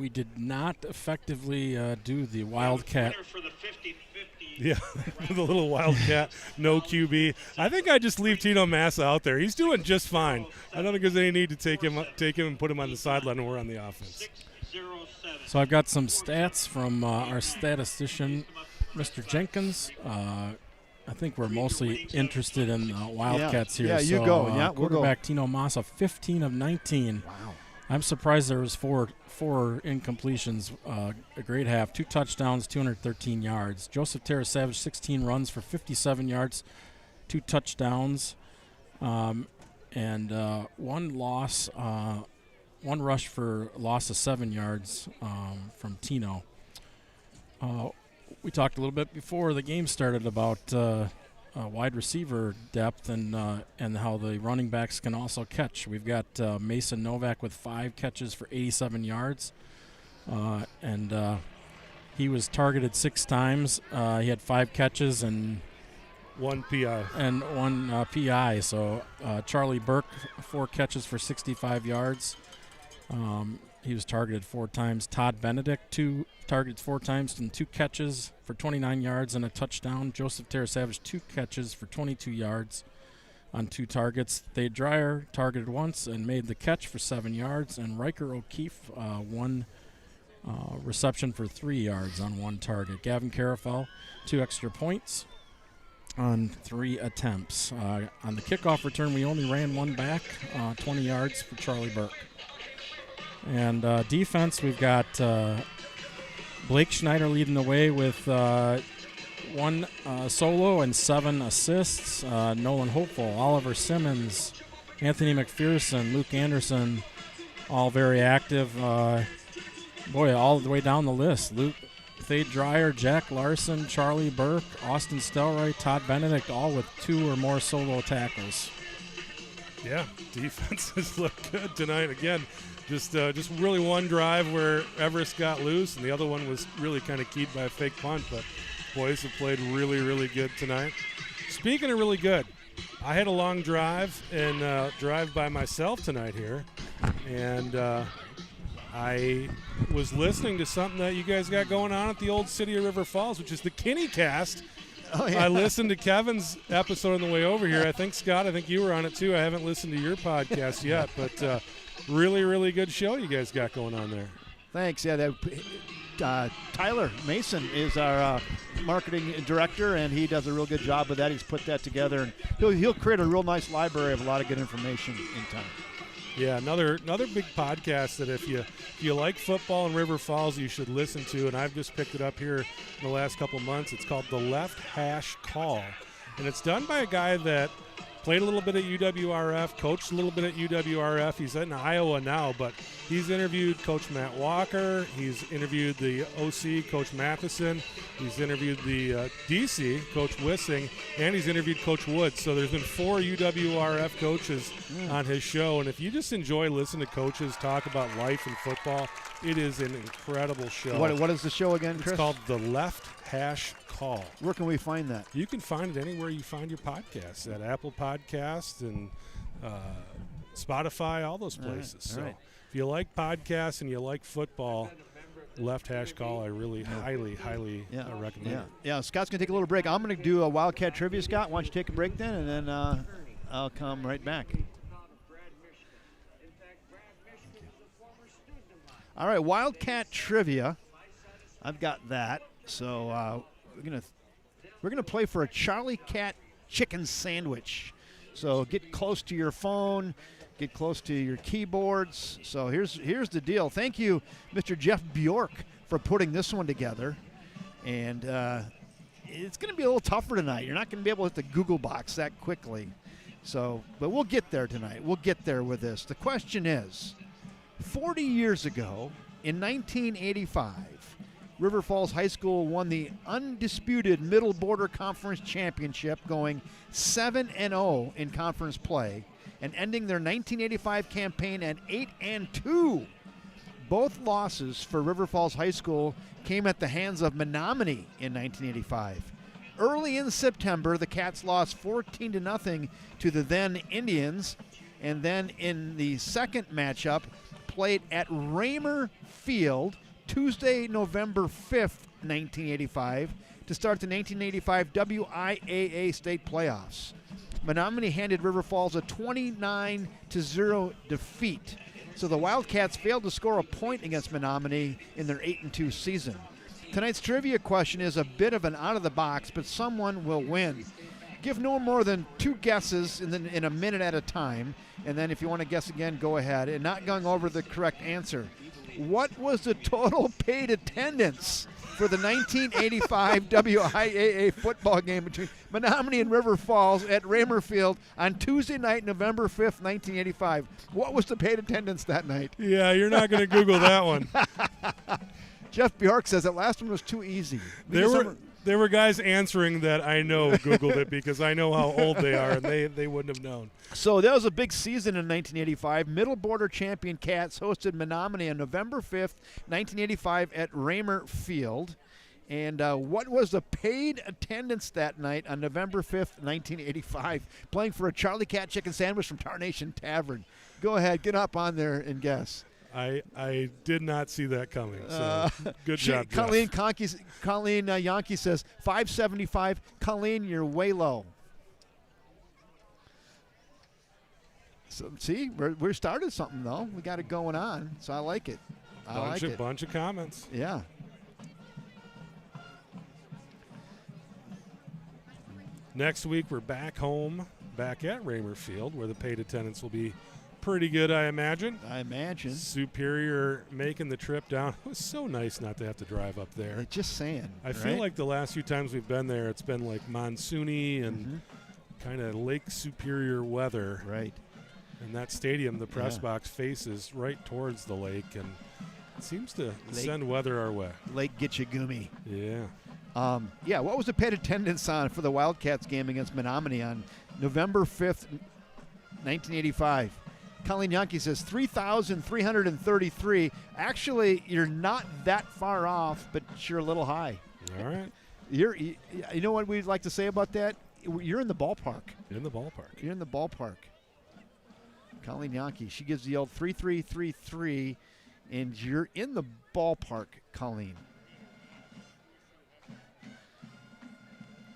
did not effectively do the Wildcat. Yeah, the little Wildcat, no QB. I think I just leave Tino Massa out there. He's doing just fine. I don't think there's any need to take him and put him on the sideline when we're on the offense. So I've got some stats from our statistician, Mr. Jenkins. I think we're mostly interested in the Wildcats here. Yeah, you so, go. Yeah, we'll go. Quarterback Tino Massa, 15 of 19. Wow. I'm surprised there was four incompletions. A great half. 2 touchdowns, 213 yards. Joseph Terra-Savage, 16 runs for 57 yards, 2 touchdowns, and one rush for a loss of 7 yards from Tino. We talked a little bit before the game started about wide receiver depth and how the running backs can also catch. We've got Mason Novak with 5 catches for 87 yards, and he was targeted 6 times. He had 5 catches and 1 PI. And 1 PI. So Charlie Burke, 4 catches for 65 yards. He was targeted 4 times. Todd Benedict, 2 targets 4 times and 2 catches for 29 yards and a touchdown. Joseph Terra-Savage, 2 catches for 22 yards on 2 targets. Thade Dreyer targeted once and made the catch for 7 yards. And Riker O'Keefe, 1 reception for 3 yards on 1 target. Gavin Carafel, 2 extra points on 3 attempts. On the kickoff return, we only ran 1 back, 20 yards for Charlie Burke. And defense, we've got Blake Schneider leading the way with 1 solo and 7 assists. Nolan Hopeful, Oliver Simmons, Anthony McPherson, Luke Anderson, all very active. All the way down the list. Thade Dreyer, Jack Larson, Charlie Burke, Austin Stelroy, Todd Benedict, all with 2 or more solo tackles. Yeah, defenses look good tonight. Again, just really 1 drive where Everest got loose, and the other one was really kind of keyed by a fake punt. But boys have played really, really good tonight. Speaking of really good, I had a long drive and drive by myself tonight here, and I was listening to something that you guys got going on at the old city of River Falls, which is the KinneyCast. Oh, yeah. I listened to Kevin's episode on the way over here. I think, Scott, you were on it too. I haven't listened to your podcast yet, but really, really good show you guys got going on there. Thanks. Yeah, Tyler Mason is our marketing director, and he does a real good job with that. He's put that together, and he'll create a real nice library of a lot of good information in time. Yeah, another big podcast that if you like football in River Falls, you should listen to, and I've just picked it up here in the last couple months. It's called The Left Hash Call, and it's done by a guy that played a little bit at UWRF, coached a little bit at UWRF. He's in Iowa now, but he's interviewed Coach Matt Walker. He's interviewed the OC, Coach Matheson. He's interviewed the DC, Coach Wissing, and he's interviewed Coach Woods. So there's been 4 UWRF coaches on his show. And if you just enjoy listening to coaches talk about life and football, it is an incredible show. What is the show again, Chris? It's called The Left Hash Call. Where can we find that? You can find it anywhere you find your podcasts, at Apple Podcasts and Spotify, all those places. All right. If you like podcasts and you like football, Left Hash Call, I really highly recommend it. Yeah, Scott's going to take a little break. I'm going to do a Wildcat trivia, Scott. Why don't you take a break then, and then I'll come right back. All right, Wildcat trivia. I've got that. So we're gonna play for a Charlie Cat chicken sandwich. So get close to your phone, get close to your keyboards. So here's the deal. Thank you, Mr. Jeff Bjork, for putting this one together. And it's going to be a little tougher tonight. You're not going to be able to hit the Google box that quickly. So, but we'll get there tonight. We'll get there with this. The question is, 40 years ago, in 1985, River Falls High School won the undisputed Middle Border Conference Championship, going 7-0 in conference play and ending their 1985 campaign at 8-2. Both losses for River Falls High School came at the hands of Menominee in 1985. Early in September, the Cats lost 14-0 to the then Indians, and then in the second matchup, played at Raymer Field Tuesday, November 5th, 1985, to start the 1985 WIAA state playoffs. Menominee handed River Falls a 29-0 defeat. So the Wildcats failed to score a point against Menominee in their 8-2 season. Tonight's trivia question is a bit of an out-of-the-box, but someone will win. Give no more than 2 guesses in a minute at a time, and then if you want to guess again, go ahead. And not going over the correct answer. What was the total paid attendance for the 1985 WIAA football game between Menominee and River Falls at Raymer Field on Tuesday night, November 5th, 1985? What was the paid attendance that night? Yeah, you're not going to Google that one. Jeff Bjork says that last one was too easy. There were guys answering that I know Googled it because I know how old they are, and they wouldn't have known. So that was a big season in 1985. Middle Border champion Cats hosted Menominee on November 5th, 1985 at Raymer Field. And what was the paid attendance that night on November 5th, 1985, playing for a Charlie Cat chicken sandwich from Tarnation Tavern? Go ahead, get up on there and guess. I did not see that coming. So good job, Jeff. Colleen Yankee says $5.75. Colleen, you're way low. So see, we started something though. We got it going on, so I like it. Bunch of comments. Yeah. Next week we're back home, back at Raymer Field, where the paid attendance will be pretty good, I imagine. Superior making the trip down. It was so nice not to have to drive up there. Just saying. I feel like the last few times we've been there, it's been like monsoony and kind of Lake Superior weather. Right. And that stadium, the press box faces right towards the lake, and it seems to send weather our way. Lake Gitchagumi. Yeah. What was the paid attendance on for the Wildcats game against Menominee on November 5th, 1985? Colleen Yankee says 3,333. Actually, you're not that far off, but you're a little high. All right. You know what we'd like to say about that? You're in the ballpark. You're in the ballpark. Colleen Yankee, she gives the old 3,333, and you're in the ballpark, Colleen.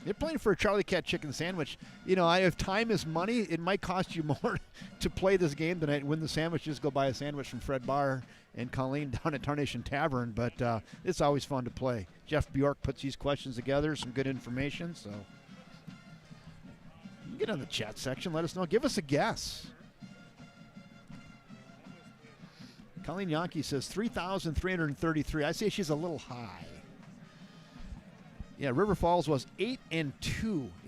They're playing for a Charlie Cat chicken sandwich. You know, if time is money, it might cost you more to play this game tonight and win the sandwich. Just go buy a sandwich from Fred Barr and Colleen down at Tarnation Tavern. But it's always fun to play. Jeff Bjork puts these questions together, some good information. So get on the chat section. Let us know. Give us a guess. Colleen Yankee says 3,333. I say she's a little high. Yeah, River Falls was 8-2 in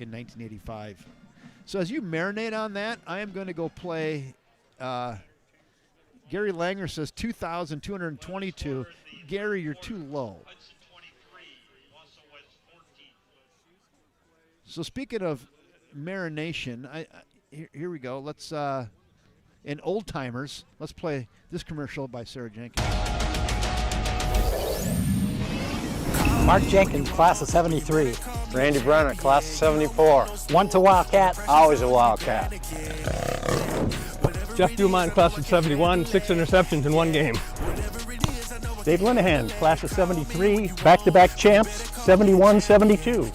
1985. So as you marinate on that, I am going to go play. Gary Langer says 2,222. Gary, you're too low. So speaking of marination, here we go. Let's in old timers. Let's play this commercial by Sarah Jenkins. Mark Jenkins, class of 73. Randy Brenner, class of 74. One to Wildcat. Always a Wildcat. Jeff Dumont, class of 71, 6 interceptions in 1 game. Dave Linehan, class of 73, back-to-back champs, 71-72.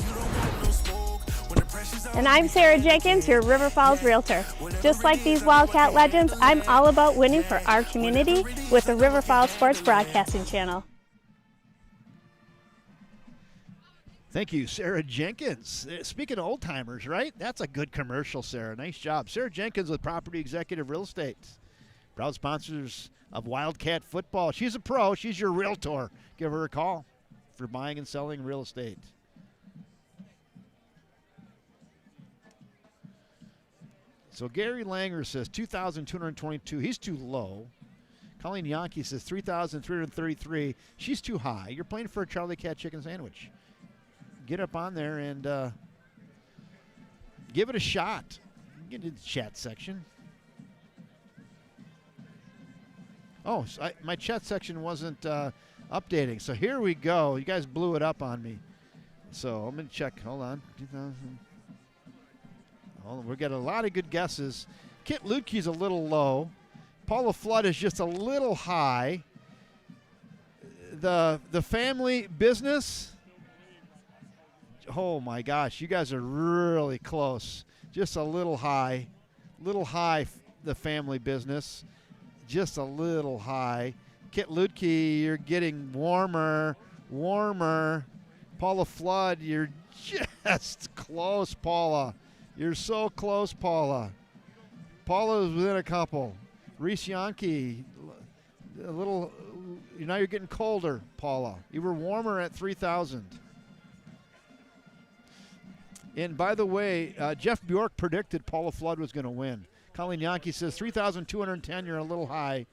And I'm Sarah Jenkins, your River Falls Realtor. Just like these Wildcat legends, I'm all about winning for our community with the River Falls Sports Broadcasting Channel. Thank you, Sarah Jenkins. Speaking of old timers, right? That's a good commercial, Sarah. Nice job. Sarah Jenkins with Property Executive Real Estate. Proud sponsors of Wildcat football. She's a pro. She's your realtor. Give her a call for buying and selling real estate. So Gary Langer says 2,222. He's too low. Colleen Yankee says 3,333. She's too high. You're playing for a Charlie Cat chicken sandwich. Get up on there and give it a shot. Get into the chat section. Oh, so my chat section wasn't updating. So here we go. You guys blew it up on me. So I'm going to check. Hold on. 2000. We got a lot of good guesses. Kit Lutke's a little low. Paula Flood is just a little high. The family business. Oh my gosh, you guys are really close. Just a little high. The family business. Just a little high. Kit Lutke, you're getting warmer. Paula Flood, you're just close, Paula. You're so close, Paula. Paula is within a couple. Reese Yankee, a little, now you're getting colder, Paula. You were warmer at 3,000. And by the way, Jeff Bjork predicted Paula Flood was going to win. Colleen Yankee says 3,210, you're a little high.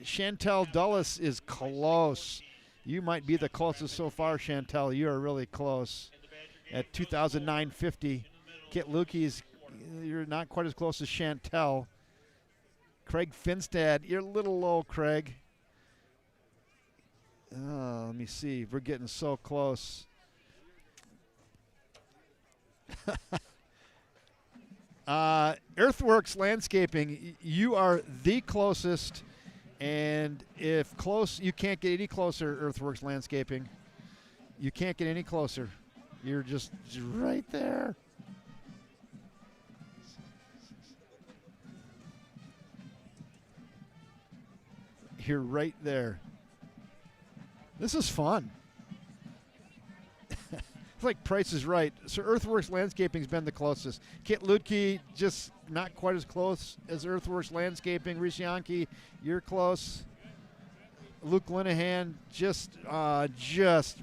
Chantel Dulles is close. You might be the closest so far, Chantel. You are really close. At 2009.50, Kit Lukey's, you're not quite as close as Chantel. Craig Finstad, you're a little low, Craig. Oh, let me see. We're getting so close. Earthworks Landscaping, you are the closest. And if close, you can't get any closer, Earthworks Landscaping. You can't get any closer. You're just right there. You're right there. This is fun. It's like Price is Right. So Earthworks Landscaping's been the closest. Kit Lutke, just not quite as close as Earthworks Landscaping. Reese Yankee, you're close. Luke Linehan just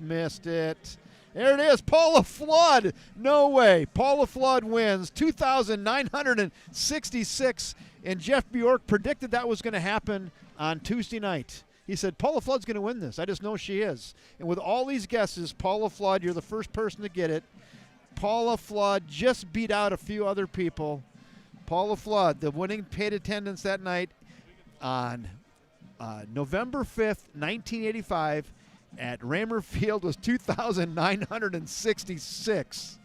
missed it. There it is, Paula Flood. No way. Paula Flood wins 2,966, and Jeff Bjork predicted that was going to happen on Tuesday night. He said, Paula Flood's going to win this. I just know she is. And with all these guesses, Paula Flood, you're the first person to get it. Paula Flood just beat out a few other people. Paula Flood, the winning paid attendance that night on November 5th, 1985 at Raymer Field was 2,966.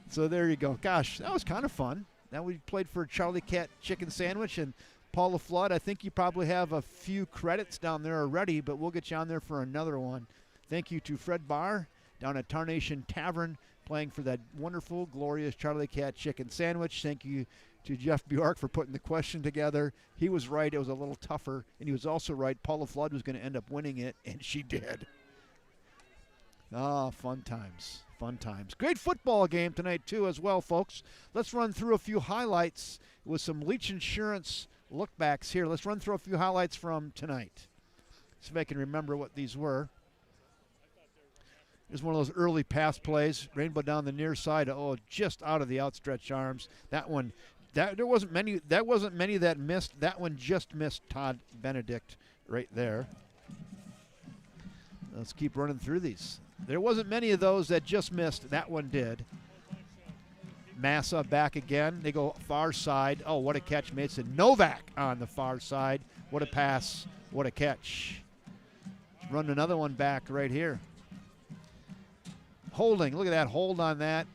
So there you go. Gosh, that was kind of fun. Now we played for Charlie Cat Chicken Sandwich and Paula Flood. I think you probably have a few credits down there already, but we'll get you on there for another one. Thank you to Fred Barr down at Tarnation Tavern playing for that wonderful, glorious Charlie Cat Chicken Sandwich. Thank you to Jeff Bjork for putting the question together. He was right. It was a little tougher. And he was also right. Paula Flood was going to end up winning it, and she did. Ah, fun times. Fun times. Great football game tonight, too, as well, folks. Let's run through a few highlights with some Leach Insurance lookbacks here. Let's run through a few highlights from tonight. See if I can remember what these were. Here's one of those early pass plays. Rainbow down the near side. Oh, just out of the outstretched arms. That one, there wasn't many that missed. That one just missed Todd Benedict right there. Let's keep running through these. There wasn't many of those that just missed. That one did. Massa back again. They go far side. Oh, what a catch. Mason Novak on the far side. What a pass. What a catch. Let's run another one back right here. Holding. Look at that hold on that.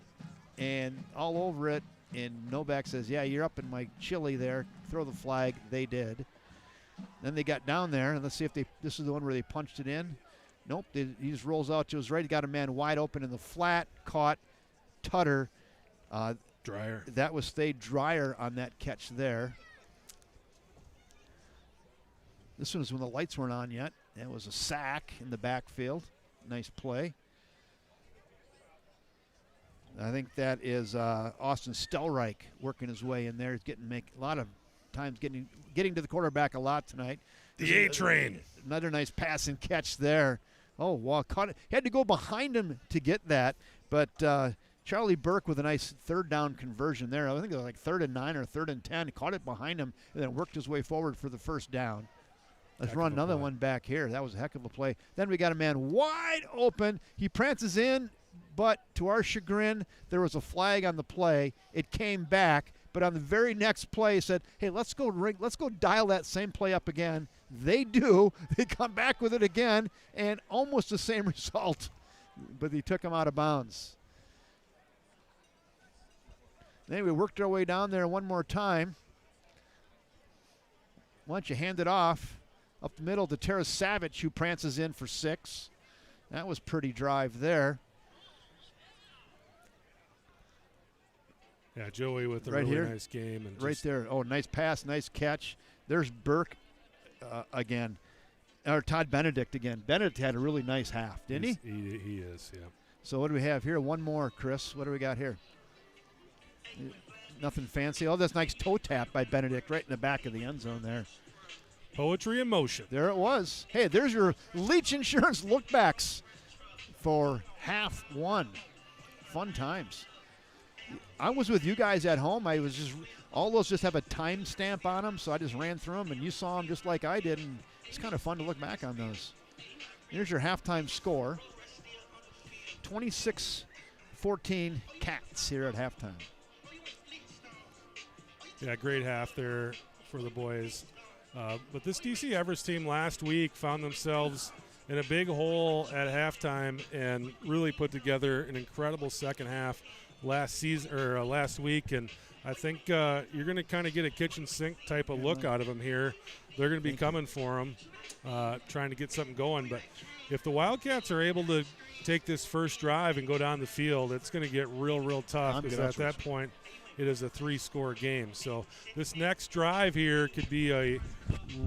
And all over it. And Novak says, yeah, you're up in my chili there. Throw the flag. They did. Then they got down there. And let's see if this is the one where they punched it in. Nope. He just rolls out to his right. He got a man wide open in the flat. Caught. Tutter. Dreyer. That was Thade Dreyer on that catch there. This one was when the lights weren't on yet. That was a sack in the backfield. Nice play. I think that is Austin Stelreich working his way in there. He's getting a lot of times getting to the quarterback a lot tonight. The A-train. Another nice pass and catch there. Oh, wow, caught it. He had to go behind him to get that, but Charlie Burke with a nice third down conversion there. I think it was like 3rd and 9 or 3rd and 10. He caught it behind him and then worked his way forward for the first down. Let's run another one back here. That was a heck of a play. Then we got a man wide open. He prances in, but to our chagrin, there was a flag on the play. It came back, but on the very next play, he said, hey, let's go dial that same play up again. They do. They come back with it again, and almost the same result, but he took him out of bounds. Then we worked our way down there one more time. Why don't you hand it off up the middle to Tara Savage, who prances in for 6. That was pretty drive there. Yeah, Joey with a right really here. Nice game. And right there. Oh, nice pass, nice catch. There's Burke again. Or Todd Benedict again. Benedict had a really nice half, didn't he? He is, yeah. So what do we have here? One more, Chris. What do we got here? Nothing fancy. Oh, that's nice toe tap by Benedict right in the back of the end zone there. Poetry in motion. There it was. Hey, there's your Leach Insurance lookbacks for half one. Fun times. I was with you guys at home. I was just, all those just have a time stamp on them, so I just ran through them, and you saw them just like I did, and it's kind of fun to look back on those. Here's your halftime score. 26-14 Cats here at halftime. Yeah, great half there for the boys. But this DC Everest team last week found themselves in a big hole at halftime and really put together an incredible second half last week. And I think you're going to kind of get a kitchen sink type of look out of them here. They're going to be coming for them, trying to get something going. But if the Wildcats are able to take this first drive and go down the field, it's going to get real tough because at that point it is a 3-score game. So this next drive here could be a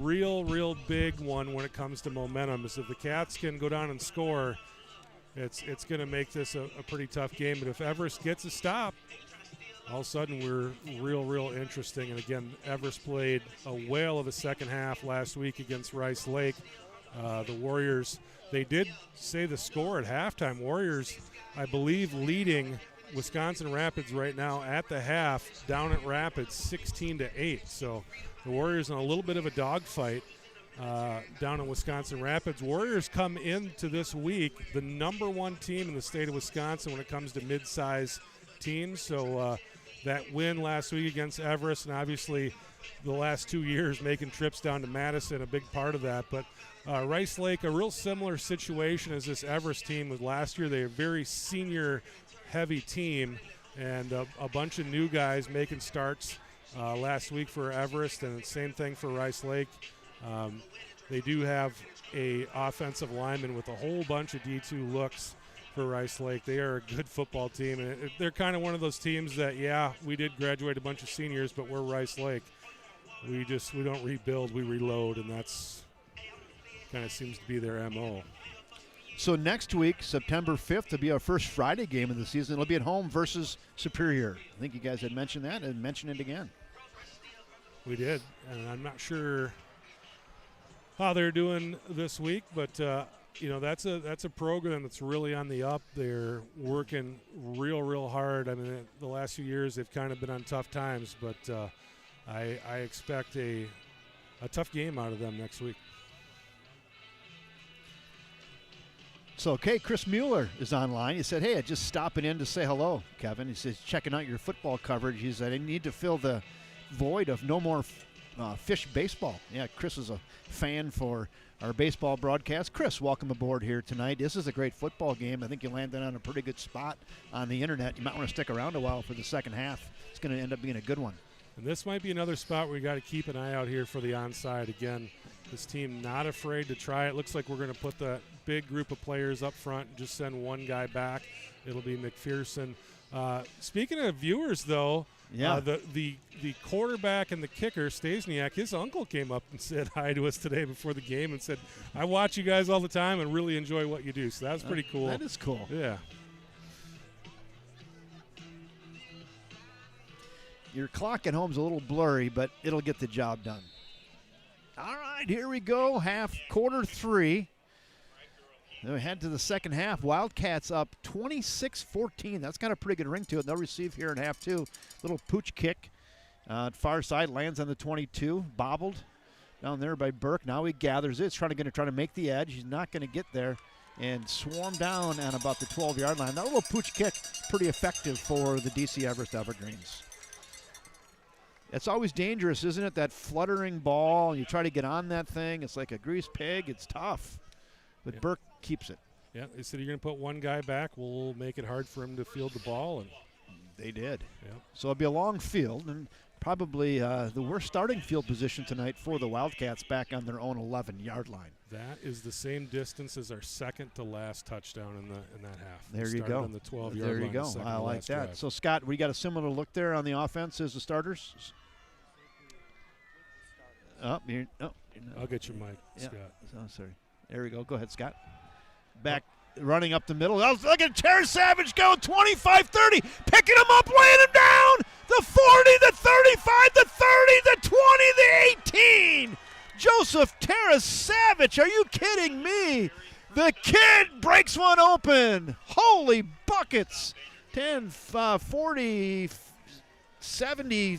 real big one when it comes to momentum. Is if the Cats can go down and score, it's going to make this a pretty tough game. But if Everest gets a stop, all of a sudden we're real interesting. And again, Everest played a whale of a second half last week against Rice Lake. The Warriors, they did say the score at halftime. Warriors, I believe, leading Wisconsin Rapids right now at the half, down at Rapids 16-8. So the Warriors in a little bit of a dogfight down in Wisconsin Rapids. Warriors come into this week the #1 team in the state of Wisconsin when it comes to mid-size teams. So that win last week against Everest, and obviously the last 2 years making trips down to Madison, a big part of that. But Rice Lake, a real similar situation as this Everest team was last year. They're a very senior heavy team, and a bunch of new guys making starts last week for Everest, and the same thing for Rice Lake. They do have a offensive lineman with a whole bunch of D2 looks for Rice Lake. They are a good football team, and they're kind of one of those teams that, yeah, we did graduate a bunch of seniors, but we're Rice Lake. We don't rebuild, we reload, and that's kind of seems to be their MO. So next week, September 5th, will be our first Friday game of the season. It'll be at home versus Superior. I think you guys had mentioned that and mentioned it again. We did, and I'm not sure how they're doing this week, but that's a program that's really on the up. They're working real hard. I mean, the last few years they've kind of been on tough times, but I expect a tough game out of them next week. So, okay, Chris Mueller is online. He said, hey, I'm just stopping in to say hello, Kevin. He says, checking out your football coverage. He said, I need to fill the void of no more fish baseball. Yeah, Chris is a fan for our baseball broadcast. Chris, welcome aboard here tonight. This is a great football game. I think you landed on a pretty good spot on the internet. You might want to stick around a while for the second half. It's going to end up being a good one. And this might be another spot where you got to keep an eye out here for the onside. Again, this team not afraid to try it. Looks like we're going to put the big group of players up front and just send one guy back. It'll be McPherson. Speaking of viewers, though, the quarterback and the kicker, Stasniak, his uncle came up and said hi to us today before the game and said, I watch you guys all the time and really enjoy what you do. So that's pretty cool. That is cool. Yeah. Your clock at home's a little blurry, but it'll get the job done. All right, here we go. Quarter 3. Then we head to the second half. Wildcats up 26-14. That's got a pretty good ring to it. They'll receive here in half 2. Little pooch kick. Far side lands on the 22. Bobbled down there by Burke. Now he gathers it. He's trying to make the edge. He's not going to get there. And swarm down on about the 12-yard line. That little pooch kick, pretty effective for the DC Everest Evergreens. It's always dangerous, isn't it? That fluttering ball. You try to get on that thing. It's like a grease pig. It's tough. But Burke keeps it. Yeah, they said you're going to put one guy back. We'll make it hard for him to field the ball. And they did. Yeah. So it'll be a long field and probably the worst starting field position tonight for the Wildcats back on their own 11-yard line. That is the same distance as our second to last touchdown in that half. There you go. On the 12-yard line. There you go. I like that. Drive. So, Scott, we got a similar look there on the offense as the starters? I'll get your mic, Scott. Oh, sorry. There we go. Go ahead, Scott. Back, running up the middle. Oh, look at Terry Savage go 25-30, picking him up, laying him down. The 40, the 35, the 30, the 20, the 18. Joseph Terra Savage, are you kidding me? The kid breaks one open. Holy buckets. 10, 40, 73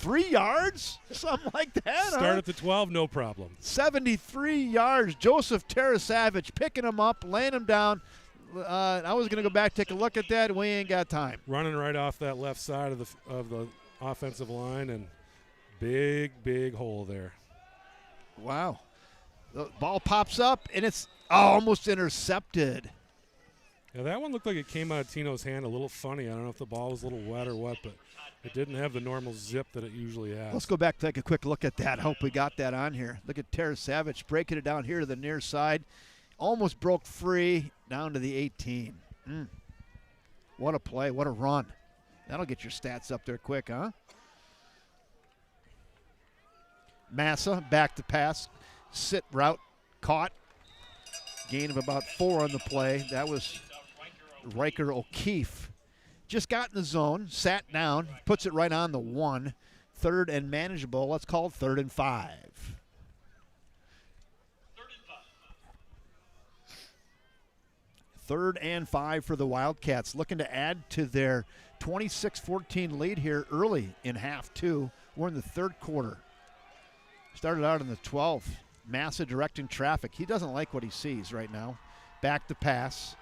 73 yards, something like that. Start at the 12, no problem. 73 yards. Joseph Tarasavage picking him up, laying him down. I was going to go back, take a look at that. We ain't got time. Running right off that left side of the offensive line, and big hole there. Wow. The ball pops up, and it's almost intercepted. Yeah, that one looked like it came out of Tino's hand a little funny. I don't know if the ball was a little wet or what, but it didn't have the normal zip that it usually has. Let's go back, take a quick look at that. I hope we got that on here. Look at Tarasavage breaking it down here to the near side. Almost broke free down to the 18. What a play, what a run. That'll get your stats up there quick, huh? Massa back to pass, sit route, caught. Gain of about 4 on the play. That was Riker O'Keefe. Just got in the zone, sat down, puts it right on the 1. 3rd and manageable. Let's call it 3rd and 5. 3rd and 5 for the Wildcats, looking to add to their 26-14 lead here early in half 2. We're in the 3rd quarter. Started out in the 12th. Massa directing traffic. He doesn't like what he sees right now. Back to pass.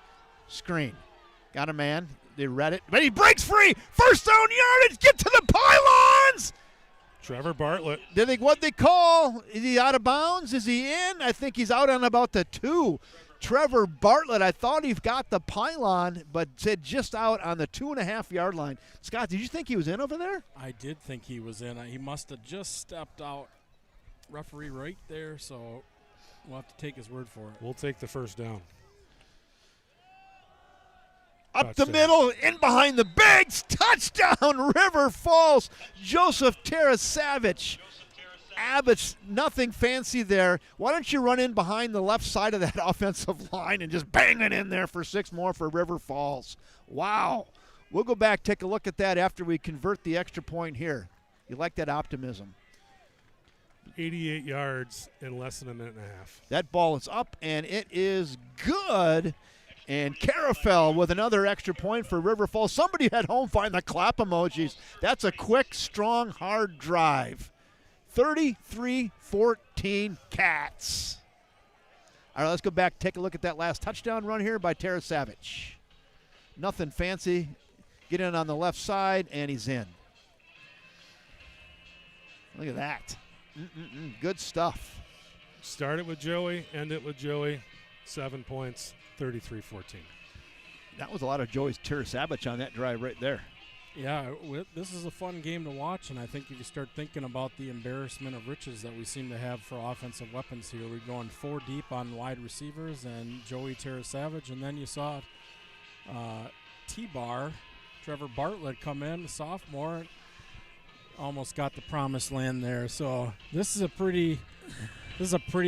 Screen. Got a man. They read it. But he breaks free. First down yardage. Get to the pylons. Trevor Bartlett. What'd they call? Is he out of bounds? Is he in? I think he's out on about the 2. Trevor Bartlett, I thought he got the pylon, but said just out on the 2.5-yard line. Scott, did you think he was in over there? I did think he was in. He must have just stepped out. Referee right there, so we'll have to take his word for it. We'll take the first down. Up the middle, in behind the bigs, touchdown, River Falls. Joseph Tarasavage. Abbott's nothing fancy there. Why don't you run in behind the left side of that offensive line and just bang it in there for 6 more for River Falls. Wow. We'll go back, take a look at that after we convert the extra point here. You like that optimism? 88 yards in less than a minute and a half. That ball is up, and it is good. And Carafel with another extra point for River Falls. Somebody at home find the clap emojis. That's a quick, strong, hard drive. 33-14 Cats. All right, let's go back, take a look at that last touchdown run here by Tarasavage. Nothing fancy. Get in on the left side, and he's in. Look at that. Good stuff. Start it with Joey, end it with Joey. 7 points, 33-14. That was a lot of Joey's Tarasavage on that drive right there. Yeah, this is a fun game to watch, and I think if you start thinking about the embarrassment of riches that we seem to have for offensive weapons here, we're going 4 deep on wide receivers and Joey Tarasavage, and then you saw T-Bar, Trevor Bartlett come in, the sophomore, almost got the promised land there. So this is a pretty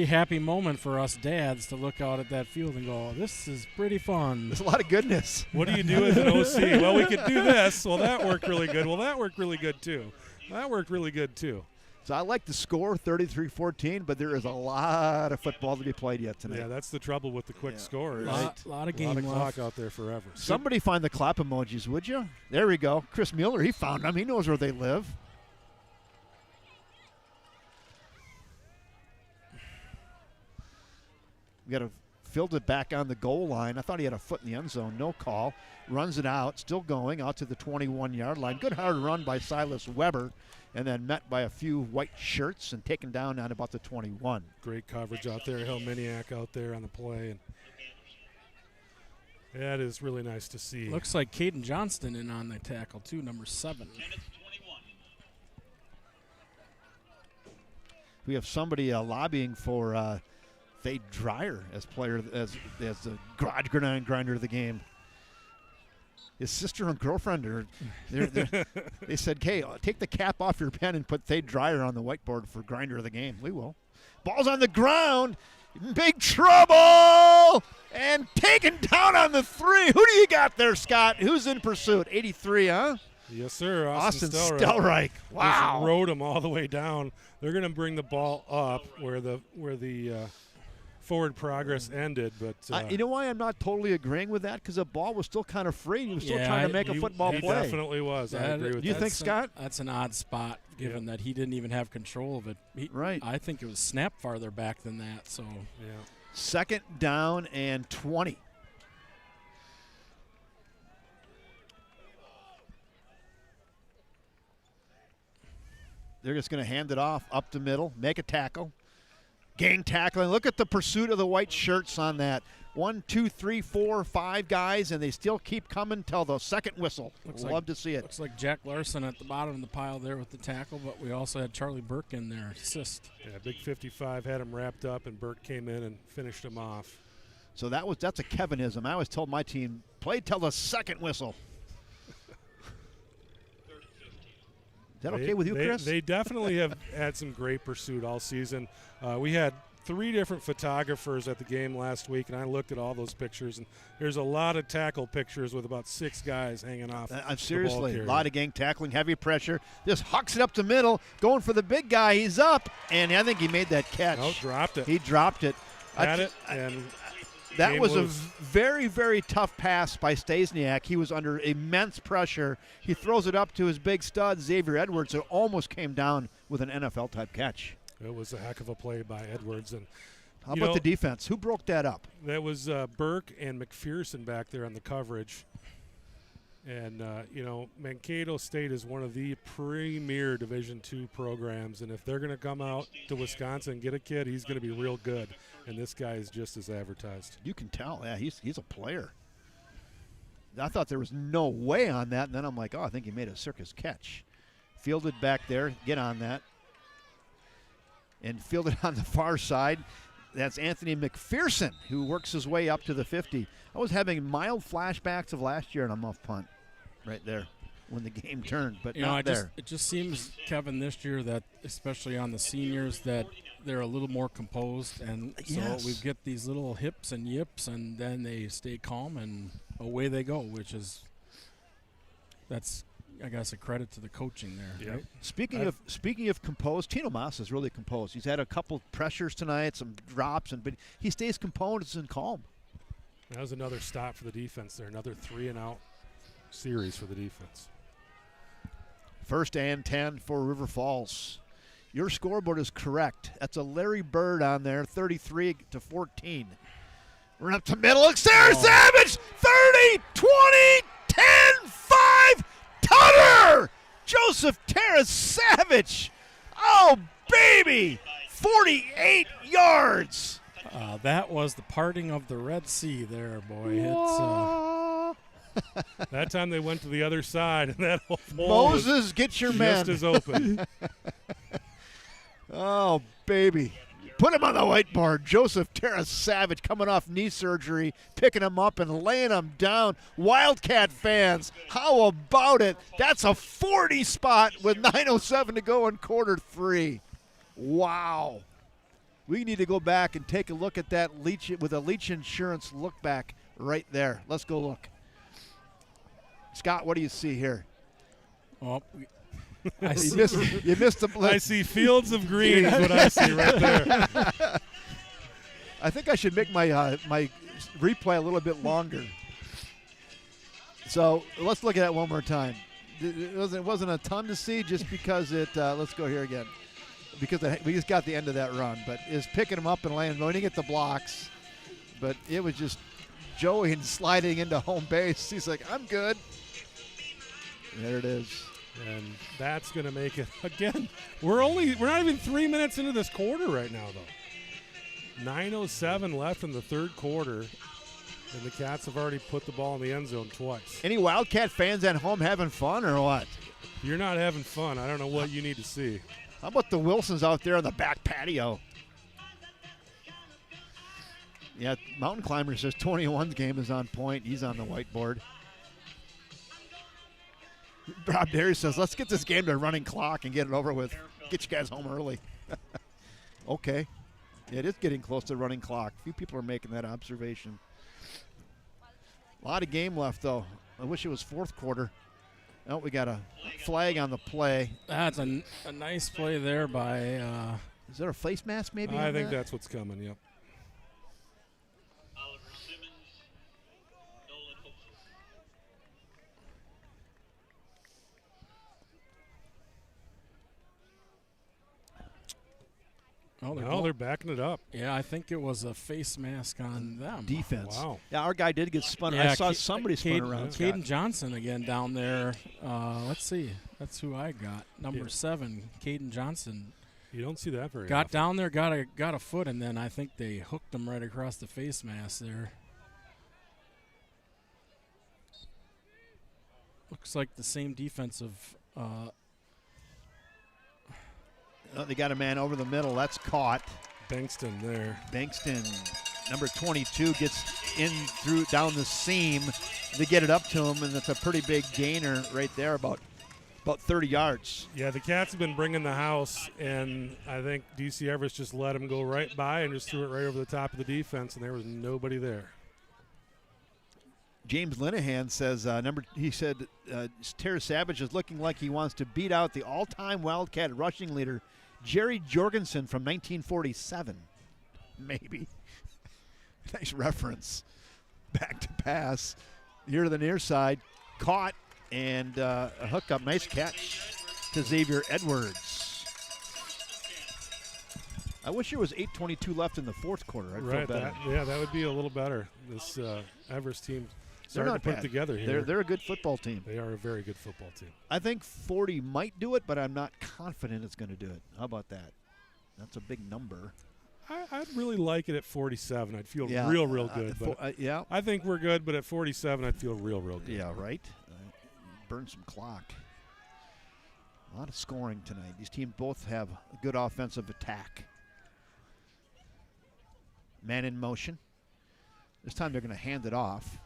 happy moment for us dads to look out at that field and go, this is pretty fun. There's a lot of goodness. What do you do as an OC? Well, we could do this. Well, that worked really good. Well, that worked really good too. That worked really good too. So I like the score, 33-14, but there is a lot of football to be played yet tonight. Yeah, that's the trouble with the quick score. A lot of game left. Clock out there forever. Somebody find the clap emojis, would you? There we go. Chris Mueller, he found them. He knows where they live. We got to field it back on the goal line. I thought he had a foot in the end zone. No call. Runs it out. Still going out to the 21-yard line. Good hard run by Silas Weber, and then met by a few white shirts and taken down at about the 21. Great coverage out there. Helminiak out there on the play. And that is really nice to see. Looks like Caden Johnston in on the tackle, too, number 7. We have somebody lobbying for Thade Dreyer as player as the garage grinder of the game. His sister and girlfriend are they said, "Hey, take the cap off your pen and put Thade Dreyer on the whiteboard for grinder of the game." We will. Ball's on the ground. Big trouble! And taken down on the 3. Who do you got there, Scott? Who's in pursuit? 83, huh? Yes, sir. Austin Stelreich. Wow. Just rode him all the way down. They're going to bring the ball up where the forward progress ended. But you know why I'm not totally agreeing with that? Because the ball was still kind of free. He was still trying to make a football he play. He definitely was. I agree with that. Do you think, Scott? That's an odd spot, given that he didn't even have control of it. Right. I think it was snapped farther back than that. So. Yeah. 2nd down and 20. They're just going to hand it off up the middle, make a tackle. Gang tackling. Look at the pursuit of the white shirts on that. 1, 2, 3, 4, 5 guys, and they still keep coming till the second whistle. Love to see it. Looks like Jack Larson at the bottom of the pile there with the tackle, but we also had Charlie Burke in there, assist. Yeah, big 55 had him wrapped up, and Burke came in and finished him off. So that's a Kevinism. I always told my team, play till the second whistle. Is that okay with you, Chris? They definitely have had some great pursuit all season. We had 3 different photographers at the game last week, and I looked at all those pictures, and there's a lot of tackle pictures with about 6 guys hanging off. Seriously, a lot of gang tackling, heavy pressure. Just hucks it up the middle, going for the big guy. He's up, and I think he made that catch. Oh, dropped it. He dropped it. That was a very, very tough pass by Stasiak. He was under immense pressure. He throws it up to his big stud, Xavier Edwards. It almost came down with an NFL-type catch. It was a heck of a play by Edwards. And how about the defense? Who broke that up? That was Burke and McPherson back there on the coverage. And, Mankato State is one of the premier Division II programs. And if they're going to come out to Wisconsin and get a kid, he's going to be real good. And this guy is just as advertised. You can tell. Yeah, he's a player. I thought there was no way on that. And then I'm like, I think he made a circus catch. Fielded back there. Get on that. And fielded on the far side. That's Anthony McPherson, who works his way up to the 50. I was having mild flashbacks of last year on a muff punt right there when the game turned, but not there. It just seems, Kevin, this year that, especially on the seniors, that they're a little more composed. And so we get these little hips and yips, and then they stay calm, and away they go, that's – I guess a credit to the coaching there. Yep. Right? Speaking of composed, Tino Mas is really composed. He's had a couple pressures tonight, some drops, but he stays composed and calm. That was another stop for the defense there. Another 3-and-out series for the defense. 1st and 10 for River Falls. Your scoreboard is correct. That's a Larry Bird on there, 33-14. Run up to middle. Sarah Savage, 30, 20, 10, 5. Tutter! Joseph Terrace Savage. Oh, baby! 48 yards. That was the parting of the Red Sea there, boy. That time they went to the other side, and that whole Moses, get your man. Just as open. Oh, baby. Put him on the whiteboard. Joseph Terrace Savage coming off knee surgery, picking him up and laying him down. Wildcat fans, how about it? That's a 40 spot with 9:07 to go in quarter 3. Wow. We need to go back and take a look at that Leach with a Leach Insurance look back right there. Let's go look. Scott, what do you see here? Oh, you missed the blitz. I see fields of green is what I see right there. I think I should make my my replay a little bit longer. So let's look at that one more time. It wasn't a ton to see just because it let's go here again. Because we just got the end of that run. But is picking him up and landing, going to get the blocks. But it was just Joey sliding into home base. He's like, I'm good. There it is. And that's going to make it again. We're not even 3 minutes into this quarter right now, though. 9:07 left in the third quarter, and the Cats have already put the ball in the end zone twice. Any Wildcat fans at home having fun or what? If you're not having fun, I don't know what you need to see. How about the Wilsons out there on the back patio? Yeah, Mountain Climber says 21's game is on point. He's on the whiteboard. Rob Derry says, let's get this game to a running clock and get it over with. Get you guys home early. Okay. Yeah, it is getting close to the running clock. A few people are making that observation. A lot of game left, though. I wish it was fourth quarter. Oh, we got a flag on the play. That's a nice play there by is there a face mask maybe? I think that's what's coming, yep. No, they're backing it up. Yeah, I think it was a face mask on them. Defense. Wow. Yeah, our guy did get spun. Yeah, I saw somebody spun around. Caden Johnson again down there. Let's see. That's who I got. Number 7, Caden Johnson. You don't see that very Got often. down there, got a foot, and then I think they hooked him right across the face mask there. Looks like the same defensive. They got a man over the middle. That's caught. Bankston there. Bankston, number 22, gets in through down the seam. They get it up to him, and it's a pretty big gainer right there, about 30 yards. Yeah, the Cats have been bringing the house, and I think DC Everest just let him go right by and just threw it right over the top of the defense, and there was nobody there. James Linehan says, Terry Savage is looking like he wants to beat out the all-time Wildcat rushing leader, Jerry Jorgensen from 1947. Maybe. Nice reference. Back to pass. Here to the near side. Caught and a hookup. Nice catch to Xavier Edwards. I wish there was 8:22 left in the fourth quarter. I'd feel better. That would be a little better. This Everest team They're starting not to put bad. it together here. They're a good football team. They are a very good football team. I think 40 might do it, but I'm not confident it's going to do it. How about that? That's a big number. I'd really like it at 47. I'd feel Yeah, real good. But yeah. I think we're good, but at 47, I'd feel real good. Yeah, right? Burn some clock. A lot of scoring tonight. These teams both have a good offensive attack. Man in motion. This time they're going to hand it off.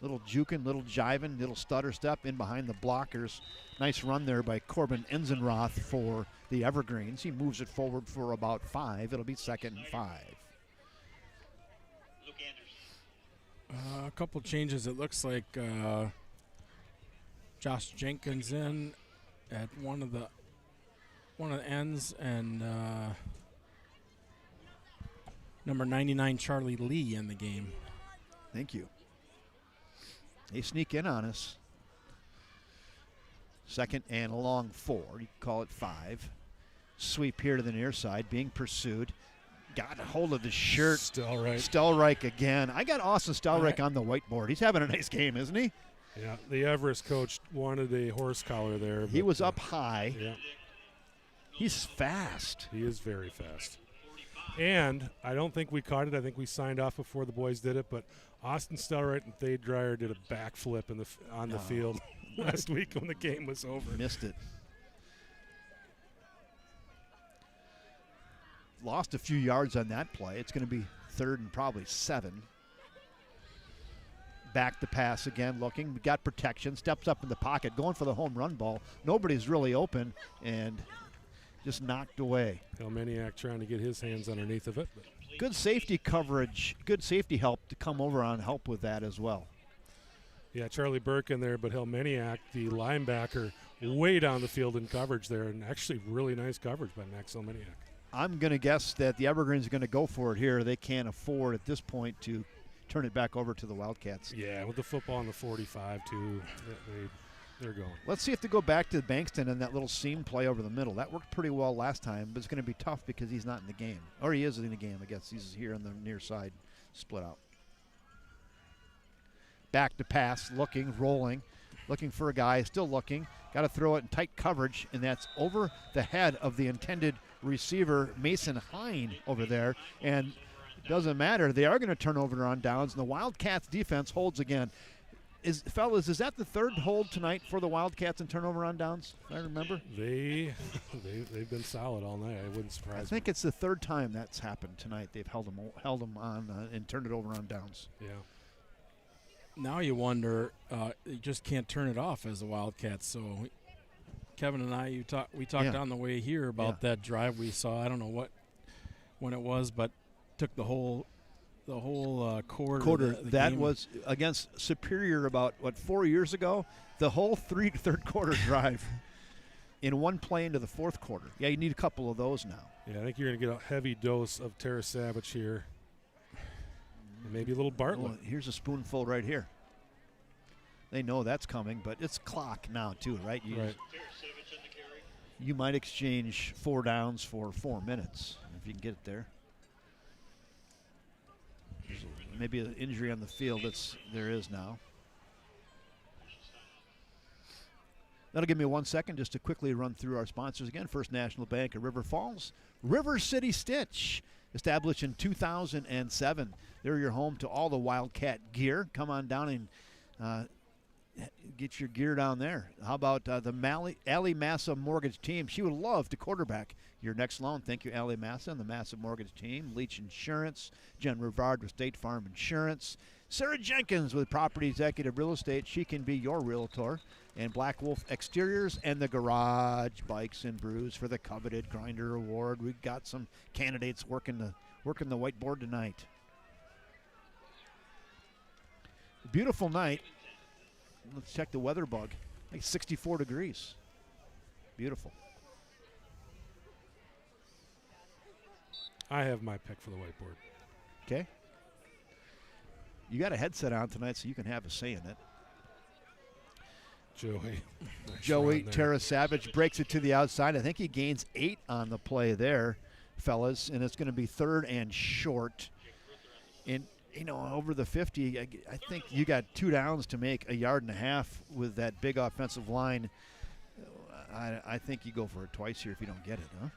Little juking, little jiving, little stutter step in behind the blockers. Nice run there by Corbin Enzenroth for the Evergreens. He moves it forward for about 5. It'll be 2nd and 5. A couple changes. It looks like Josh Jenkins in at one of the ends, and number 99 Charlie Lee in the game. Thank you. They sneak in on us. 2nd and a long 4. You can call it 5. Sweep here to the near side, being pursued. Got a hold of the shirt. Stelreich again. I got Austin Stelreich on the whiteboard. He's having a nice game, isn't he? Yeah, the Everest coach wanted a horse collar there. He was up high. Yeah. He's fast. He is very fast. And I don't think we caught it. I think we signed off before the boys did it. But Austin Stelreich and Thade Dreyer did a backflip on the field last week when the game was over. Missed it. Lost a few yards on that play. It's going to be 3rd and probably 7. Back to pass again, looking. Got protection. Steps up in the pocket, going for the home run ball. Nobody's really open, and just knocked away. Helmeniak trying to get his hands underneath of it. Good safety coverage, good safety help to come over on help with that as well. Yeah, Charlie Burke in there, but Helmeniak, the linebacker, way down the field in coverage there, and actually really nice coverage by Max Helmeniak. I'm going to guess that the Evergreens are going to go for it here. They can't afford at this point to turn it back over to the Wildcats. Yeah, with the football on the 45 too, they're going. Let's see if they go back to Bankston and that little seam play over the middle. That worked pretty well last time, but it's going to be tough because he's not in the game. Or he is in the game, I guess. He's here on the near side, split out. Back to pass, looking, rolling, looking for a guy, still looking. Got to throw it in tight coverage, and that's over the head of the intended receiver, Mason Hine, over there. And doesn't matter. They are going to turn over on downs, and the Wildcats defense holds again. Fellas, is that the 3rd hold tonight for the Wildcats in turnover on downs, if I remember? They've been solid all night. I wouldn't surprise me. I think it's the 3rd time that's happened tonight. They've held them on and turned it over on downs. Yeah. Now you wonder, you just can't turn it off as a Wildcats. So Kevin and I, we talked on the way here about that drive we saw. I don't know when it was, but took the whole quarter. That game. was against Superior about 4 years ago. The whole third quarter drive in one play into the 4th quarter. Yeah, you need a couple of those now. Yeah, I think you're going to get a heavy dose of Terra Savage here. And maybe a little Bartlett. Well, here's a spoonful right here. They know that's coming, but it's clock now too, right? Right. You might exchange 4 downs for 4 minutes. if you can get it there. There's maybe an injury on the field. There is now. That'll give me 1 second just to quickly run through our sponsors again. First National Bank of River Falls. River City Stitch, established in 2007. They're your home to all the Wildcat gear. Come on down and get your gear down there. How about the Allie Massa Mortgage Team? She would love to quarterback your next loan. Thank you, Allie Massa and the Massa Mortgage Team. Leach Insurance, Jen Rivard with State Farm Insurance. Sarah Jenkins with Property Executive Real Estate. She can be your realtor. And Black Wolf Exteriors and the Garage Bikes and Brews for the coveted Grinder Award. We've got some candidates working the whiteboard tonight. Beautiful night. Let's check the weather bug. Like 64 degrees. Beautiful. I have my pick for the whiteboard. Okay. You got a headset on tonight, so you can have a say in it. Joey. Joey Terra-Savage breaks it to the outside. I think he gains 8 on the play there, fellas, and it's going to be 3rd and short. And, over the 50, I think you got 2 downs to make a 1.5 yards with that big offensive line. I think you go for it twice here if you don't get it, huh?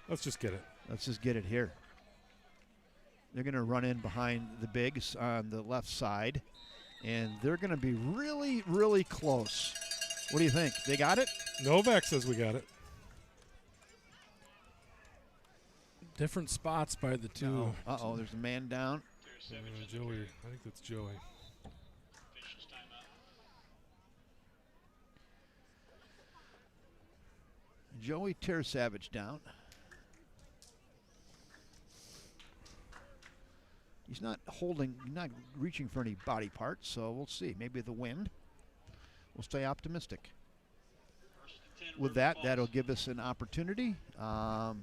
Let's just get it. Let's just get it here. They're going to run in behind the bigs on the left side. And they're going to be really, really close. What do you think? They got it? Novak says we got it. Different spots by the two. Uh-oh, there's a man down. Joey. I think that's Joey. Joey Terra-Savage down. He's not reaching for any body parts, so we'll see. Maybe the wind. We'll stay optimistic. With that, that'll give us an opportunity. What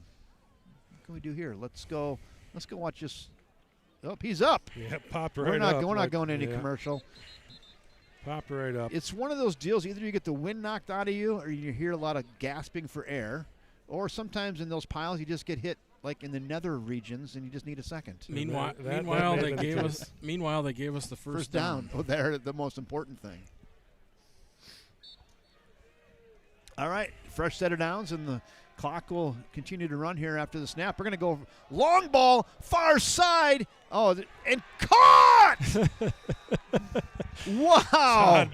can we do here? Let's go watch this. Oh, he's up. Yeah, popped right up. We're not going to any commercial. Popped right up. It's one of those deals. Either you get the wind knocked out of you, or you hear a lot of gasping for air, or sometimes in those piles you just get hit like in the nether regions, and you just need a second. Meanwhile, they gave us the first down. Oh, they're the most important thing. All right, fresh set of downs, and the clock will continue to run here after the snap. We're going to go long ball, far side. Oh, and caught! Wow.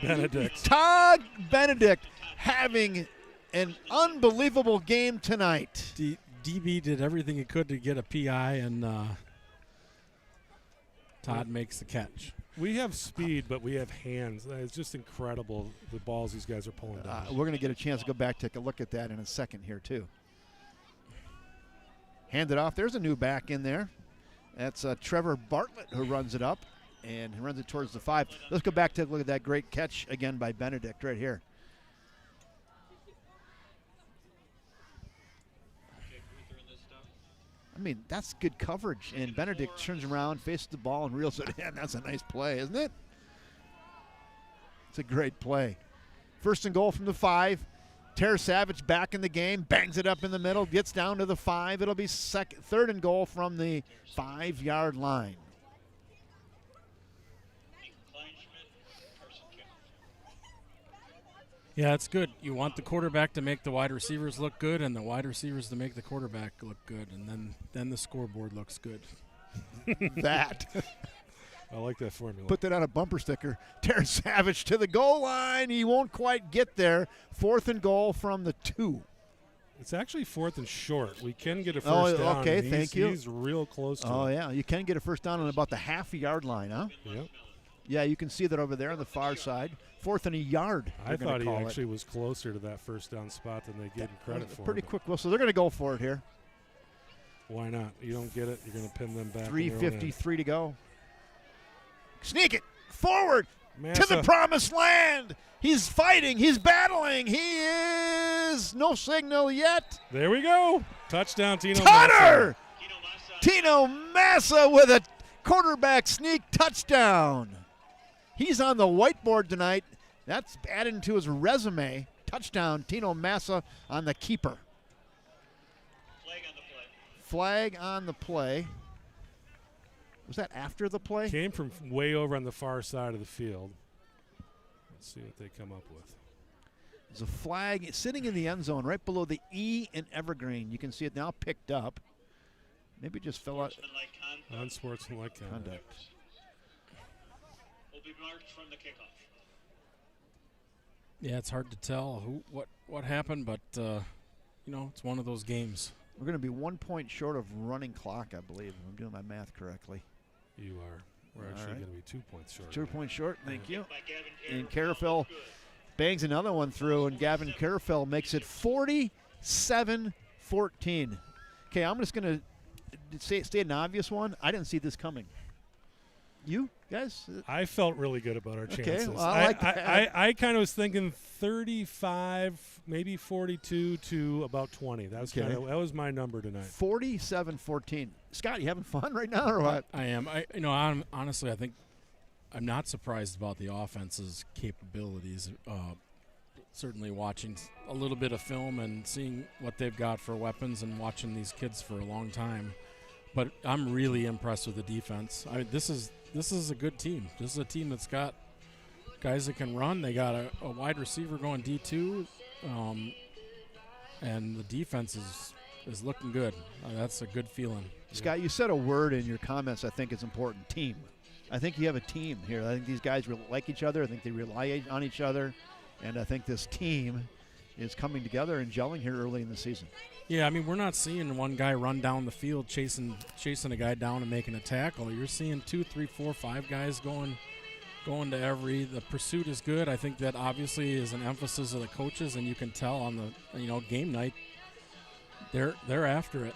Todd Benedict having an unbelievable game tonight. DB did everything he could to get a PI, and Todd makes the catch. We have speed, but we have hands. It's just incredible, the balls these guys are pulling down. We're going to get a chance to go back, take a look at that in a second here, too. Hand it off. There's a new back in there. That's Trevor Bartlett who runs it up, and he runs it towards the 5. Let's go back, take a look at that great catch again by Benedict right here. I mean, that's good coverage. And Benedict turns around, faces the ball, and reels it in. That's a nice play, isn't it? It's a great play. 1st and goal from the 5. Terra-Savage back in the game, bangs it up in the middle, gets down to the 5. It'll be 3rd and goal from the 5-yard line. Yeah, it's good. You want the quarterback to make the wide receivers look good, and the wide receivers to make the quarterback look good, and then the scoreboard looks good. That. I like that formula. Put that on a bumper sticker. Terra-Savage to the goal line. He won't quite get there. 4th and goal from the 2. It's actually 4th and short. We can get a first down. Okay, thank you. He's real close to it. Oh, yeah. You can get a first down on about the half-yard line, huh? Yep. Yeah, you can see that over there on the far side. 4th and a yard. I thought he actually was closer to that first down spot than they gave him credit for. Pretty quick whistle. They're going to go for it here. Why not? You don't get it, you're going to pin them back. 3:53 to go. Sneak it forward Massa. to the promised land. He's fighting. He's battling. He is no signal yet. There we go. Touchdown, Tino Tutter! Massa. Tino Massa with a quarterback sneak touchdown. He's on the whiteboard tonight. That's added to his resume. Touchdown, Tino Massa on the keeper. flag on the play. Was that after the play? Came from way over on the far side of the field. Let's see what they come up with. There's a flag sitting in the end zone right below the E in Evergreen. You can see it now picked up. Maybe it just fell out. Unsportsmanlike conduct. Will be marked from the kickoff. Yeah, it's hard to tell what happened, but it's one of those games. We're going to be 1 point short of running clock, I believe, if I'm doing my math correctly. You are. We're actually going to be 2 points short. 2 points short, thank you. And Carafell bangs another one through, and Gavin Carafell makes it 47-14. Okay, I'm just going to state an obvious one. I didn't see this coming. You guys? I felt really good about our chances. Well, I like that. I kind of was thinking 35, maybe 42 to about 20. That was my number tonight. 47-14. Scott, you having fun right now or what? I am. I'm honestly, I think I'm not surprised about the offense's capabilities. Certainly watching a little bit of film and seeing what they've got for weapons and watching these kids for a long time. But I'm really impressed with the defense. This is a good team. This is a team that's got guys that can run. They got a wide receiver going D2, and the defense is looking good. That's a good feeling. Scott, you said a word in your comments I think is important, team. I think you have a team here. I think these guys like each other. I think they rely on each other, and I think this team is coming together and gelling here early in the season. Yeah, we're not seeing one guy run down the field chasing a guy down and making a tackle. You're seeing 2, 3, 4, 5 guys going to every. The pursuit is good. I think that obviously is an emphasis of the coaches, and you can tell on the game night they're after it.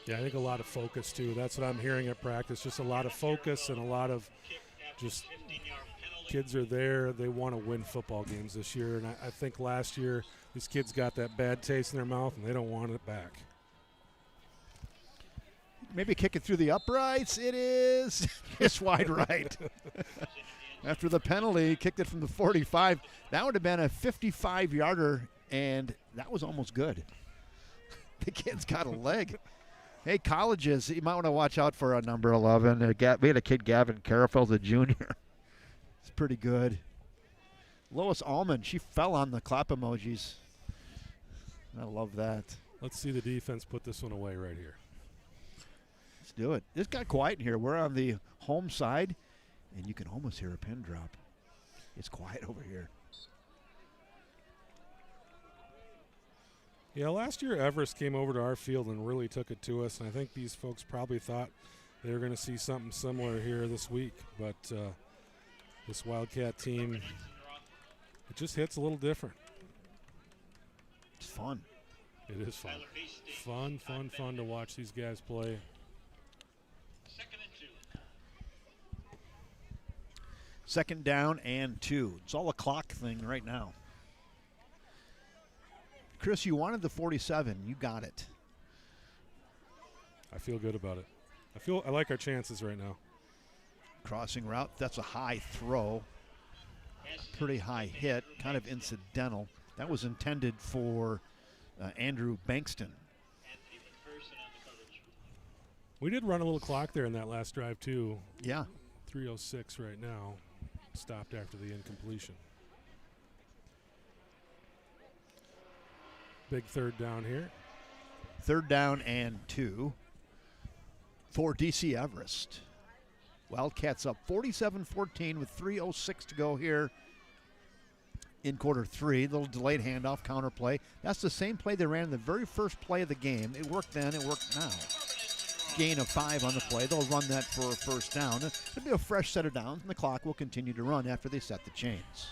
Yeah, I think a lot of focus too. That's what I'm hearing at practice. Just a lot of focus and a lot of just kids are there. They want to win football games this year, and I think last year these kids got that bad taste in their mouth, and they don't want it back. Maybe kick it through the uprights. It is just wide right. After the penalty, kicked it from the 45. That would have been a 55-yarder, and that was almost good. The kid's got a leg. Hey, colleges, you might want to watch out for number 11. We had a kid, Gavin Carafell, the junior. It's pretty good. Lois Allman, she fell on the clap emojis. I love that. Let's see the defense put this one away right here. Let's do it. It got quiet in here. We're on the home side, and you can almost hear a pin drop. It's quiet over here. Yeah, last year Everest came over to our field and really took it to us, and I think these folks probably thought they were going to see something similar here this week. But this Wildcat team, it just hits a little different. It's fun. It is fun. Fun to watch these guys play. Second down and 2. It's all a clock thing right now. Chris, you wanted the 47. You got it. I feel good about it. I like our chances right now. Crossing route. That's a high throw. Pretty high hit. Kind of incidental. That was intended for Andrew Bankston. We did run a little clock there in that last drive, too. Yeah. 3:06 right now. Stopped after the incompletion. Big third down here. Third down and 2 for DC Everest. Wildcats up 47-14 with 3:06 to go here in quarter 3. Little delayed handoff, counter play. That's the same play they ran in the very first play of the game. It worked then, it worked now. Gain of 5 on the play. They'll run that for a first down. It'll be a fresh set of downs, and the clock will continue to run after they set the chains.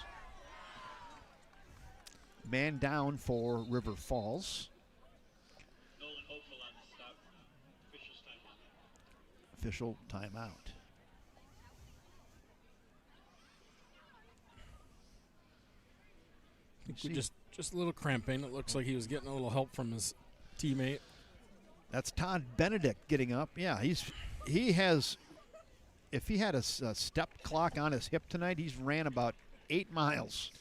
Man down for River Falls. Official timeout. Just a little cramping. It looks like he was getting a little help from his teammate. That's Todd Benedict getting up. Yeah, he has. If he had a step clock on his hip tonight, he's ran about 8 miles.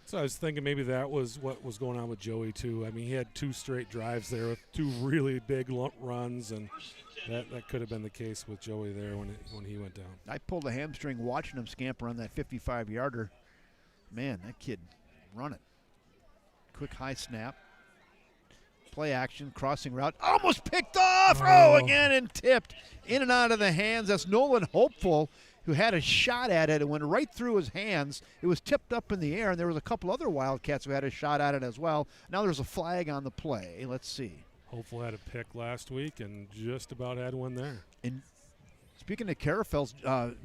So I was thinking maybe that was what was going on with Joey too. I mean, he had 2 straight drives there with 2 really big runs, and that could have been the case with Joey there when he went down. I pulled a hamstring watching him scamper on that 55-yarder. Man, that kid run it. Quick high snap. Play action, crossing route. Almost picked off! Oh, again, and tipped in and out of the hands. That's Nolan Hopeful, who had a shot at it. It went right through his hands. It was tipped up in the air, and there was a couple other Wildcats who had a shot at it as well. Now there's a flag on the play. Let's see. Hopeful had a pick last week and just about had one there. And speaking of Carafels,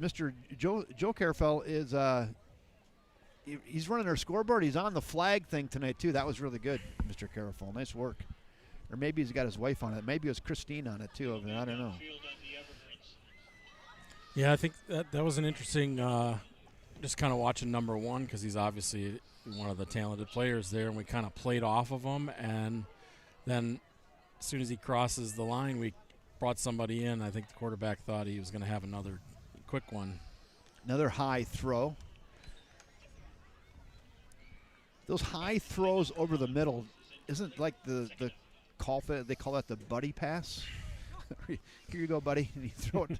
Mr. Joe Carafel is he's running our scoreboard. He's on the flag thing tonight, too. That was really good, Mr. Carafel. Nice work. Or maybe he's got his wife on it. Maybe it was Christine on it, too. I don't know. Yeah, I think that was an interesting, just kind of watching number 1 because he's obviously one of the talented players there, and we kind of played off of him. And then as soon as he crosses the line, we brought somebody in. I think the quarterback thought he was going to have another quick one. Another high throw. Those high throws over the middle isn't like the call for, they call that the buddy pass. Here you go, buddy. And you throw it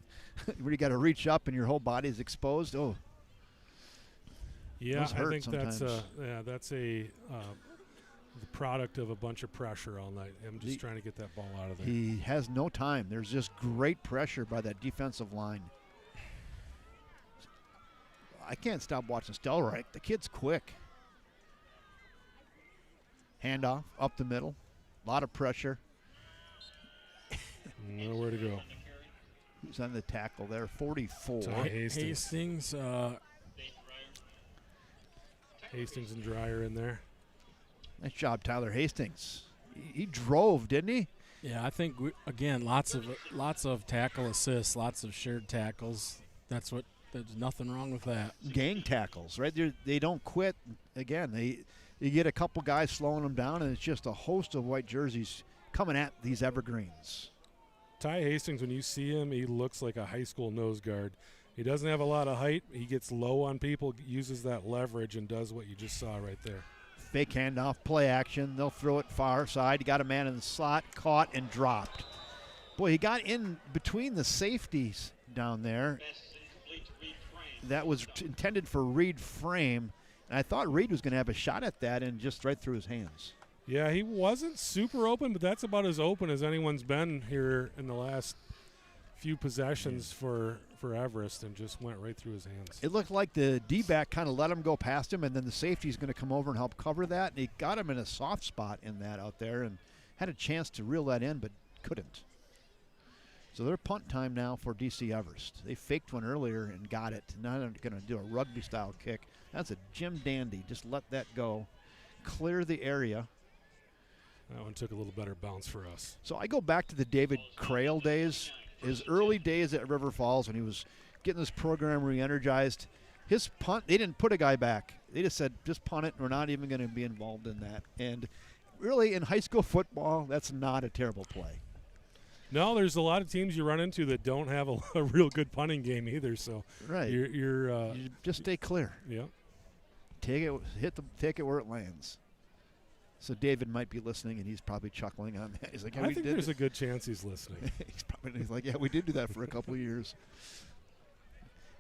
where you got to reach up and your whole body is exposed. Oh. Yeah, I think sometimes. that's the product of a bunch of pressure all night. I'm just trying to get that ball out of there. He has no time. There's just great pressure by that defensive line. I can't stop watching Stelreich. The kid's quick. Handoff up the middle. A lot of pressure. Nowhere to go. Who's on the tackle there? 44. Hastings. Hastings and Dreyer in there. Nice job, Tyler Hastings. He drove, didn't he? Yeah, I think again, lots of tackle assists, lots of shared tackles. There's nothing wrong with that. Gang tackles, right? They don't quit. Again, you get a couple guys slowing them down, and it's just a host of white jerseys coming at these evergreens. Ty Hastings, when you see him, he looks like a high school nose guard. He doesn't have a lot of height. He gets low on people, uses that leverage, and does what you just saw right there. Fake handoff, play action. They'll throw it far side. You got a man in the slot, caught and dropped. Boy, he got in between the safeties down there. That was intended for Reed Frame. And I thought Reed was going to have a shot at that and just right through his hands. Yeah, he wasn't super open, but that's about as open as anyone's been here in the last few possessions for Everest, and just went right through his hands. It looked like the D-back kind of let him go past him, and then the safety's going to come over and help cover that. And he got him in a soft spot in that out there and had a chance to reel that in, but couldn't. So they're punt time now for DC Everest. They faked one earlier and got it. Now they're going to do a rugby-style kick. That's a Jim Dandy. Just let that go. Clear the area. That one took a little better bounce for us. So I go back to the David Crail days, his early days at River Falls when he was getting this program re-energized. His punt, they didn't put a guy back. They just said, just punt it. We're not even going to be involved in that. And really, in high school football, that's not a terrible play. No, there's a lot of teams you run into that don't have a real good punting game either. So right, you just stay clear. Yeah, take it where it lands. So David might be listening, and he's probably chuckling on that. He's like, yeah, I think there's a good chance he's listening. he's like, yeah, we did do that for a couple of years.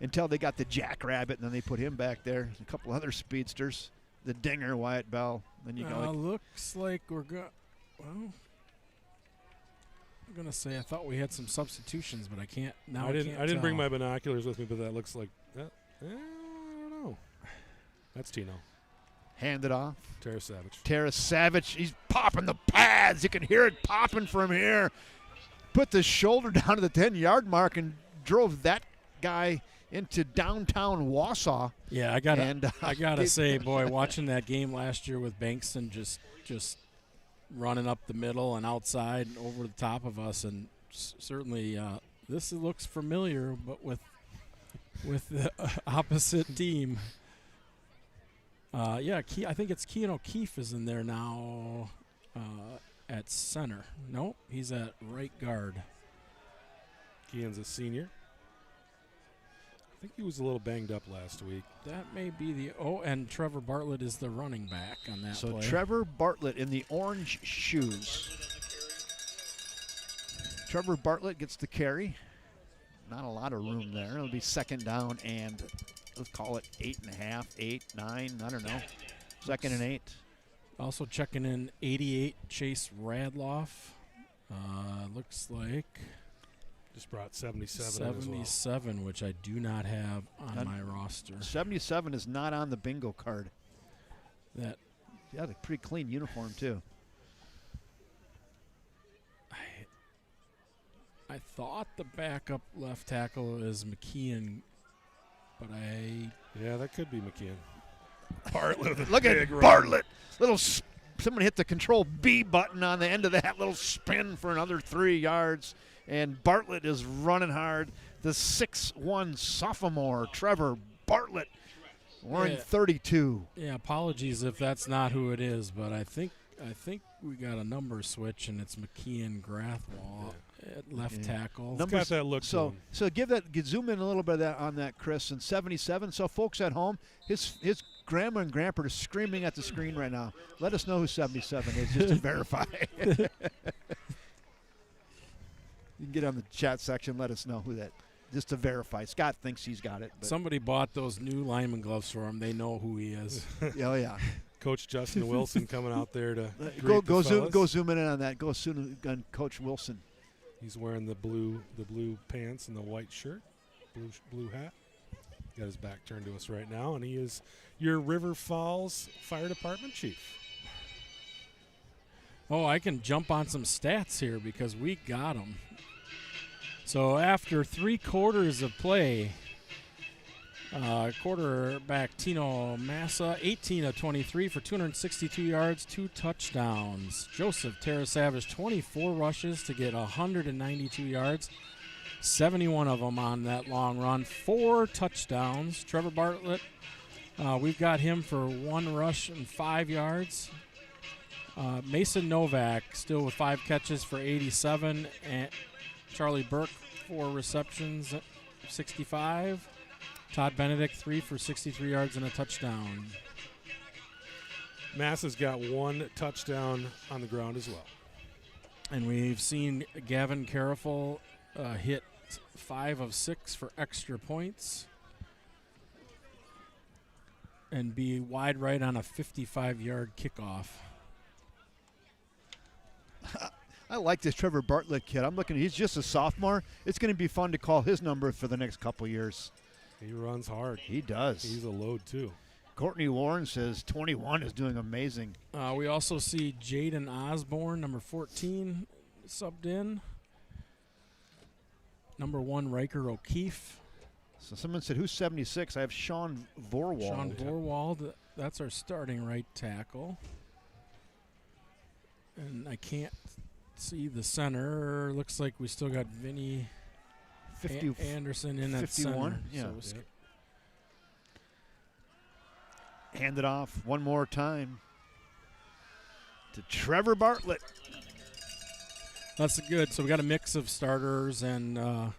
Until they got the Jackrabbit, and then they put him back there. A couple other speedsters. The Dinger, Wyatt Bell. Then you go. Looks like we're going. Well, I'm gonna say I thought we had some substitutions, but I can't now. I didn't bring my binoculars with me, but that looks like that. I don't know. That's Tino. Hand it off. Terrace Savage. He's popping the pads. You can hear it popping from here. Put the shoulder down to the 10-yard mark and drove that guy into downtown Wausau. Yeah, I gotta say, boy, watching that game last year with Bankston just running up the middle and outside and over the top of us, and certainly this looks familiar, but with the opposite team. I think it's Kean O'Keefe is in there now at center. Nope, he's at right guard. Kean's a senior. think he was a little banged up last week. That may be and Trevor Bartlett is the running back on that play. So Trevor Bartlett in the orange shoes. Trevor Bartlett gets the carry. Not a lot of room there. It'll be second down and let's call it 8.5, 8, 9, I don't know. Second and 8. Also checking in 88, Chase Radloff. Looks like just brought 77. 77, which I do not have on my roster. 77 is not on the bingo card. That a pretty clean uniform too. I thought the backup left tackle is McKeon, but yeah, that could be McKeon. Bartlett. Look at Bartlett. Someone hit the control B button on the end of that little spin for another 3 yards. And Bartlett is running hard. The 6'1" sophomore, Trevor Bartlett, wearing 32. Yeah, apologies if that's not who it is, but I think we got a number switch, and it's McKeon Grathwall at left tackle. Got that look. So zoom in a little bit of that on that, Chris. And 77. So folks at home, his grandma and grandpa are screaming at the screen right now. Let us know who 77 is, just to verify. You can get on the chat section. Let us know who that. Just to verify. Scott thinks he's got it. But somebody bought those new lineman gloves for him. They know who he is. Oh yeah. Coach Justin Wilson coming out there to go zoom in on that. Go soon on Coach Wilson. He's wearing the blue pants and the white shirt, blue hat. Got his back turned to us right now, and he is your River Falls Fire Department chief. Oh, I can jump on some stats here because we got them. So after 3 quarters of play, quarterback Tino Massa, 18 of 23 for 262 yards, 2 touchdowns. Joseph Terra-Savage, 24 rushes to get 192 yards, 71 of them on that long run, 4 touchdowns. Trevor Bartlett, we've got him for 1 rush and 5 yards. Mason Novak still with 5 catches for 87, and Charlie Burke 4 receptions, 65. Todd Benedict 3 for 63 yards and a touchdown. Massa's got 1 touchdown on the ground as well. And we've seen Gavin Careful hit 5 of 6 for extra points and be wide right on a 55-yard kickoff. I like this Trevor Bartlett kid. I'm looking. He's just a sophomore. It's going to be fun to call his number for the next couple years. He runs hard. He does. He's a load too. Courtney Warren says 21 is doing amazing. We also see Jaden Osborne, number 14, subbed in. Number 1, Riker O'Keefe. So someone said, who's 76? I have Sean Vorwald. Sean Vorwald, that's our starting right tackle. And I can't see the center. Looks like we still got Vinny Anderson in at 51. center. Yeah. So hand it off one more time to Trevor Bartlett. That's good. So we got a mix of starters and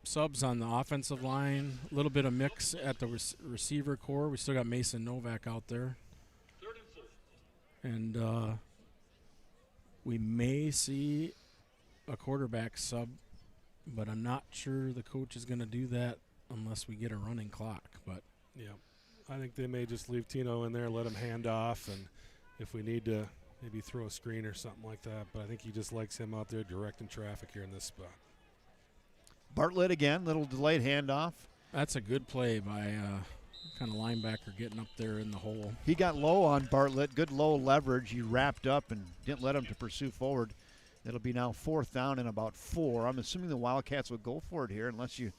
subs on the offensive line. A little bit of mix at the receiver core. We still got Mason Novak out there. And we may see a quarterback sub, but I'm not sure the coach is going to do that unless we get a running clock. But yeah, I think they may just leave Tino in there, let him hand off, and if we need to maybe throw a screen or something like that. But I think he just likes him out there directing traffic here in this spot. Bartlett again, little delayed handoff. That's a good play by kind of linebacker getting up there in the hole. He got low on Bartlett, good low leverage. He wrapped up and didn't let him to pursue forward. It'll be now 4th down and about 4. I'm assuming the Wildcats will go for it here unless you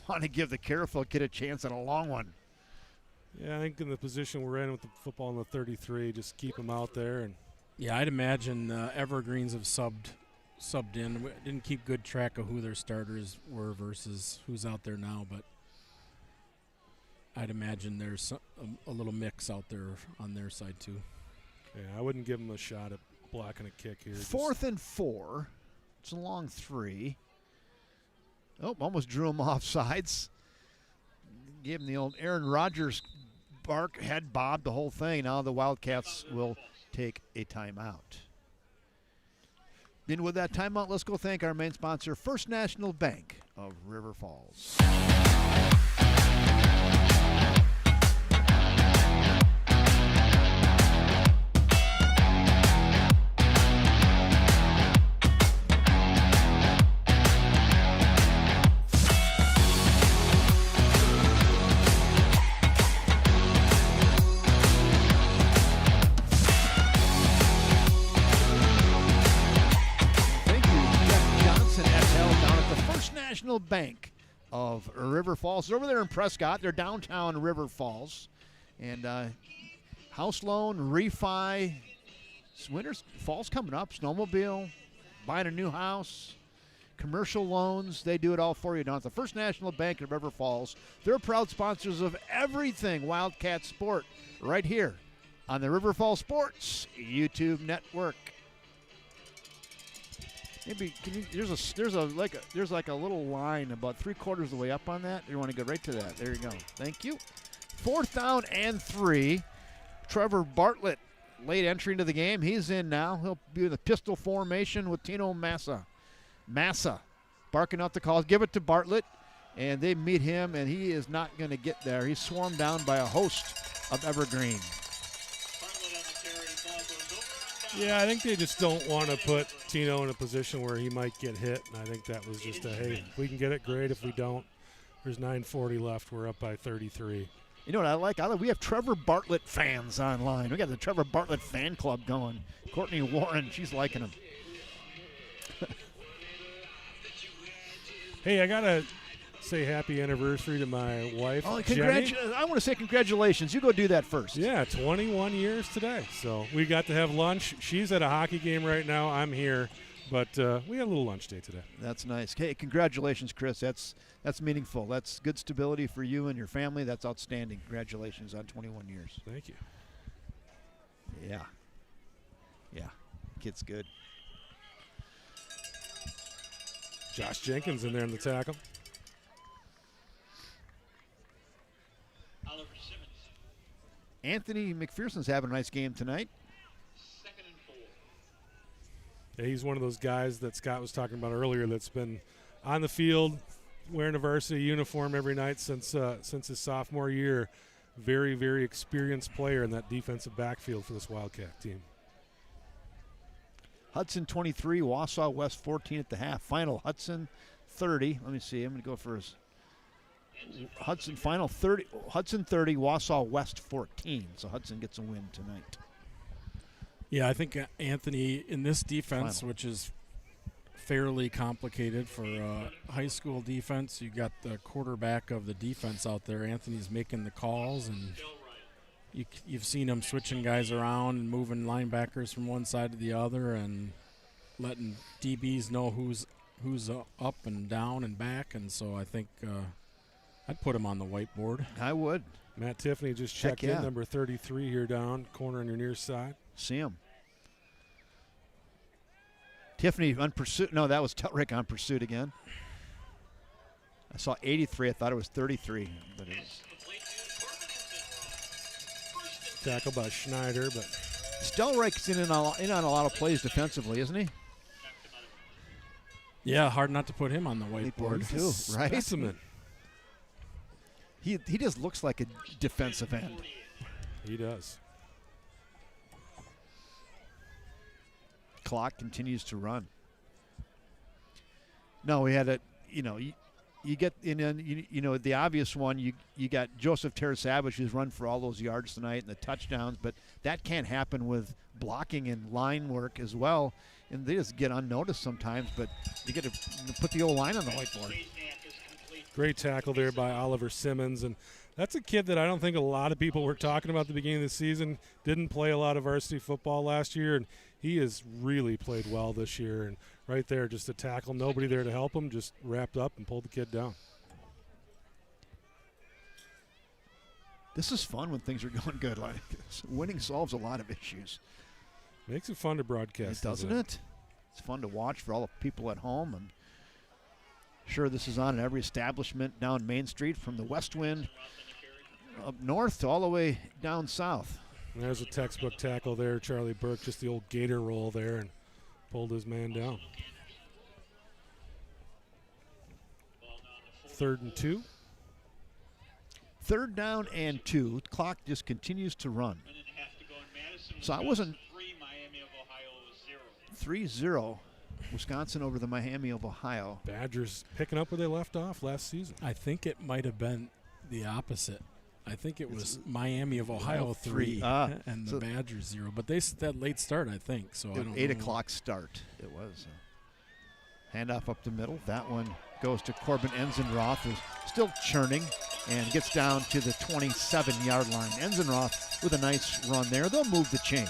want to give the Careful kid a chance at a long one. Yeah, I think in the position we're in with the football in the 33, just keep him out there. And yeah, I'd imagine Evergreens have subbed in. We didn't keep good track of who their starters were versus who's out there now, but I'd imagine there's a little mix out there on their side too. Yeah, I wouldn't give him a shot at blocking a kick here. 4th and 4. It's a long 3. Oh, almost drew him off sides. Gave him the old Aaron Rodgers bark, head bob, the whole thing. Now the Wildcats will take a timeout. And with that timeout, let's go thank our main sponsor, First National Bank of River Falls. National Bank of River Falls. It's over there in Prescott. They're downtown River Falls. And house loan, refi, fall's coming up, snowmobile, buying a new house, commercial loans. They do it all for you down at the First National Bank of River Falls. They're proud sponsors of everything Wildcat sport right here on the River Falls Sports YouTube network. Maybe there's like a little line about 3/4 of the way up on that. You want to go right to that. There you go. Thank you. 4th down and 3. Trevor Bartlett, late entry into the game. He's in now. He'll be in the pistol formation with Tino Massa. Massa barking out the calls. Give it to Bartlett, and they meet him, and he is not going to get there. He's swarmed down by a host of Evergreen. Yeah, I think they just don't want to put Tino in a position where he might get hit. And I think that was just hey, if we can get it, great. If we don't, there's 9:40 left. We're up by 33. You know what I like? We have Trevor Bartlett fans online. We got the Trevor Bartlett fan club going. Courtney Warren, she's liking him. Hey, I got to say happy anniversary to my wife, Jenny. I want to say congratulations. You go do that first. Yeah, 21 years today. So we got to have lunch. She's at a hockey game right now. I'm here. But we had a little lunch day today. That's nice. Hey, congratulations, Chris. That's meaningful. That's good stability for you and your family. That's outstanding. Congratulations on 21 years. Thank you. Yeah. Kid's good. Josh Jenkins in there in the tackle. Anthony McPherson's having a nice game tonight. 2nd and 4. Yeah, he's one of those guys that Scott was talking about earlier that's been on the field wearing a varsity uniform every night since his sophomore year. Very, very experienced player in that defensive backfield for this Wildcat team. Hudson 23, Wausau West 14 at the half. Final Hudson 30. Let me see. I'm going to go for his Hudson final 30. Hudson 30, Wausau West 14. So Hudson gets a win tonight. Yeah, I think Anthony in this defense, which is fairly complicated for high school defense, you got the quarterback of the defense out there. Anthony's making the calls, and you've seen him switching guys around and moving linebackers from one side to the other and letting DBs know who's up and down and back. And so I think I'd put him on the whiteboard. I would. Matt Tiffany just checked in, number 33 here down, corner on your near side. See him. Tiffany on pursuit. No, that was Telrick on pursuit again. I saw 83. I thought it was 33. But it was. Tackle by Schneider, but Stelreich's in on a lot of plays defensively, isn't he? Yeah, hard not to put him on the whiteboard too, right? Specimen. He just looks like a defensive end. He does. Clock continues to run. No, we had you get in, the obvious one. You got Joseph Terasavage, who's run for all those yards tonight and the touchdowns, but that can't happen with blocking and line work as well. And they just get unnoticed sometimes, but you get to put the old line on the whiteboard. Great tackle there by Oliver Simmons, and that's a kid that I don't think a lot of people were talking about at the beginning of the season. Didn't play a lot of varsity football last year, and he has really played well this year. And right there, just a tackle, nobody there to help him, just wrapped up and pulled the kid down. This is fun when things are going good. Like winning solves a lot of issues. Makes it fun to broadcast, doesn't it? It's fun to watch for all the people at home. And Sure, this is on in every establishment down Main Street from the west wind up north all the way down south. And there's a textbook tackle there. Charlie Burke, just the old gator roll there, and pulled his man down. 3rd and 2. 3rd down and 2. Clock just continues to run. So I wasn't 3-0 Wisconsin over the Miami of Ohio. Badgers picking up where they left off last season. I think it might have been the opposite. I think it was Miami of Ohio 3 and the Badgers 0. But they that late start, I think. So I don't 8 know. o'clock start. It was. Handoff up the middle. That one goes to Corbin Enzenroth, who's still churning and gets down to the 27-yard line. Enzenroth with a nice run there. They'll move the chains.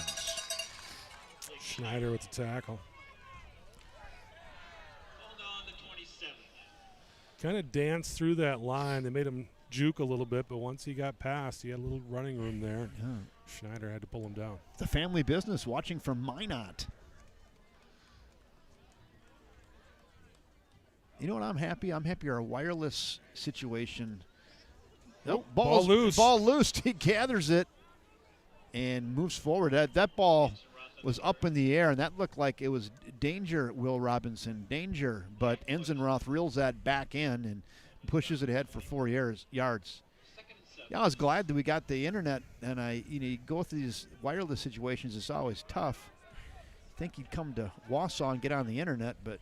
Schneider with the tackle. Kind of danced through that line. They made him juke a little bit, but once he got past, he had a little running room there. Yeah. Schneider had to pull him down. The family business watching from Minot. You know what I'm happy? I'm happy our wireless situation. Oh, ball loose. Ball loose. He gathers it and moves forward. That ball was up in the air, and that looked like it was danger, Will Robinson, danger. But Enzenroth reels that back in and pushes it ahead for 4 yards. Yeah, I was glad that we got the internet, and you go through these wireless situations. It's always tough. I think you'd come to Wausau and get on the internet, but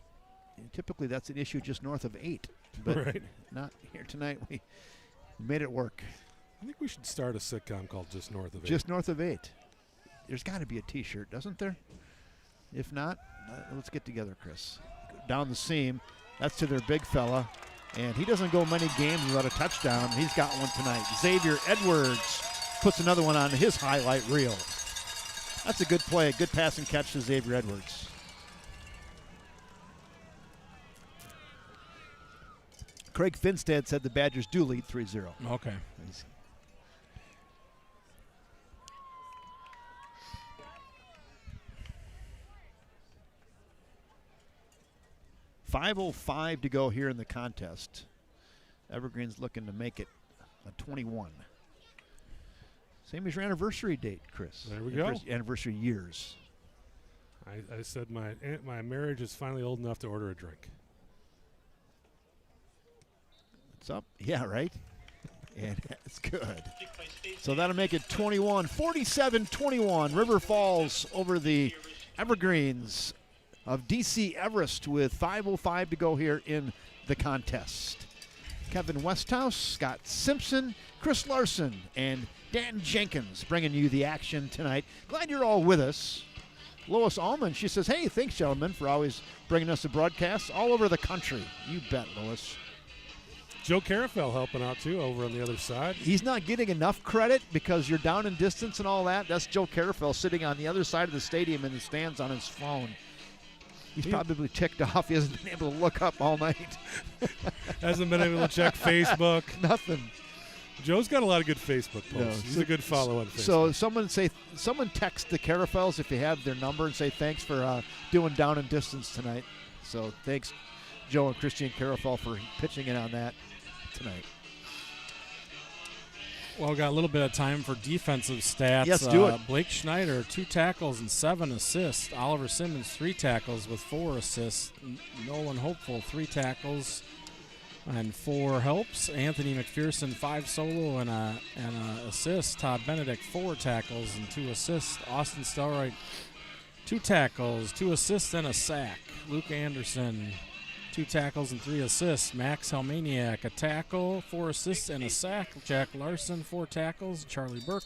typically that's an issue just north of 8. But right. Not here tonight. We made it work. I think we should start a sitcom called Just North of 8. Just north of 8. There's got to be a T-shirt, doesn't there? If not, let's get together, Chris. Down the seam. That's to their big fella. And he doesn't go many games without a touchdown. He's got one tonight. Xavier Edwards puts another one on his highlight reel. That's a good play, a good pass and catch to Xavier Edwards. Craig Finstead said the Badgers do lead 3-0. Okay. He's 5:05 to go here in the contest. Evergreen's looking to make it a 21. Same as your anniversary date, Chris. There we go. Anniversary years. I said my marriage is finally old enough to order a drink. It's up. Yeah, right? And that's good. So that'll make it 21. 47-21. River Falls over the Evergreens of DC Everest with 5:05 to go here in the contest. Kevin Westhouse, Scott Simpson, Chris Larson, and Dan Jenkins bringing you the action tonight. Glad you're all with us. Lois Allman, she says, hey, thanks, gentlemen, for always bringing us a broadcast all over the country. You bet, Lois. Joe Carafel helping out, too, over on the other side. He's not getting enough credit because you're down in distance and all that. That's Joe Carafel sitting on the other side of the stadium in the stands on his phone. He's probably ticked off. He hasn't been able to look up all night. Hasn't been able to check Facebook. Nothing. Joe's got a lot of good Facebook posts. No, He's a good follow on Facebook. So someone text the Carafels if you have their number and say thanks for doing down in distance tonight. So thanks, Joe and Christian Carafel, for pitching in on that tonight. Well, we got a little bit of time for defensive stats. Yes, do it. Blake Schneider, 2 tackles and 7 assists. Oliver Simmons, 3 tackles with 4 assists. Nolan Hopeful, 3 tackles and 4 helps. Anthony McPherson, 5 solo and a assist. Todd Benedict, 4 tackles and 2 assists. Austin Stelroyd, 2 tackles, 2 assists and a sack. Luke Anderson, 2 tackles and 3 assists. Max Helmaniak, a tackle, 4 assists and a sack. Jack Larson, 4 tackles. Charlie Burke,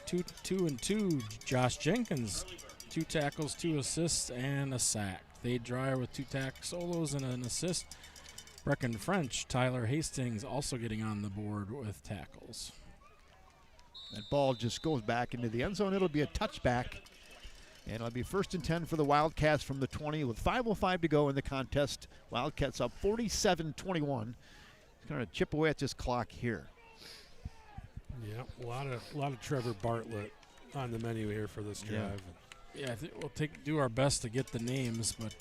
2 and 2. Josh Jenkins, 2 tackles, 2 assists and a sack. Thade Dreyer with 2 tackle solos and an assist. Brecken French, Tyler Hastings also getting on the board with tackles. That ball just goes back into the end zone. It'll be a touchback. And it'll be 1st and 10 for the Wildcats from the 20 with 5:05 to go in the contest. Wildcats up 47-21. It's going to chip away at this clock here. Yeah, a lot of Trevor Bartlett on the menu here for this drive. Yeah, I think we'll do our best to get the names, but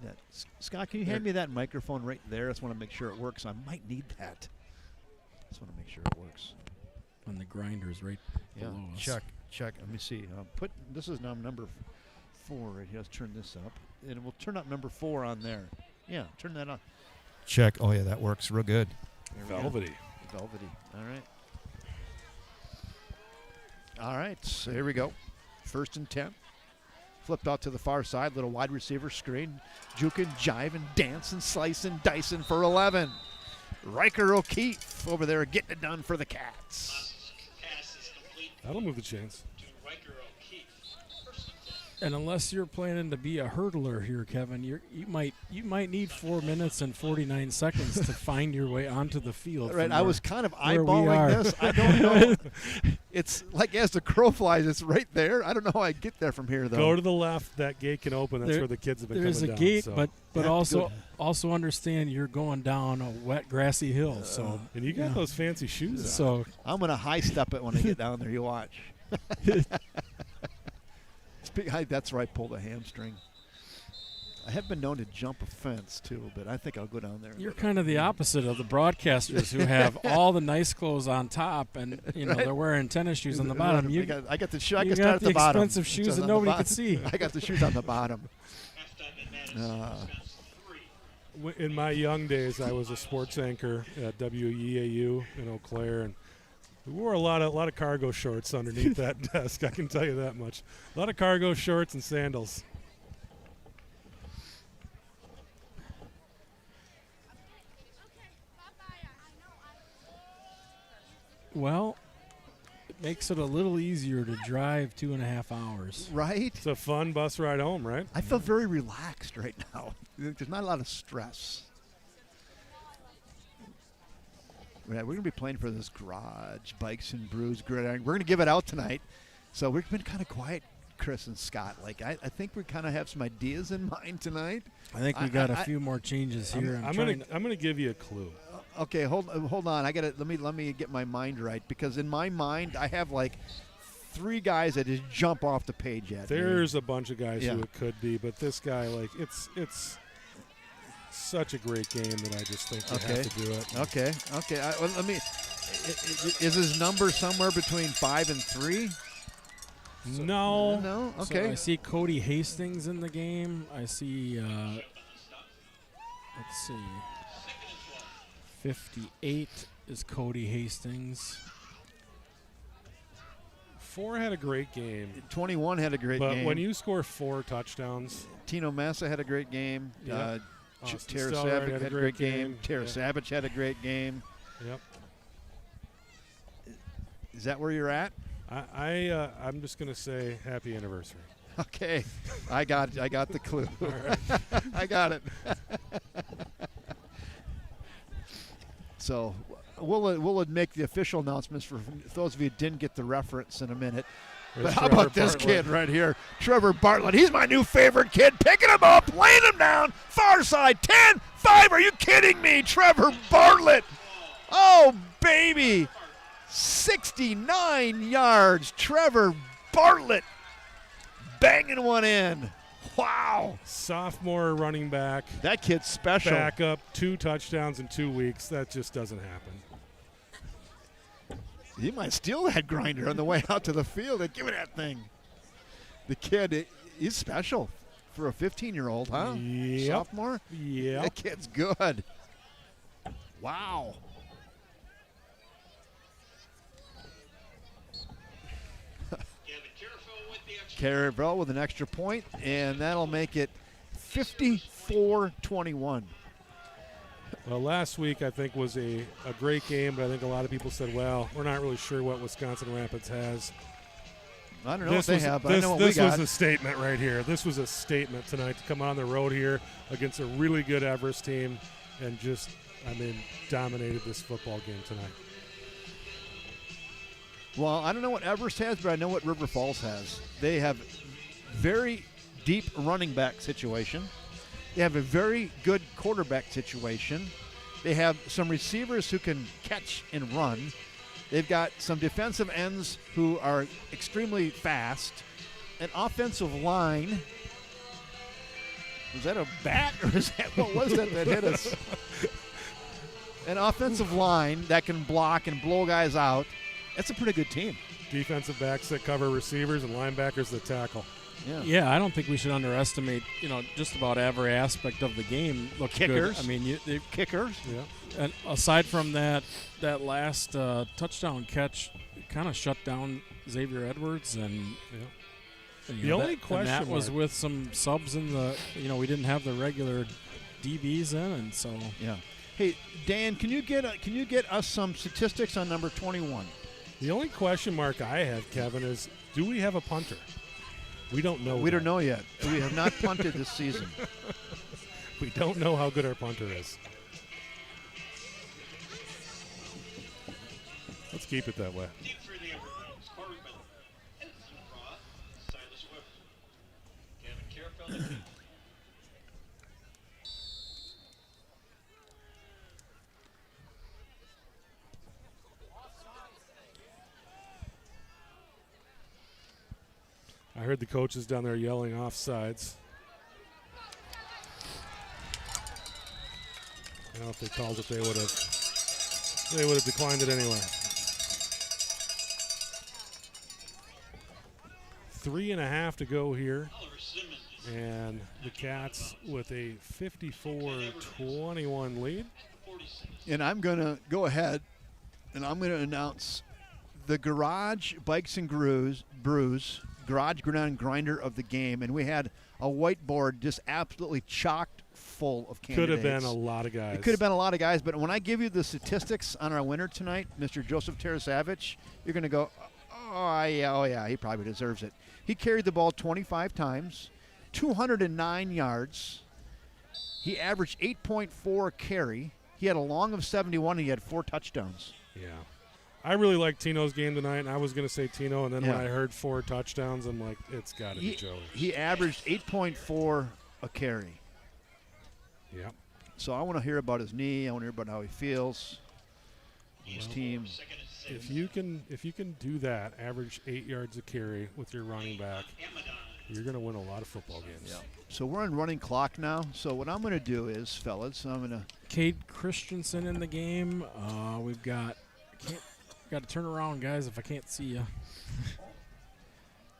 that. Scott, can you hand me that microphone right there? I just want to make sure it works. I might need that. Just want to make sure it works. On the grinders right below us. Check. Let me see. This is now number 4 right here. Let's turn this up. And we'll turn up number 4 on there. Yeah, turn that on. Check. Oh, yeah, that works real good. Velvety. Velvety. All right, so here we go. 1st and 10. Flipped out to the far side. Little wide receiver screen. Juking, jiving, dancing, slicing, dicing for 11. Riker O'Keefe over there getting it done for the Cats. That'll move the chains. And unless you're planning to be a hurdler here, Kevin, you might need 4 minutes and 49 seconds to find your way onto the field. Right, I was kind of eyeballing this. I don't know. It's like as the crow flies, it's right there. I don't know how I get there from here, though. Go to the left. That gate can open. That's where the kids have been coming down. There's a gate, but also understand you're going down a wet, grassy hill. So and you got those fancy shoes on. So I'm going to high step it when I get down there. You watch. That's where I pulled a hamstring. I have been known to jump a fence, too, but I think I'll go down there. You're kind of the opposite of the broadcasters who have all the nice clothes on top and, right? They're wearing tennis shoes on the bottom. I got the shoe. I can start at the bottom. Expensive shoes that nobody could see. I got the shoes on the bottom. In my young days, I was a sports anchor at WEAU in Eau Claire, and we wore a lot of cargo shorts underneath that desk. I can tell you that much. A lot of cargo shorts and sandals. Well, it makes it a little easier to drive 2.5 hours. Right? It's a fun bus ride home, right? I feel very relaxed right now. There's not a lot of stress. Yeah, we're going to be playing for this garage, Bikes and Brews Gridiron. We're going to give it out tonight. So we've been kind of quiet, Chris and Scott. I think we kind of have some ideas in mind tonight. I think we got a few more changes here. I'm gonna give you a clue. Okay, hold on. I got to let me get my mind right, because in my mind I have like 3 guys that just jump off the page at me. There's a bunch of guys who it could be, but this guy, it's such a great game that I just think you have to do it. Okay. Is his number somewhere between 5 and 3? No. No. Okay. So I see Cody Hastings in the game. I see. Let's see. 58 is Cody Hastings. 4 had a great game. 21 had a great game. But when you score 4 touchdowns, Tino Massa had a great game. Yep. Tara Savage had a great game. Tara Savage had a great game. Yep. Is that where you're at? I'm just gonna say happy anniversary. Okay, I got the clue. All right. I got it. So we'll make the official announcements for those of you who didn't get the reference in a minute. But how about this kid right here, Trevor Bartlett? He's my new favorite kid. Picking him up, laying him down, far side, 10, 5. Are you kidding me? Trevor Bartlett. Oh, baby. 69 yards. Trevor Bartlett banging one in. Wow. Sophomore running back. That kid's special. Back up, 2 touchdowns in 2 weeks. That just doesn't happen. He might steal that grinder on the way out to the field and give it that thing. The kid, he's special for a 15-year-old, huh? Yep. Sophomore? Yeah. That kid's good. Wow. Carrierville with an extra point, and that'll make it 54-21. Well, last week I think was a great game, but I think a lot of people said, well, we're not really sure what Wisconsin Rapids has. I don't know what they have, but I know what we got. This was a statement right here. This was a statement tonight to come on the road here against a really good Everest team and just, dominated this football game tonight. Well, I don't know what Everest has, but I know what River Falls has. They have very deep running back situation. They have a very good quarterback situation. They have some receivers who can catch and run. They've got some defensive ends who are extremely fast. An offensive line Was that a bat or is that what was that hit us? An offensive line that can block and blow guys out. That's a pretty good team. Defensive backs that cover receivers and linebackers that tackle. Yeah, I don't think we should underestimate, just about every aspect of the game. Look, kickers. Good. I mean, kickers. Yeah. And aside from that last touchdown catch, kind of shut down Xavier Edwards, and the only question that was with some subs in the. We didn't have the regular DBs in, and so yeah. Hey, Dan, can you get us some statistics on number 21? The only question mark I have, Kevin, is do we have a punter? We don't know. We don't know yet. We have not punted this season. We don't know how good our punter is. Let's keep it that way. I heard the coaches down there yelling offsides. I don't know if they called it, they would have declined it anyway. 3.5 to go here. And the Cats with a 54-21 lead. And I'm going to go ahead and I'm going to announce the Garage Bikes and Brews Garage Grinder of the game. And we had a whiteboard just absolutely chocked full of candidates. Could have been a lot of guys. It could have been a lot of guys, but when I give you the statistics on our winner tonight, Mr. Joseph Tarasavich, you're going to go, oh yeah, he probably deserves it. He carried the ball 25 times, 209 yards. He averaged 8.4 carry. He had a long of 71, and he had 4 touchdowns. Yeah. I really liked Tino's game tonight, and I was going to say Tino, and then when I heard 4 touchdowns, I'm like, it's got to be Joey. He averaged 8.4 a carry. Yeah. So I want to hear about his knee. I want to hear about how he feels. His team. If you can do that, average 8 yards a carry with your running back, you're going to win a lot of football games. Yeah. So we're on running clock now. So what I'm going to do is, fellas, I'm going to. Cade Christensen in the game. We've got. Got to turn around, guys, if I can't see you.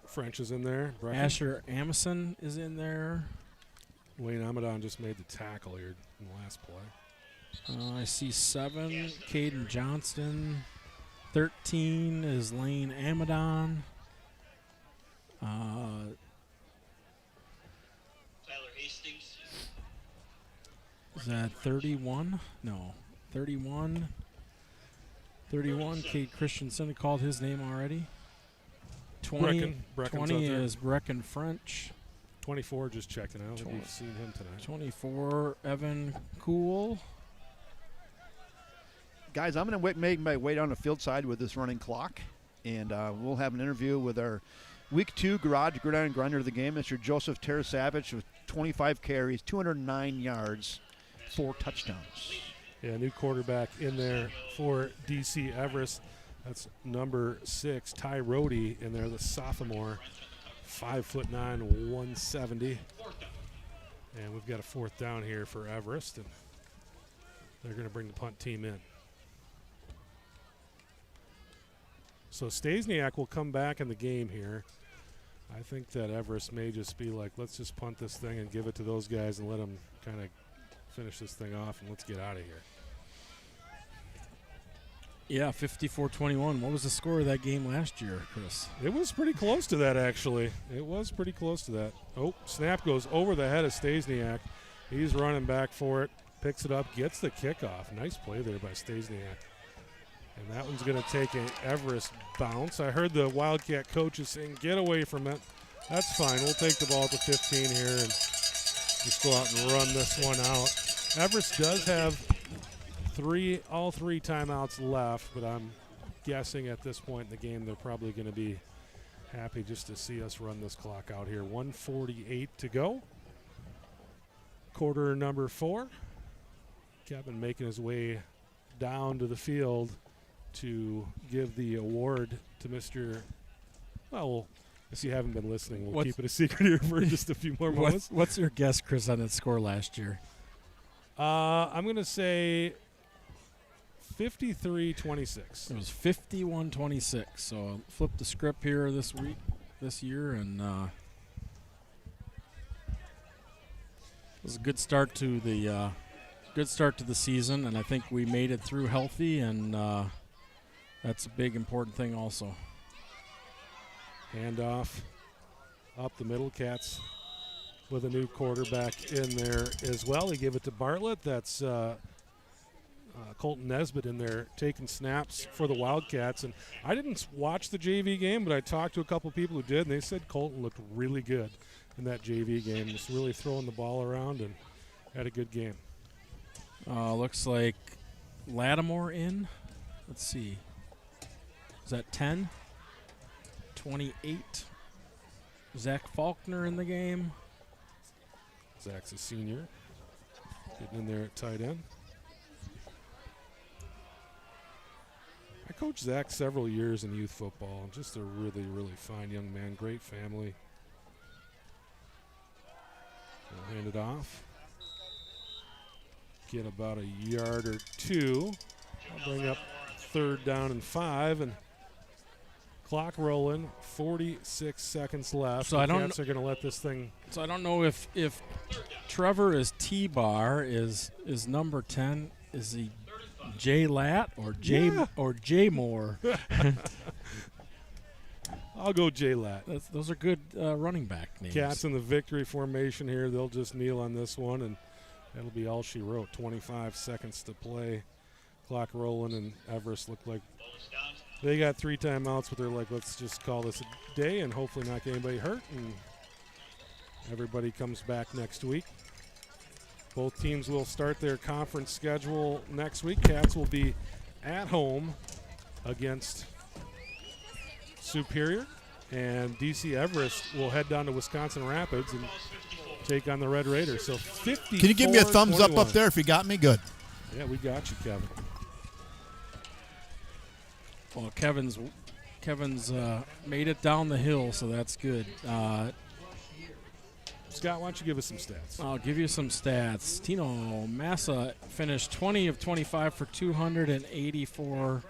French is in there. Brecken. Asher Amison is in there. Wayne Amadon just made the tackle here in the last play. I see 7, Caden Johnston. 13 is Lane Amadon. Tyler Hastings. Is that 31? No. 31. 31, Cade Christensen. I called his name already. 20 is Brecken French. 24 just checking out. We've seen him tonight. 24, Evan Cool. Guys, I'm going to make my way down the field side with this running clock, and we'll have an interview with our Week 2 Garage Grinder of the game, Mr. Joseph Tarasavich, with 25 carries, 209 yards, 4 touchdowns. Yeah, new quarterback in there for DC Everest. That's number 6, Ty Rohde in there, the sophomore, 5'9", 170. And we've got a 4th down here for Everest, and they're going to bring the punt team in. So Stasiak will come back in the game here. I think that Everest may just be like, let's just punt this thing and give it to those guys and let them kind of finish this thing off and let's get out of here. Yeah, 54-21. What was the score of that game last year, Chris? It was pretty close to that, actually. It was pretty close to that. Oh, snap goes over the head of Stasiak. He's running back for it, picks it up, gets the kickoff. Nice play there by Stasiak. And that one's going to take an Everest bounce. I heard the Wildcat coaches saying, get away from it. That's fine. We'll take the ball at the 15 here and just go out and run this one out. Everest does have all three timeouts left, but I'm guessing at this point in the game they're probably going to be happy just to see us run this clock out here. 1:48 to go. Quarter number 4. Kevin making his way down to the field to give the award to Mr. Well, we'll If you haven't been listening, we'll keep it a secret here for just a few more moments. What's your guess, Chris, on its score last year? I'm going to say 53-26. It was 51-26. So I'll flip the script here this year, and it was a good start to the season, and I think we made it through healthy, and that's a big important thing also. Handoff up the middle. Cats with a new quarterback in there as well. He gave it to Bartlett. That's Colton Nesbitt in there taking snaps for the Wildcats. And I didn't watch the JV game, but I talked to a couple people who did, and they said Colton looked really good in that JV game, just really throwing the ball around and had a good game. Looks like Lattimore in. Let's see. Is that 10? 28. Zach Faulkner in the game. Zach's a senior. Getting in there at tight end. I coached Zach several years in youth football. Just a really, really fine young man. Great family. We'll hand it off. Get about a yard or two. I'll bring up 3rd down and 5, and clock rolling. 46 seconds left. So the Cats are going to let this thing. So I don't know if Trevor is T-Bar, is number 10. Is he J Lat or J Moore? I'll go J Lat. Those are good running back names. Cats in the victory formation here. They'll just kneel on this one, and that'll be all she wrote. 25 seconds to play. Clock rolling, and Everest looked like they got 3 timeouts, but they're like, let's just call this a day and hopefully not get anybody hurt, and everybody comes back next week. Both teams will start their conference schedule next week. Cats will be at home against Superior, and DC Everest will head down to Wisconsin Rapids and take on the Red Raiders. So 50. Can you give me a thumbs up there if you got me? Good. Yeah, we got you, Kevin. Well, Kevin's made it down the hill, so that's good. Scott, why don't you give us some stats? I'll give you some stats. Tino Massa finished 20 of 25 for 284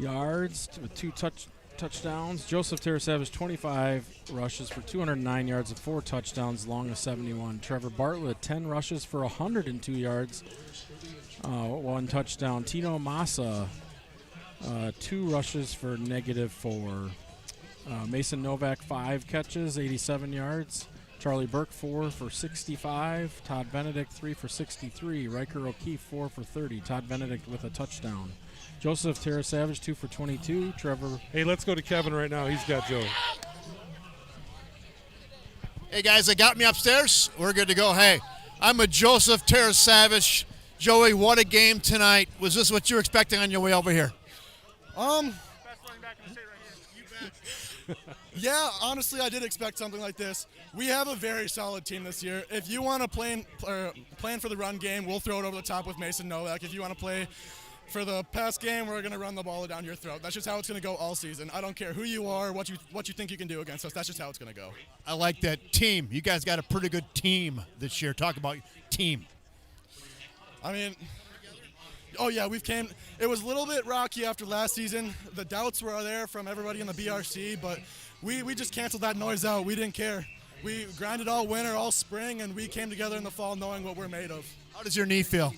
yards with 2 touchdowns. Joseph Terasavage, 25 rushes for 209 yards and 4 touchdowns, long of 71. Trevor Bartlett, 10 rushes for 102 yards, 1 touchdown. Tino Massa, 2 rushes for -4. Mason Novak, 5 catches, 87 yards. Charlie Burke, 4 for 65. Todd Benedict, 3 for 63. Riker O'Keefe, 4 for 30. Todd Benedict with a touchdown. Joseph Terasavage, 2 for 22. Trevor. Hey, let's go to Kevin right now. He's got Joey. Hey, guys, they got me upstairs. We're good to go. Hey, I'm a Joseph Terasavage. Joey, what a game tonight. Was this what you were expecting on your way over here? Yeah, honestly, I did expect something like this. We have a very solid team this year. If you want to plan for the run game, we'll throw it over the top with Mason Novak. If you want to play for the pass game, we're going to run the ball down your throat. That's just how it's going to go all season. I don't care who you are, what you think you can do against us. That's just how it's going to go. I like that team. You guys got a pretty good team this year. Talk about team. I mean, oh yeah, it was a little bit rocky after last season. The doubts were there from everybody in the BRC, but we just canceled that noise out. We didn't care. We grinded all winter, all spring, and we came together in the fall knowing what we're made of. How does your knee feel?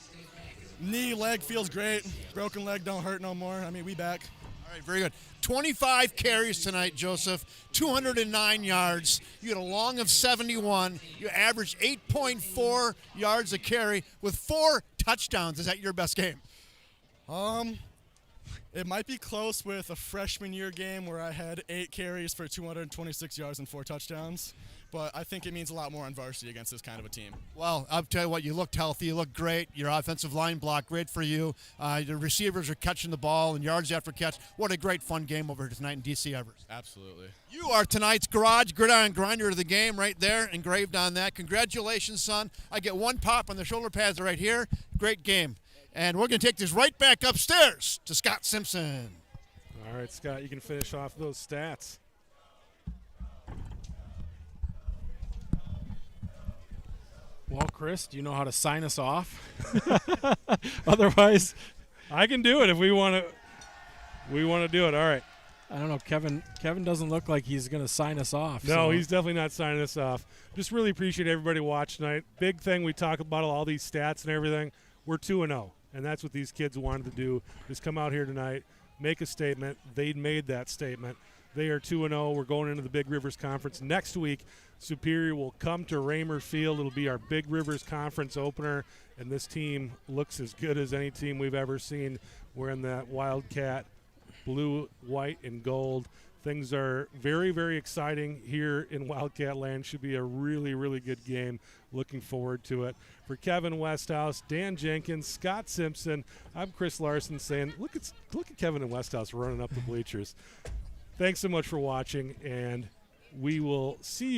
Leg feels great. Broken leg don't hurt no more. I mean, we back. All right, very good. 25 carries tonight, Joseph. 209 yards. You had a long of 71. You averaged 8.4 yards a carry with 4 touchdowns. Is that your best game? It might be close with a freshman year game where I had 8 carries for 226 yards and 4 touchdowns. But I think it means a lot more on varsity against this kind of a team. Well, I'll tell you what, you looked healthy. You looked great. Your offensive line block, great for you. The receivers are catching the ball and yards after catch. What a great fun game over here tonight in DC Everest. Absolutely. You are tonight's Garage Gridiron Grinder of the game right there, engraved on that. Congratulations, son. I get 1 pop on the shoulder pads right here. Great game. And we're going to take this right back upstairs to Scott Simpson. All right, Scott, you can finish off those stats. Well, Chris, do you know how to sign us off? Otherwise, I can do it if we want to. We want to do it. All right. I don't know. Kevin doesn't look like he's going to sign us off. No, so. he's definitely not signing us off. Just really appreciate everybody watching tonight. Big thing, we talk about all these stats and everything. We're 2-0, and that's what these kids wanted to do, is come out here tonight, make a statement. They made that statement. They are 2-0. We're going into the Big Rivers Conference. Next week, Superior will come to Raymer Field. It'll be our Big Rivers Conference opener, and this team looks as good as any team we've ever seen. We're in that Wildcat blue, white, and gold. Things are very, very exciting here in Wildcat Land. Should be a really, really good game. Looking forward to it. For Kevin Westhouse, Dan Jenkins, Scott Simpson, I'm Chris Larson saying, look at Kevin and Westhouse running up the bleachers. Thanks so much for watching, and we will see you